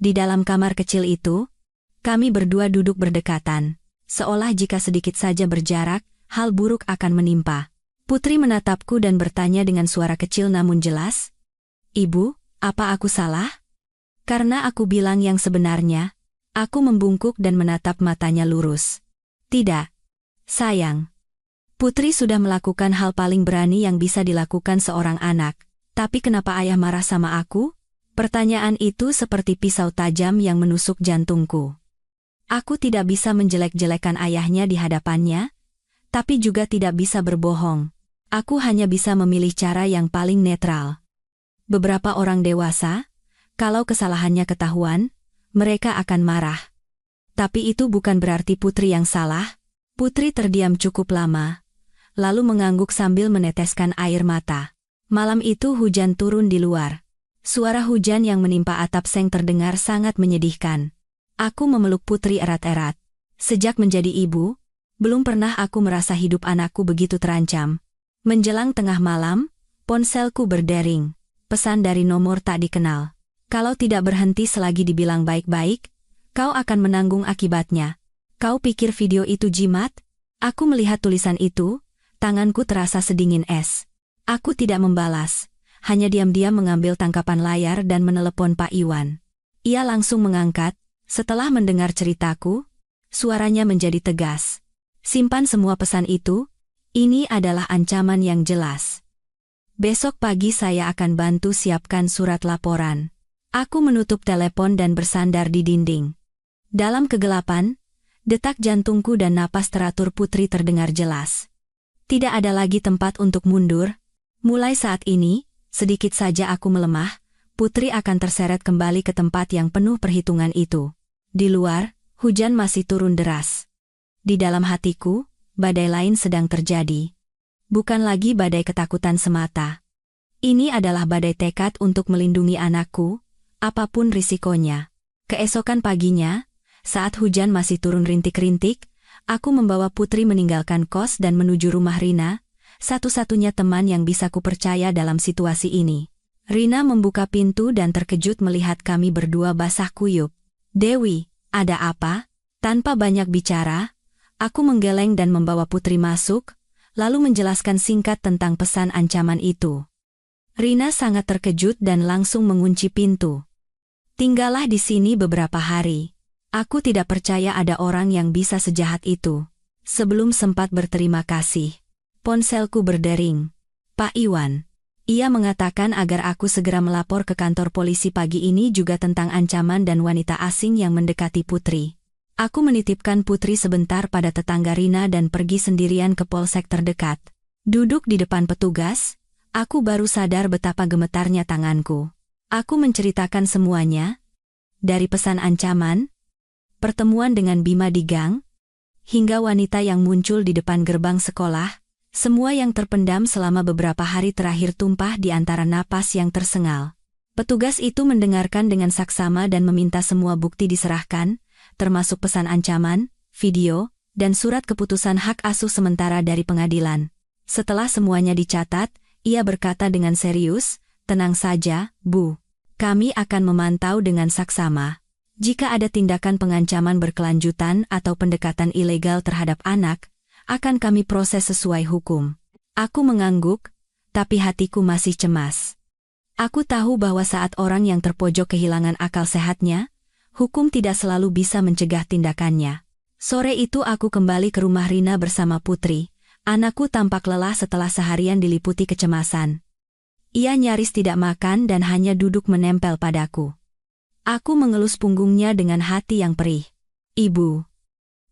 A: Di dalam kamar kecil itu, kami berdua duduk berdekatan. Seolah jika sedikit saja berjarak, hal buruk akan menimpa. Putri menatapku dan bertanya dengan suara kecil namun jelas. Ibu, apa aku salah? Karena aku bilang yang sebenarnya, aku membungkuk dan menatap matanya lurus. Tidak. Sayang. Putri sudah melakukan hal paling berani yang bisa dilakukan seorang anak. Tapi kenapa ayah marah sama aku? Pertanyaan itu seperti pisau tajam yang menusuk jantungku. Aku tidak bisa menjelek-jelekan ayahnya di hadapannya, tapi juga tidak bisa berbohong. Aku hanya bisa memilih cara yang paling netral. Beberapa orang dewasa, kalau kesalahannya ketahuan, mereka akan marah. Tapi itu bukan berarti Putri yang salah. Putri terdiam cukup lama, lalu mengangguk sambil meneteskan air mata. Malam itu hujan turun di luar. Suara hujan yang menimpa atap seng terdengar sangat menyedihkan. Aku memeluk Putri erat-erat. Sejak menjadi ibu, belum pernah aku merasa hidup anakku begitu terancam. Menjelang tengah malam, ponselku berdering. Pesan dari nomor tak dikenal. Kalau tidak berhenti selagi dibilang baik-baik, kau akan menanggung akibatnya. Kau pikir video itu jimat? Aku melihat tulisan itu, tanganku terasa sedingin es. Aku tidak membalas, hanya diam-diam mengambil tangkapan layar dan menelepon Pak Iwan. Ia langsung mengangkat, setelah mendengar ceritaku, suaranya menjadi tegas. Simpan semua pesan itu, ini adalah ancaman yang jelas. Besok pagi saya akan bantu siapkan surat laporan. Aku menutup telepon dan bersandar di dinding. Dalam kegelapan, detak jantungku dan napas teratur Putri terdengar jelas. Tidak ada lagi tempat untuk mundur. Mulai saat ini, sedikit saja aku melemah, Putri akan terseret kembali ke tempat yang penuh perhitungan itu. Di luar, hujan masih turun deras. Di dalam hatiku, badai lain sedang terjadi. Bukan lagi badai ketakutan semata. Ini adalah badai tekad untuk melindungi anakku, apapun risikonya. Keesokan paginya, saat hujan masih turun rintik-rintik, aku membawa Putri meninggalkan kos dan menuju rumah Rina, satu-satunya teman yang bisa kupercaya dalam situasi ini. Rina membuka pintu dan terkejut melihat kami berdua basah kuyup. Dewi, ada apa? Tanpa banyak bicara, aku menggeleng dan membawa Putri masuk, lalu menjelaskan singkat tentang pesan ancaman itu. Rina sangat terkejut dan langsung mengunci pintu. Tinggallah di sini beberapa hari. Aku tidak percaya ada orang yang bisa sejahat itu. Sebelum sempat berterima kasih, ponselku berdering. Pak Iwan. Ia mengatakan agar aku segera melapor ke kantor polisi pagi ini juga tentang ancaman dan wanita asing yang mendekati Putri. Aku menitipkan Putri sebentar pada tetangga Rina dan pergi sendirian ke polsek terdekat. Duduk di depan petugas, aku baru sadar betapa gemetarnya tanganku. Aku menceritakan semuanya, dari pesan ancaman, pertemuan dengan Bima di gang, hingga wanita yang muncul di depan gerbang sekolah, semua yang terpendam selama beberapa hari terakhir tumpah di antara napas yang tersengal. Petugas itu mendengarkan dengan saksama dan meminta semua bukti diserahkan, termasuk pesan ancaman, video, dan surat keputusan hak asuh sementara dari pengadilan. Setelah semuanya dicatat, ia berkata dengan serius, "Tenang saja, Bu. Kami akan memantau dengan saksama. Jika ada tindakan pengancaman berkelanjutan atau pendekatan ilegal terhadap anak, akan kami proses sesuai hukum. Aku mengangguk, tapi hatiku masih cemas. Aku tahu bahwa saat orang yang terpojok kehilangan akal sehatnya, hukum tidak selalu bisa mencegah tindakannya. Sore itu aku kembali ke rumah Rina bersama Putri. Anakku tampak lelah setelah seharian diliputi kecemasan. Ia nyaris tidak makan dan hanya duduk menempel padaku. Aku mengelus punggungnya dengan hati yang perih. Ibu,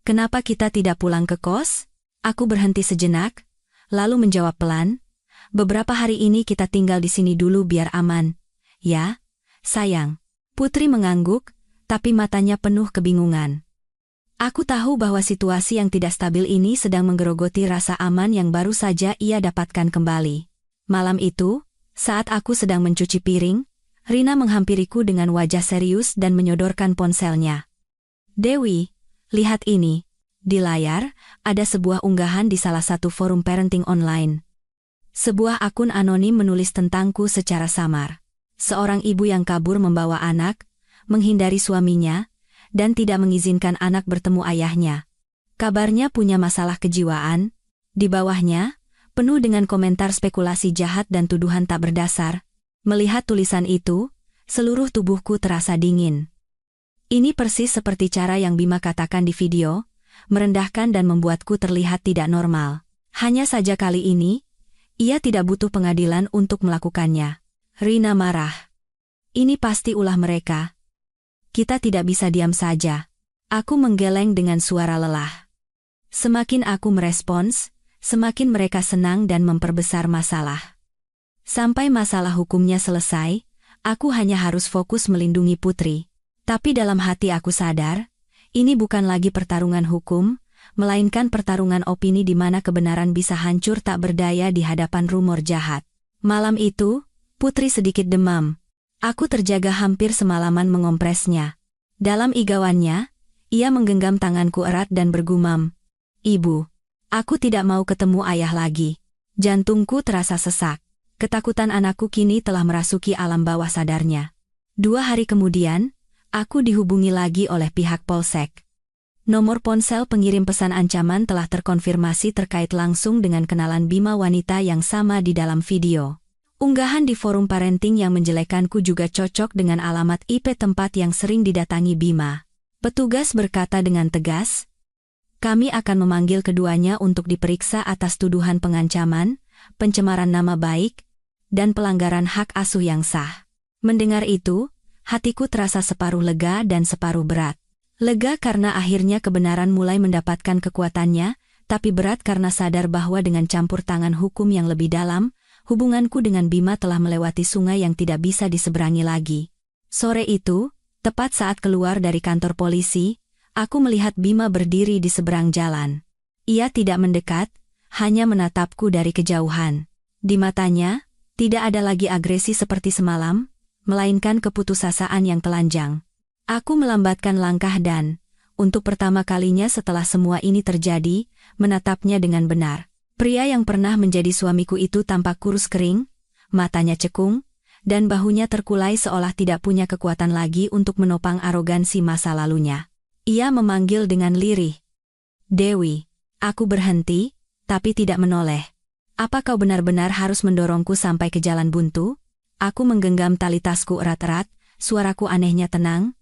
A: kenapa kita tidak pulang ke kos? Aku berhenti sejenak, lalu menjawab pelan. Beberapa hari ini kita tinggal di sini dulu biar aman. Ya, sayang. Putri mengangguk, tapi matanya penuh kebingungan. Aku tahu bahwa situasi yang tidak stabil ini sedang menggerogoti rasa aman yang baru saja ia dapatkan kembali. Malam itu, saat aku sedang mencuci piring, Rina menghampiriku dengan wajah serius dan menyodorkan ponselnya. Dewi, lihat ini. Di layar, ada sebuah unggahan di salah satu forum parenting online. Sebuah akun anonim menulis tentangku secara samar. Seorang ibu yang kabur membawa anak, menghindari suaminya, dan tidak mengizinkan anak bertemu ayahnya. Kabarnya punya masalah kejiwaan. Di bawahnya, penuh dengan komentar spekulasi jahat dan tuduhan tak berdasar. Melihat tulisan itu, seluruh tubuhku terasa dingin. Ini persis seperti cara yang Bima katakan di video, merendahkan dan membuatku terlihat tidak normal. Hanya saja kali ini, ia tidak butuh pengadilan untuk melakukannya. Rina marah. Ini pasti ulah mereka. Kita tidak bisa diam saja. Aku menggeleng dengan suara lelah. Semakin aku merespons, semakin mereka senang dan memperbesar masalah. Sampai masalah hukumnya selesai, aku hanya harus fokus melindungi Putri. Tapi dalam hati aku sadar, ini bukan lagi pertarungan hukum, melainkan pertarungan opini di mana kebenaran bisa hancur tak berdaya di hadapan rumor jahat. Malam itu, Putri sedikit demam. Aku terjaga hampir semalaman mengompresnya. Dalam igauannya, ia menggenggam tanganku erat dan bergumam, "Ibu, aku tidak mau ketemu ayah lagi." Jantungku terasa sesak. Ketakutan anakku kini telah merasuki alam bawah sadarnya. 2 hari kemudian, aku dihubungi lagi oleh pihak Polsek. Nomor ponsel pengirim pesan ancaman telah terkonfirmasi terkait langsung dengan kenalan Bima wanita yang sama di dalam video. Unggahan di forum parenting yang menjelekkanku juga cocok dengan alamat IP tempat yang sering didatangi Bima. Petugas berkata dengan tegas, "Kami akan memanggil keduanya untuk diperiksa atas tuduhan pengancaman, pencemaran nama baik, dan pelanggaran hak asuh yang sah." Mendengar itu, hatiku terasa separuh lega dan separuh berat. Lega karena akhirnya kebenaran mulai mendapatkan kekuatannya, tapi berat karena sadar bahwa dengan campur tangan hukum yang lebih dalam, hubunganku dengan Bima telah melewati sungai yang tidak bisa diseberangi lagi. Sore itu, tepat saat keluar dari kantor polisi, aku melihat Bima berdiri di seberang jalan. Ia tidak mendekat, hanya menatapku dari kejauhan. Di matanya, tidak ada lagi agresi seperti semalam, melainkan keputusasaan yang telanjang. Aku melambatkan langkah dan, untuk pertama kalinya setelah semua ini terjadi, menatapnya dengan benar. Pria yang pernah menjadi suamiku itu tampak kurus kering, matanya cekung, dan bahunya terkulai seolah tidak punya kekuatan lagi untuk menopang arogansi masa lalunya. Ia memanggil dengan lirih, "Dewi." Aku berhenti, tapi tidak menoleh. "Apa kau benar-benar harus mendorongku sampai ke jalan buntu?" Aku menggenggam tali tasku erat-erat, suaraku anehnya tenang.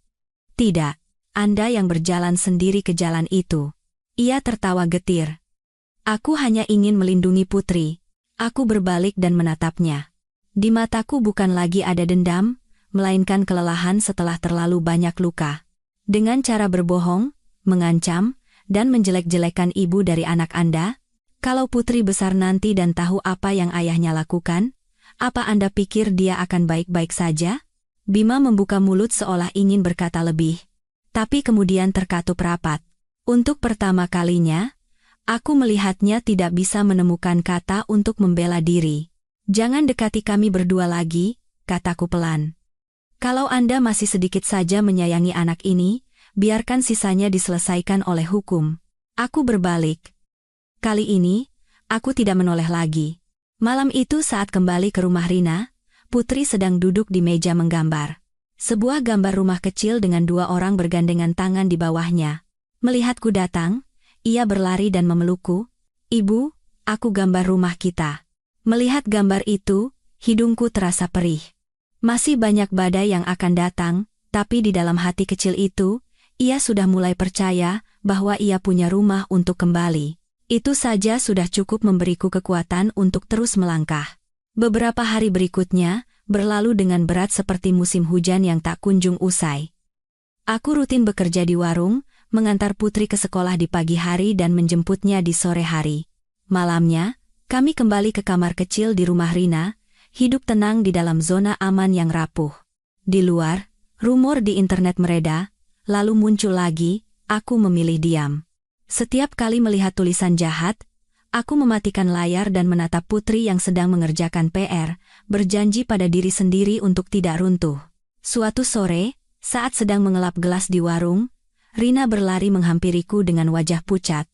A: "Tidak, Anda yang berjalan sendiri ke jalan itu." Ia tertawa getir. "Aku hanya ingin melindungi Putri." Aku berbalik dan menatapnya. Di mataku bukan lagi ada dendam, melainkan kelelahan setelah terlalu banyak luka. Dengan cara berbohong, mengancam, dan menjelek-jelekan ibu dari anak Anda, kalau Putri besar nanti dan tahu apa yang ayahnya lakukan, apa Anda pikir dia akan baik-baik saja? Bima membuka mulut seolah ingin berkata lebih, tapi kemudian terkatup rapat. Untuk pertama kalinya, aku melihatnya tidak bisa menemukan kata untuk membela diri. "Jangan dekati kami berdua lagi," kataku pelan. "Kalau Anda masih sedikit saja menyayangi anak ini, biarkan sisanya diselesaikan oleh hukum." Aku berbalik. Kali ini, aku tidak menoleh lagi. Malam itu saat kembali ke rumah Rina, Putri sedang duduk di meja menggambar. Sebuah gambar rumah kecil dengan 2 orang bergandengan tangan di bawahnya. Melihatku datang, ia berlari dan memelukku. "Ibu, aku gambar rumah kita." Melihat gambar itu, hidungku terasa perih. Masih banyak badai yang akan datang, tapi di dalam hati kecil itu, ia sudah mulai percaya bahwa ia punya rumah untuk kembali. Itu saja sudah cukup memberiku kekuatan untuk terus melangkah. Beberapa hari berikutnya berlalu dengan berat seperti musim hujan yang tak kunjung usai. Aku rutin bekerja di warung, mengantar Putri ke sekolah di pagi hari dan menjemputnya di sore hari. Malamnya, kami kembali ke kamar kecil di rumah Rina, hidup tenang di dalam zona aman yang rapuh. Di luar, rumor di internet mereda, lalu muncul lagi, aku memilih diam. Setiap kali melihat tulisan jahat, aku mematikan layar dan menatap Putri yang sedang mengerjakan PR, berjanji pada diri sendiri untuk tidak runtuh. Suatu sore, saat sedang mengelap gelas di warung, Rina berlari menghampiriku dengan wajah pucat.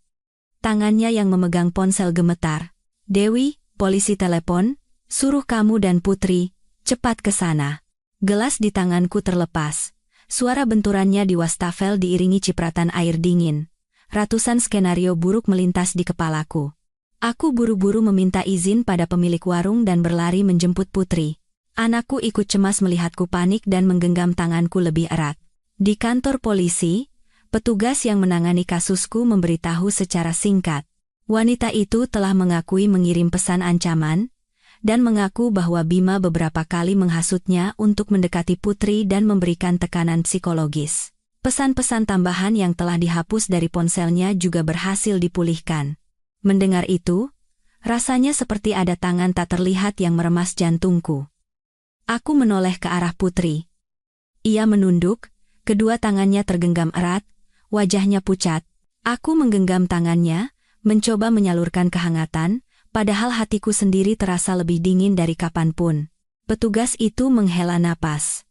A: Tangannya yang memegang ponsel gemetar. "Dewi, polisi telepon, suruh kamu dan Putri, cepat ke sana." Gelas di tanganku terlepas. Suara benturannya di wastafel diiringi cipratan air dingin. Ratusan skenario buruk melintas di kepalaku. Aku buru-buru meminta izin pada pemilik warung dan berlari menjemput Putri. Anakku ikut cemas melihatku panik dan menggenggam tanganku lebih erat. Di kantor polisi, petugas yang menangani kasusku memberitahu secara singkat. Wanita itu telah mengakui mengirim pesan ancaman, dan mengaku bahwa Bima beberapa kali menghasutnya untuk mendekati Putri dan memberikan tekanan psikologis. Pesan-pesan tambahan yang telah dihapus dari ponselnya juga berhasil dipulihkan. Mendengar itu, rasanya seperti ada tangan tak terlihat yang meremas jantungku. Aku menoleh ke arah Putri. Ia menunduk, kedua tangannya tergenggam erat, wajahnya pucat. Aku menggenggam tangannya, mencoba menyalurkan kehangatan, padahal hatiku sendiri terasa lebih dingin dari kapanpun. Petugas itu menghela napas.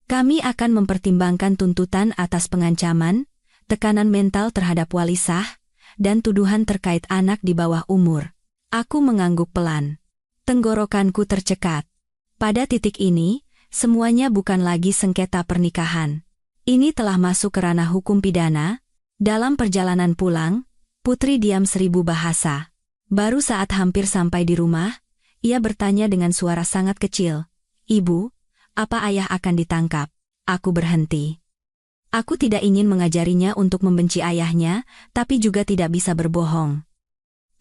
A: "Kami akan mempertimbangkan tuntutan atas pengancaman, tekanan mental terhadap wali sah, dan tuduhan terkait anak di bawah umur." Aku mengangguk pelan. Tenggorokanku tercekat. Pada titik ini, semuanya bukan lagi sengketa pernikahan. Ini telah masuk ke ranah hukum pidana. Dalam perjalanan pulang, Putri diam 1000 bahasa. Baru saat hampir sampai di rumah, ia bertanya dengan suara sangat kecil, "Ibu, apa ayah akan ditangkap?" Aku berhenti. Aku tidak ingin mengajarinya untuk membenci ayahnya, tapi juga tidak bisa berbohong.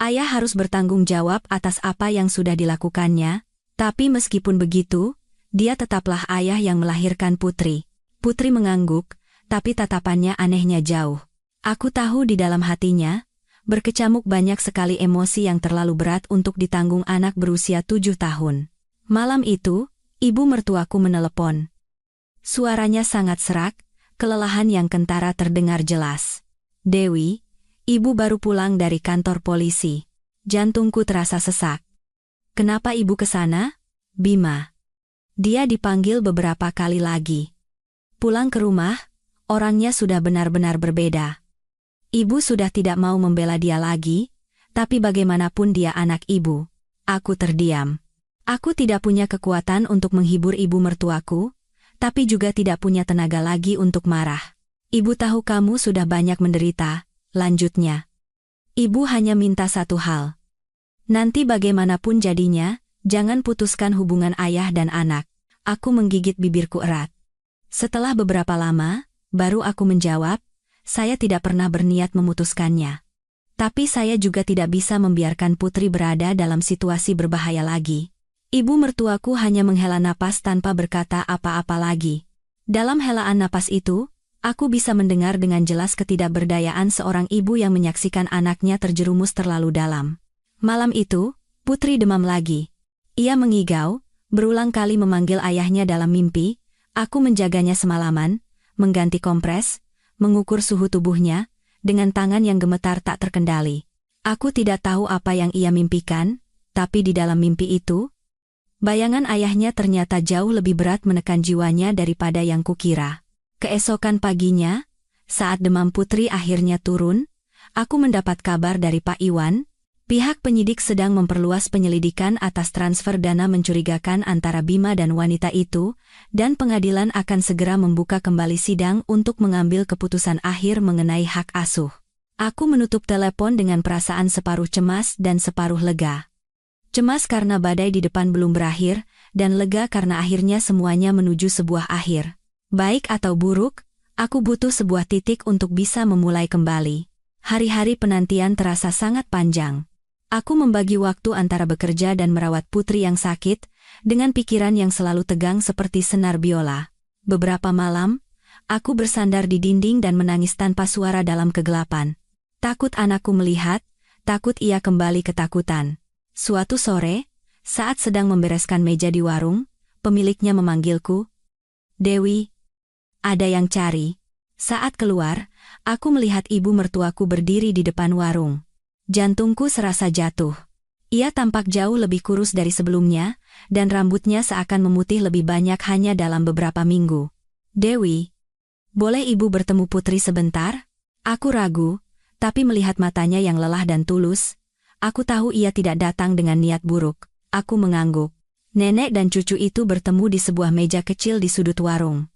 A: Ayah harus bertanggung jawab atas apa yang sudah dilakukannya, tapi meskipun begitu, dia tetaplah ayah yang melahirkan Putri. Putri mengangguk, tapi tatapannya anehnya jauh. Aku tahu di dalam hatinya, berkecamuk banyak sekali emosi yang terlalu berat untuk ditanggung anak berusia 7 tahun. Malam itu, ibu mertuaku menelepon. Suaranya sangat serak, kelelahan yang kentara terdengar jelas. "Dewi, ibu baru pulang dari kantor polisi." Jantungku terasa sesak. "Kenapa ibu ke sana?" "Bima. Dia dipanggil beberapa kali lagi." Pulang ke rumah, orangnya sudah benar-benar berbeda. Ibu sudah tidak mau membela dia lagi, tapi bagaimanapun dia anak ibu. Aku terdiam. Aku tidak punya kekuatan untuk menghibur ibu mertuaku, tapi juga tidak punya tenaga lagi untuk marah. "Ibu tahu kamu sudah banyak menderita," lanjutnya. "Ibu hanya minta satu hal. Nanti bagaimanapun jadinya, jangan putuskan hubungan ayah dan anak." Aku menggigit bibirku erat. Setelah beberapa lama, baru aku menjawab, "Saya tidak pernah berniat memutuskannya. Tapi saya juga tidak bisa membiarkan Putri berada dalam situasi berbahaya lagi." Ibu mertuaku hanya menghela napas tanpa berkata apa-apa lagi. Dalam helaan napas itu, aku bisa mendengar dengan jelas ketidakberdayaan seorang ibu yang menyaksikan anaknya terjerumus terlalu dalam. Malam itu, Putri demam lagi. Ia mengigau, berulang kali memanggil ayahnya dalam mimpi. Aku menjaganya semalaman, mengganti kompres, mengukur suhu tubuhnya, dengan tangan yang gemetar tak terkendali. Aku tidak tahu apa yang ia mimpikan, tapi di dalam mimpi itu, bayangan ayahnya ternyata jauh lebih berat menekan jiwanya daripada yang kukira. Keesokan paginya, saat demam Putri akhirnya turun, aku mendapat kabar dari Pak Iwan, Pihak penyidik sedang memperluas penyelidikan atas transfer dana mencurigakan antara Bima dan wanita itu, dan pengadilan akan segera membuka kembali sidang untuk mengambil keputusan akhir mengenai hak asuh. Aku menutup telepon dengan perasaan separuh cemas dan separuh lega. Cemas karena badai di depan belum berakhir, dan lega karena akhirnya semuanya menuju sebuah akhir. Baik atau buruk, aku butuh sebuah titik untuk bisa memulai kembali. Hari-hari penantian terasa sangat panjang. Aku membagi waktu antara bekerja dan merawat putri yang sakit, dengan pikiran yang selalu tegang seperti senar biola. Beberapa malam, aku bersandar di dinding dan menangis tanpa suara dalam kegelapan. Takut anakku melihat, takut ia kembali ketakutan. Suatu sore, saat sedang membereskan meja di warung, pemiliknya memanggilku. "Dewi, ada yang cari." Saat keluar, aku melihat ibu mertuaku berdiri di depan warung. Jantungku serasa jatuh. Ia tampak jauh lebih kurus dari sebelumnya, dan rambutnya seakan memutih lebih banyak hanya dalam beberapa minggu. "Dewi, boleh ibu bertemu putri sebentar?" Aku ragu, tapi melihat matanya yang lelah dan tulus, aku tahu ia tidak datang dengan niat buruk. Aku mengangguk. Nenek dan cucu itu bertemu di sebuah meja kecil di sudut warung.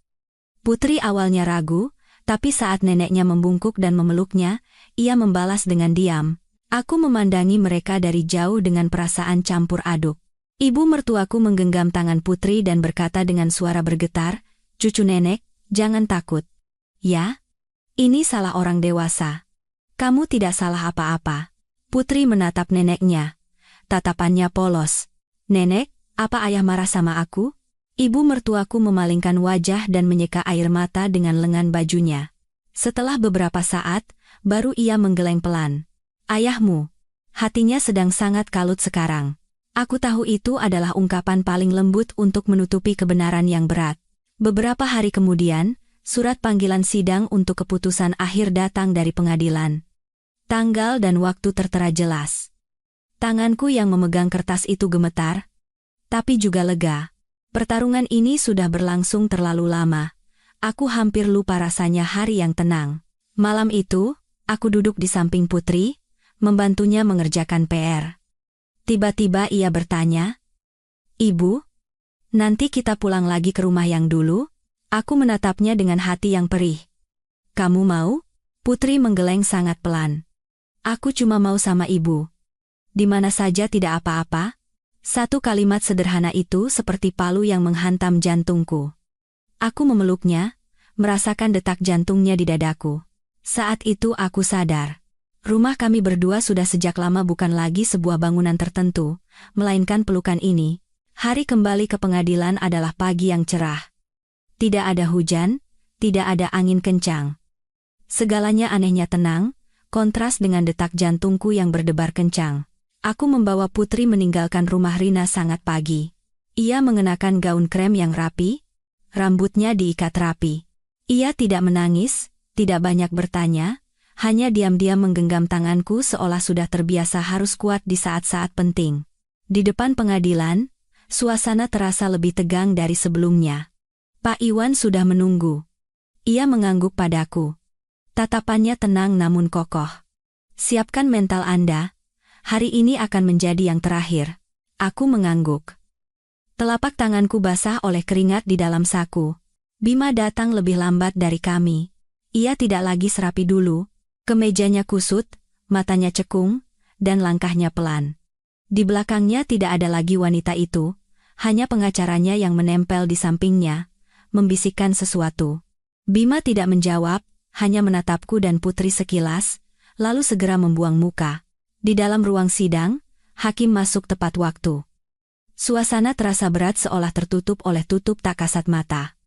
A: Putri awalnya ragu, tapi saat neneknya membungkuk dan memeluknya, ia membalas dengan diam. Aku memandangi mereka dari jauh dengan perasaan campur aduk. Ibu mertuaku menggenggam tangan putri dan berkata dengan suara bergetar, "Cucu nenek, jangan takut. Ya, ini salah orang dewasa. Kamu tidak salah apa-apa." Putri menatap neneknya. Tatapannya polos. "Nenek, apa ayah marah sama aku?" Ibu mertuaku memalingkan wajah dan menyeka air mata dengan lengan bajunya. Setelah beberapa saat, baru ia menggeleng pelan. "Ayahmu." Hatinya sedang sangat kalut sekarang. Aku tahu itu adalah ungkapan paling lembut untuk menutupi kebenaran yang berat. Beberapa hari kemudian, surat panggilan sidang untuk keputusan akhir datang dari pengadilan. Tanggal dan waktu tertera jelas. Tanganku yang memegang kertas itu gemetar, tapi juga lega. Pertarungan ini sudah berlangsung terlalu lama. Aku hampir lupa rasanya hari yang tenang. Malam itu, aku duduk di samping putri, membantunya mengerjakan PR. Tiba-tiba ia bertanya, "Ibu, nanti kita pulang lagi ke rumah yang dulu?" Aku menatapnya dengan hati yang perih. "Kamu mau?" Putri menggeleng sangat pelan. "Aku cuma mau sama ibu. Di mana saja tidak apa-apa." Satu kalimat sederhana itu seperti palu yang menghantam jantungku. Aku memeluknya, merasakan detak jantungnya di dadaku. Saat itu aku sadar. Rumah kami berdua sudah sejak lama bukan lagi sebuah bangunan tertentu, melainkan pelukan ini. Hari kembali ke pengadilan adalah pagi yang cerah. Tidak ada hujan, tidak ada angin kencang. Segalanya anehnya tenang, kontras dengan detak jantungku yang berdebar kencang. Aku membawa putri meninggalkan rumah Rina sangat pagi. Ia mengenakan gaun krem yang rapi, rambutnya diikat rapi. Ia tidak menangis, tidak banyak bertanya, hanya diam-diam menggenggam tanganku seolah sudah terbiasa harus kuat di saat-saat penting. Di depan pengadilan, suasana terasa lebih tegang dari sebelumnya. Pak Iwan sudah menunggu. Ia mengangguk padaku. Tatapannya tenang namun kokoh. "Siapkan mental Anda. Hari ini akan menjadi yang terakhir." Aku mengangguk. Telapak tanganku basah oleh keringat di dalam saku. Bima datang lebih lambat dari kami. Ia tidak lagi serapi dulu. Kemejanya kusut, matanya cekung, dan langkahnya pelan. Di belakangnya tidak ada lagi wanita itu, hanya pengacaranya yang menempel di sampingnya, membisikkan sesuatu. Bima tidak menjawab, hanya menatapku dan putri sekilas, lalu segera membuang muka. Di dalam ruang sidang, hakim masuk tepat waktu. Suasana terasa berat seolah tertutup oleh tutup tak kasat mata.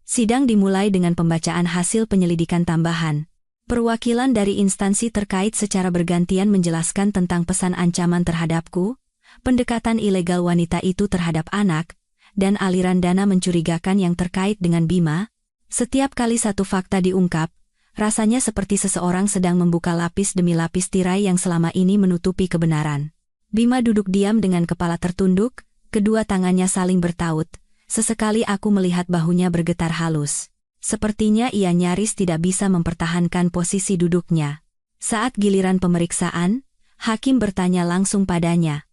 A: Sidang dimulai dengan pembacaan hasil penyelidikan tambahan. Perwakilan dari instansi terkait secara bergantian menjelaskan tentang pesan ancaman terhadapku, pendekatan ilegal wanita itu terhadap anak, dan aliran dana mencurigakan yang terkait dengan Bima. Setiap kali satu fakta diungkap, rasanya seperti seseorang sedang membuka lapis demi lapis tirai yang selama ini menutupi kebenaran. Bima duduk diam dengan kepala tertunduk, kedua tangannya saling bertaut. Sesekali aku melihat bahunya bergetar halus. Sepertinya ia nyaris tidak bisa mempertahankan posisi duduknya. Saat giliran pemeriksaan, Hakim bertanya langsung padanya.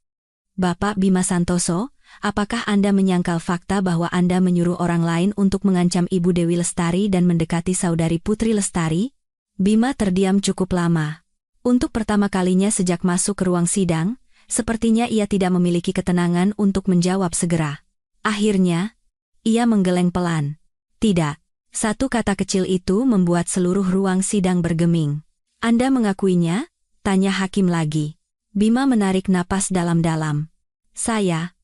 A: Bapak Bima Santoso, apakah Anda menyangkal fakta bahwa Anda menyuruh orang lain untuk mengancam Ibu Dewi Lestari dan mendekati saudari Putri Lestari? Bima terdiam cukup lama. Untuk pertama kalinya sejak masuk ke ruang sidang, sepertinya ia tidak memiliki ketenangan untuk menjawab segera. Akhirnya, ia menggeleng pelan. Tidak. Satu kata kecil itu membuat seluruh ruang sidang bergeming. Anda mengakuinya? Tanya hakim lagi. Bima menarik napas dalam-dalam. Saya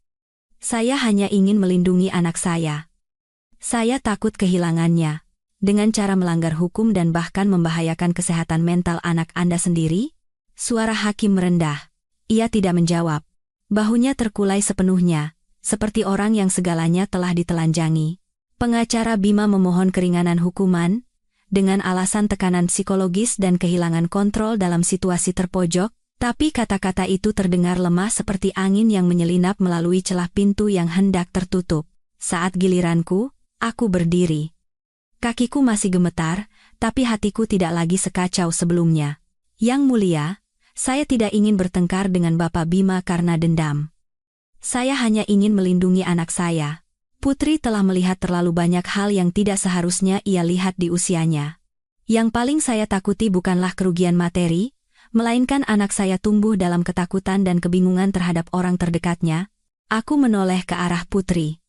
A: hanya ingin melindungi anak saya. Saya takut kehilangannya. Dengan cara melanggar hukum dan bahkan membahayakan kesehatan mental anak Anda sendiri? Suara hakim merendah. Ia tidak menjawab. Bahunya terkulai sepenuhnya, seperti orang yang segalanya telah ditelanjangi. Pengacara Bima memohon keringanan hukuman, dengan alasan tekanan psikologis dan kehilangan kontrol dalam situasi terpojok, tapi kata-kata itu terdengar lemah seperti angin yang menyelinap melalui celah pintu yang hendak tertutup. Saat giliranku, aku berdiri. Kakiku masih gemetar, tapi hatiku tidak lagi sekacau sebelumnya. Yang mulia, saya tidak ingin bertengkar dengan Bapak Bima karena dendam. Saya hanya ingin melindungi anak saya. Putri telah melihat terlalu banyak hal yang tidak seharusnya ia lihat di usianya. Yang paling saya takuti bukanlah kerugian materi, melainkan anak saya tumbuh dalam ketakutan dan kebingungan terhadap orang terdekatnya. Aku menoleh ke arah Putri.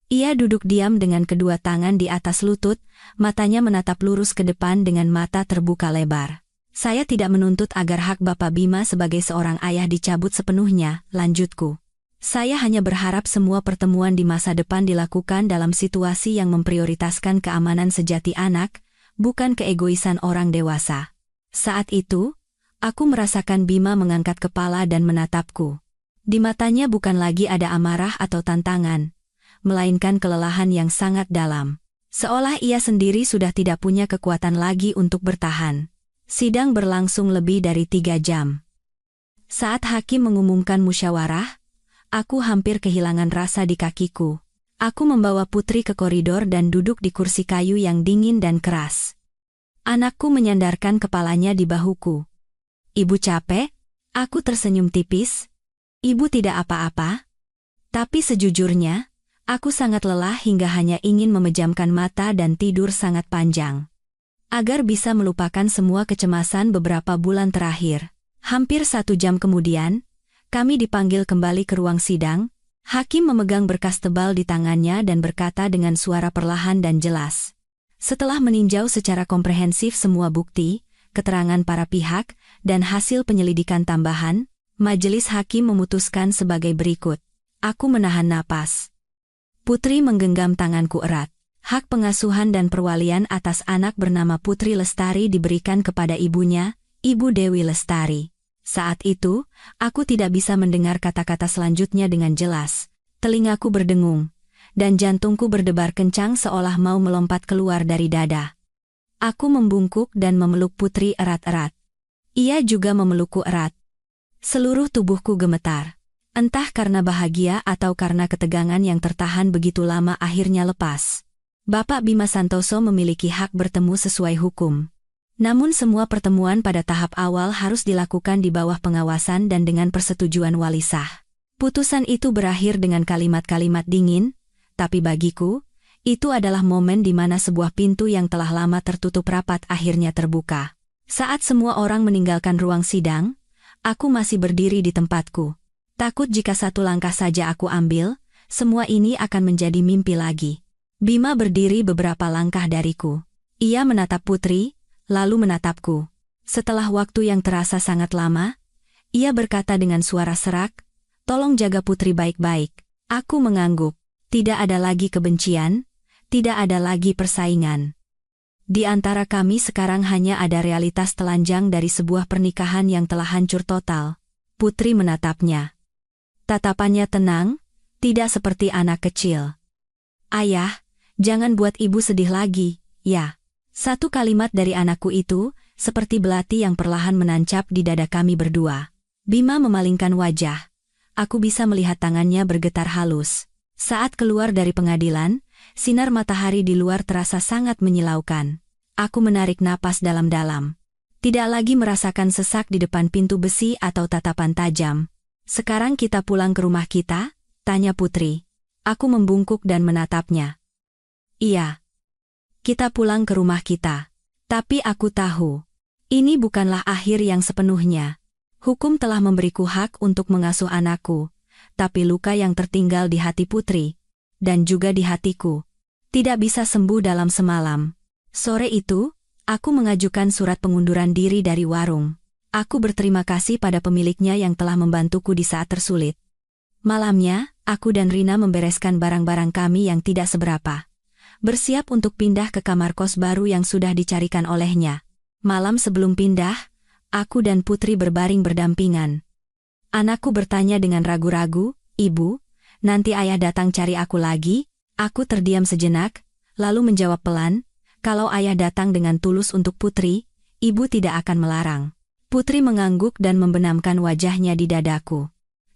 A: Ia duduk diam dengan kedua tangan di atas lutut, matanya menatap lurus ke depan dengan mata terbuka lebar. Saya tidak menuntut agar hak Bapak Bima sebagai seorang ayah dicabut sepenuhnya, lanjutku. Saya hanya berharap semua pertemuan di masa depan dilakukan dalam situasi yang memprioritaskan keamanan sejati anak, bukan keegoisan orang dewasa. Saat itu, aku merasakan Bima mengangkat kepala dan menatapku. Di matanya bukan lagi ada amarah atau tantangan, melainkan kelelahan yang sangat dalam. Seolah ia sendiri sudah tidak punya kekuatan lagi untuk bertahan. Sidang berlangsung lebih dari 3 jam. Saat hakim mengumumkan musyawarah, aku hampir kehilangan rasa di kakiku. Aku membawa Putri ke koridor dan duduk di kursi kayu yang dingin dan keras. Anakku menyandarkan kepalanya di bahuku. Ibu capek? Aku tersenyum tipis. Ibu tidak apa-apa. Tapi sejujurnya, aku sangat lelah hingga hanya ingin memejamkan mata dan tidur sangat panjang. Agar bisa melupakan semua kecemasan beberapa bulan terakhir. Hampir 1 jam kemudian, kami dipanggil kembali ke ruang sidang. Hakim memegang berkas tebal di tangannya dan berkata dengan suara perlahan dan jelas. Setelah meninjau secara komprehensif semua bukti, keterangan para pihak, dan hasil penyelidikan tambahan, majelis hakim memutuskan sebagai berikut. Aku menahan napas. Putri menggenggam tanganku erat. Hak pengasuhan dan perwalian atas anak bernama Putri Lestari diberikan kepada ibunya, Ibu Dewi Lestari. Saat itu, aku tidak bisa mendengar kata-kata selanjutnya dengan jelas. Telingaku berdengung, dan jantungku berdebar kencang seolah mau melompat keluar dari dada. Aku membungkuk dan memeluk Putri erat-erat. Ia juga memelukku erat. Seluruh tubuhku gemetar. Entah karena bahagia atau karena ketegangan yang tertahan begitu lama akhirnya lepas. Bapak Bima Santoso memiliki hak bertemu sesuai hukum. Namun semua pertemuan pada tahap awal harus dilakukan di bawah pengawasan dan dengan persetujuan wali sah. Putusan itu berakhir dengan kalimat-kalimat dingin, tapi bagiku, itu adalah momen di mana sebuah pintu yang telah lama tertutup rapat akhirnya terbuka. Saat semua orang meninggalkan ruang sidang, aku masih berdiri di tempatku. Takut jika satu langkah saja aku ambil, semua ini akan menjadi mimpi lagi. Bima berdiri beberapa langkah dariku. Ia menatap Putri, lalu menatapku. Setelah waktu yang terasa sangat lama, ia berkata dengan suara serak, "Tolong jaga Putri baik-baik." Aku mengangguk. Tidak ada lagi kebencian, tidak ada lagi persaingan. Di antara kami sekarang hanya ada realitas telanjang dari sebuah pernikahan yang telah hancur total. Putri menatapnya. Tatapannya tenang, tidak seperti anak kecil. "Ayah, jangan buat ibu sedih lagi, ya." Satu kalimat dari anakku itu, seperti belati yang perlahan menancap di dada kami berdua. Bima memalingkan wajah. Aku bisa melihat tangannya bergetar halus. Saat keluar dari pengadilan, sinar matahari di luar terasa sangat menyilaukan. Aku menarik napas dalam-dalam. Tidak lagi merasakan sesak di depan pintu besi atau tatapan tajam. Sekarang kita pulang ke rumah kita? Tanya Putri. Aku membungkuk dan menatapnya. Iya. Kita pulang ke rumah kita. Tapi aku tahu. Ini bukanlah akhir yang sepenuhnya. Hukum telah memberiku hak untuk mengasuh anakku. Tapi luka yang tertinggal di hati Putri, dan juga di hatiku, tidak bisa sembuh dalam semalam. Sore itu, aku mengajukan surat pengunduran diri dari warung. Aku berterima kasih pada pemiliknya yang telah membantuku di saat tersulit. Malamnya, aku dan Rina membereskan barang-barang kami yang tidak seberapa. Bersiap untuk pindah ke kamar kos baru yang sudah dicarikan olehnya. Malam sebelum pindah, aku dan Putri berbaring berdampingan. Anakku bertanya dengan ragu-ragu, "Ibu, nanti ayah datang cari aku lagi?" Aku terdiam sejenak, lalu menjawab pelan, "Kalau ayah datang dengan tulus untuk Putri, ibu tidak akan melarang." Putri mengangguk dan membenamkan wajahnya di dadaku.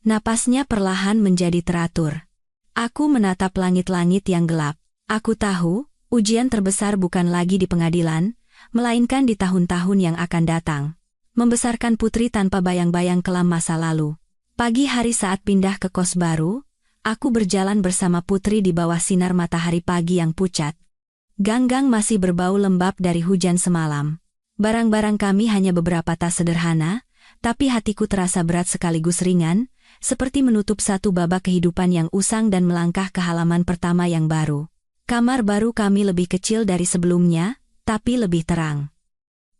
A: Napasnya perlahan menjadi teratur. Aku menatap langit-langit yang gelap. Aku tahu, ujian terbesar bukan lagi di pengadilan, melainkan di tahun-tahun yang akan datang. Membesarkan Putri tanpa bayang-bayang kelam masa lalu. Pagi hari saat pindah ke kos baru, aku berjalan bersama Putri di bawah sinar matahari pagi yang pucat. Gang-gang masih berbau lembab dari hujan semalam. Barang-barang kami hanya beberapa tas sederhana, tapi hatiku terasa berat sekaligus ringan, seperti menutup satu babak kehidupan yang usang dan melangkah ke halaman pertama yang baru. Kamar baru kami lebih kecil dari sebelumnya, tapi lebih terang.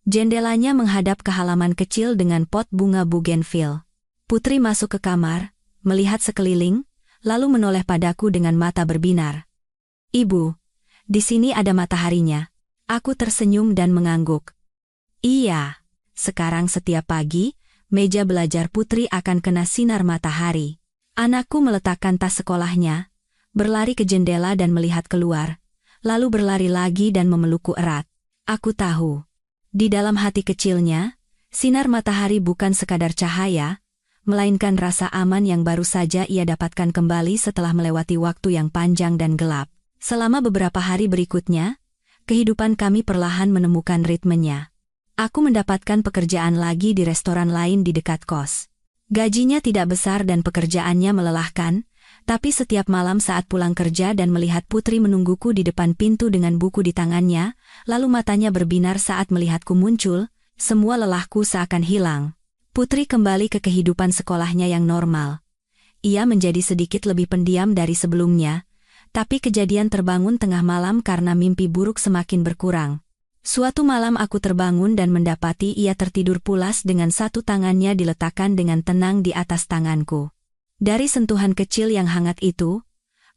A: Jendelanya menghadap ke halaman kecil dengan pot bunga bougainville. Putri masuk ke kamar, melihat sekeliling, lalu menoleh padaku dengan mata berbinar. "Ibu, di sini ada mataharinya." Aku tersenyum dan mengangguk. Iya, sekarang setiap pagi, meja belajar Putri akan kena sinar matahari. Anakku meletakkan tas sekolahnya, berlari ke jendela dan melihat keluar, lalu berlari lagi dan memelukku erat. Aku tahu. Di dalam hati kecilnya, sinar matahari bukan sekadar cahaya, melainkan rasa aman yang baru saja ia dapatkan kembali setelah melewati waktu yang panjang dan gelap. Selama beberapa hari berikutnya, kehidupan kami perlahan menemukan ritmenya. Aku mendapatkan pekerjaan lagi di restoran lain di dekat kos. Gajinya tidak besar dan pekerjaannya melelahkan, tapi setiap malam saat pulang kerja dan melihat Putri menungguku di depan pintu dengan buku di tangannya, lalu matanya berbinar saat melihatku muncul, semua lelahku seakan hilang. Putri kembali ke kehidupan sekolahnya yang normal. Ia menjadi sedikit lebih pendiam dari sebelumnya, tapi kejadian terbangun tengah malam karena mimpi buruk semakin berkurang. Suatu malam aku terbangun dan mendapati ia tertidur pulas dengan satu tangannya diletakkan dengan tenang di atas tanganku. Dari sentuhan kecil yang hangat itu,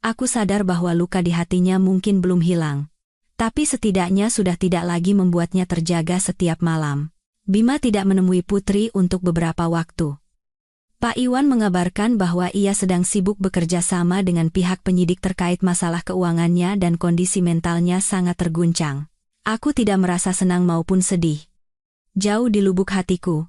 A: aku sadar bahwa luka di hatinya mungkin belum hilang. Tapi setidaknya sudah tidak lagi membuatnya terjaga setiap malam. Bima tidak menemui Putri untuk beberapa waktu. Pak Iwan mengabarkan bahwa ia sedang sibuk bekerja sama dengan pihak penyidik terkait masalah keuangannya dan kondisi mentalnya sangat terguncang. Aku tidak merasa senang maupun sedih. Jauh di lubuk hatiku,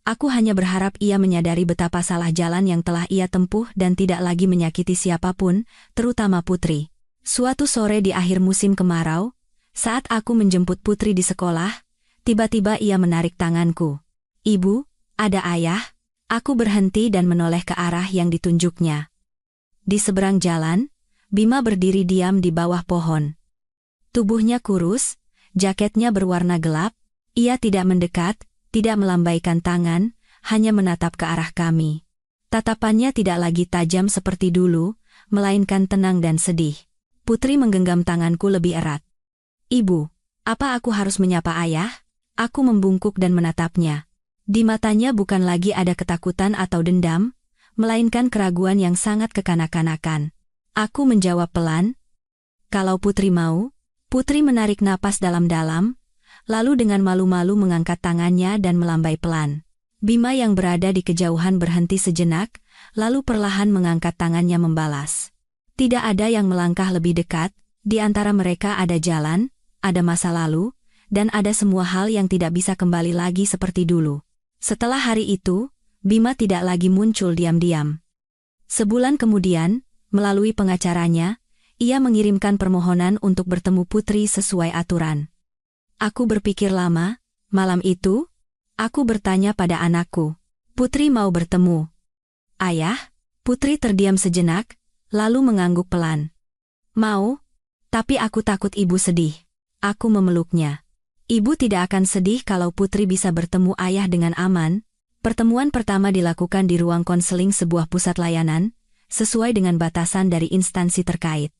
A: aku hanya berharap ia menyadari betapa salah jalan yang telah ia tempuh dan tidak lagi menyakiti siapapun, terutama Putri. Suatu sore di akhir musim kemarau, saat aku menjemput Putri di sekolah, tiba-tiba ia menarik tanganku. "Ibu, ada ayah?" Aku berhenti dan menoleh ke arah yang ditunjuknya. Di seberang jalan, Bima berdiri diam di bawah pohon. Tubuhnya kurus, jaketnya berwarna gelap, ia tidak mendekat, tidak melambaikan tangan, hanya menatap ke arah kami. Tatapannya tidak lagi tajam seperti dulu, melainkan tenang dan sedih. Putri menggenggam tanganku lebih erat. "Ibu, apa aku harus menyapa ayah?" Aku membungkuk dan menatapnya. Di matanya bukan lagi ada ketakutan atau dendam, melainkan keraguan yang sangat kekanak-kanakan. Aku menjawab pelan, "Kalau Putri mau." Putri menarik napas dalam-dalam, lalu dengan malu-malu mengangkat tangannya dan melambai pelan. Bima yang berada di kejauhan berhenti sejenak, lalu perlahan mengangkat tangannya membalas. Tidak ada yang melangkah lebih dekat, di antara mereka ada jalan, ada masa lalu, dan ada semua hal yang tidak bisa kembali lagi seperti dulu. Setelah hari itu, Bima tidak lagi muncul diam-diam. Sebulan kemudian, melalui pengacaranya, ia mengirimkan permohonan untuk bertemu Putri sesuai aturan. Aku berpikir lama, malam itu, Aku bertanya pada anakku. Putri mau bertemu. Ayah? Putri terdiam sejenak, lalu mengangguk pelan. Mau? Tapi aku takut ibu sedih. Aku memeluknya. Ibu tidak akan sedih kalau Putri bisa bertemu ayah dengan aman. Pertemuan pertama dilakukan di ruang konseling sebuah pusat layanan, sesuai dengan batasan dari instansi terkait.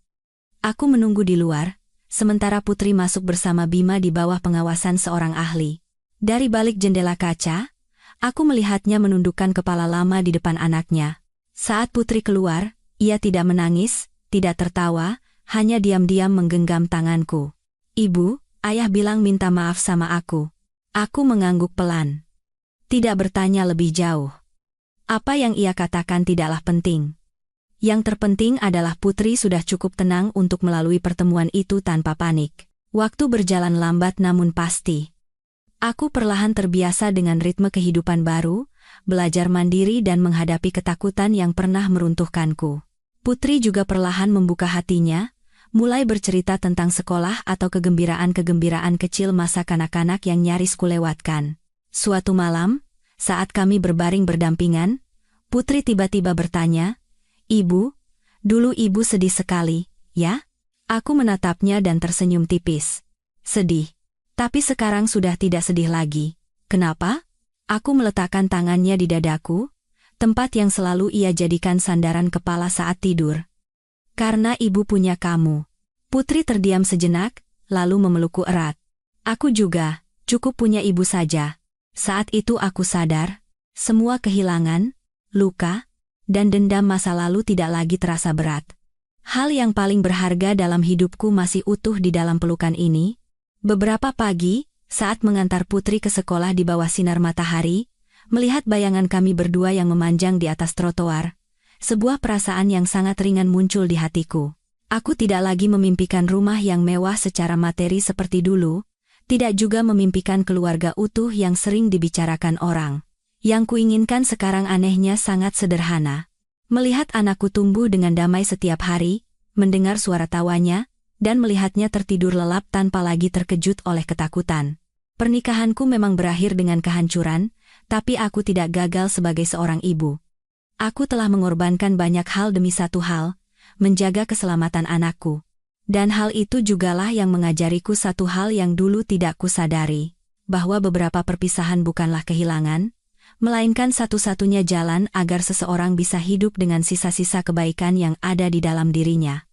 A: Aku menunggu di luar, sementara Putri masuk bersama Bima di bawah pengawasan seorang ahli. Dari balik jendela kaca, aku melihatnya menundukkan kepala lama di depan anaknya. Saat Putri keluar, ia tidak menangis, tidak tertawa, hanya diam-diam menggenggam tanganku. Ibu, ayah bilang minta maaf sama aku. Aku mengangguk pelan. Tidak bertanya lebih jauh. Apa yang ia katakan tidaklah penting. Yang terpenting adalah Putri sudah cukup tenang untuk melalui pertemuan itu tanpa panik. Waktu berjalan lambat namun pasti. Aku perlahan terbiasa dengan ritme kehidupan baru, belajar mandiri dan menghadapi ketakutan yang pernah meruntuhkanku. Putri juga perlahan membuka hatinya, mulai bercerita tentang sekolah atau kegembiraan-kegembiraan kecil masa kanak-kanak yang nyaris kulewatkan. Suatu malam, saat kami berbaring berdampingan, Putri tiba-tiba bertanya, "Ibu, dulu ibu sedih sekali, ya?" Aku menatapnya dan tersenyum tipis. Sedih. Tapi sekarang sudah tidak sedih lagi. Kenapa? Aku meletakkan tangannya di dadaku, tempat yang selalu ia jadikan sandaran kepala saat tidur. Karena ibu punya kamu. Putri terdiam sejenak, lalu memelukku erat. Aku juga, cukup punya ibu saja. Saat itu aku sadar, semua kehilangan, luka, dan dendam masa lalu tidak lagi terasa berat. Hal yang paling berharga dalam hidupku masih utuh di dalam pelukan ini. Beberapa pagi, saat mengantar Putri ke sekolah di bawah sinar matahari, melihat bayangan kami berdua yang memanjang di atas trotoar, sebuah perasaan yang sangat ringan muncul di hatiku. Aku tidak lagi memimpikan rumah yang mewah secara materi seperti dulu, tidak juga memimpikan keluarga utuh yang sering dibicarakan orang. Yang kuinginkan sekarang anehnya sangat sederhana. Melihat anakku tumbuh dengan damai setiap hari, mendengar suara tawanya, dan melihatnya tertidur lelap tanpa lagi terkejut oleh ketakutan. Pernikahanku memang berakhir dengan kehancuran, tapi aku tidak gagal sebagai seorang ibu. Aku telah mengorbankan banyak hal demi satu hal, menjaga keselamatan anakku. Dan hal itu jugalah yang mengajariku satu hal yang dulu tidak kusadari, bahwa beberapa perpisahan bukanlah kehilangan, melainkan satu-satunya jalan agar seseorang bisa hidup dengan sisa-sisa kebaikan yang ada di dalam dirinya.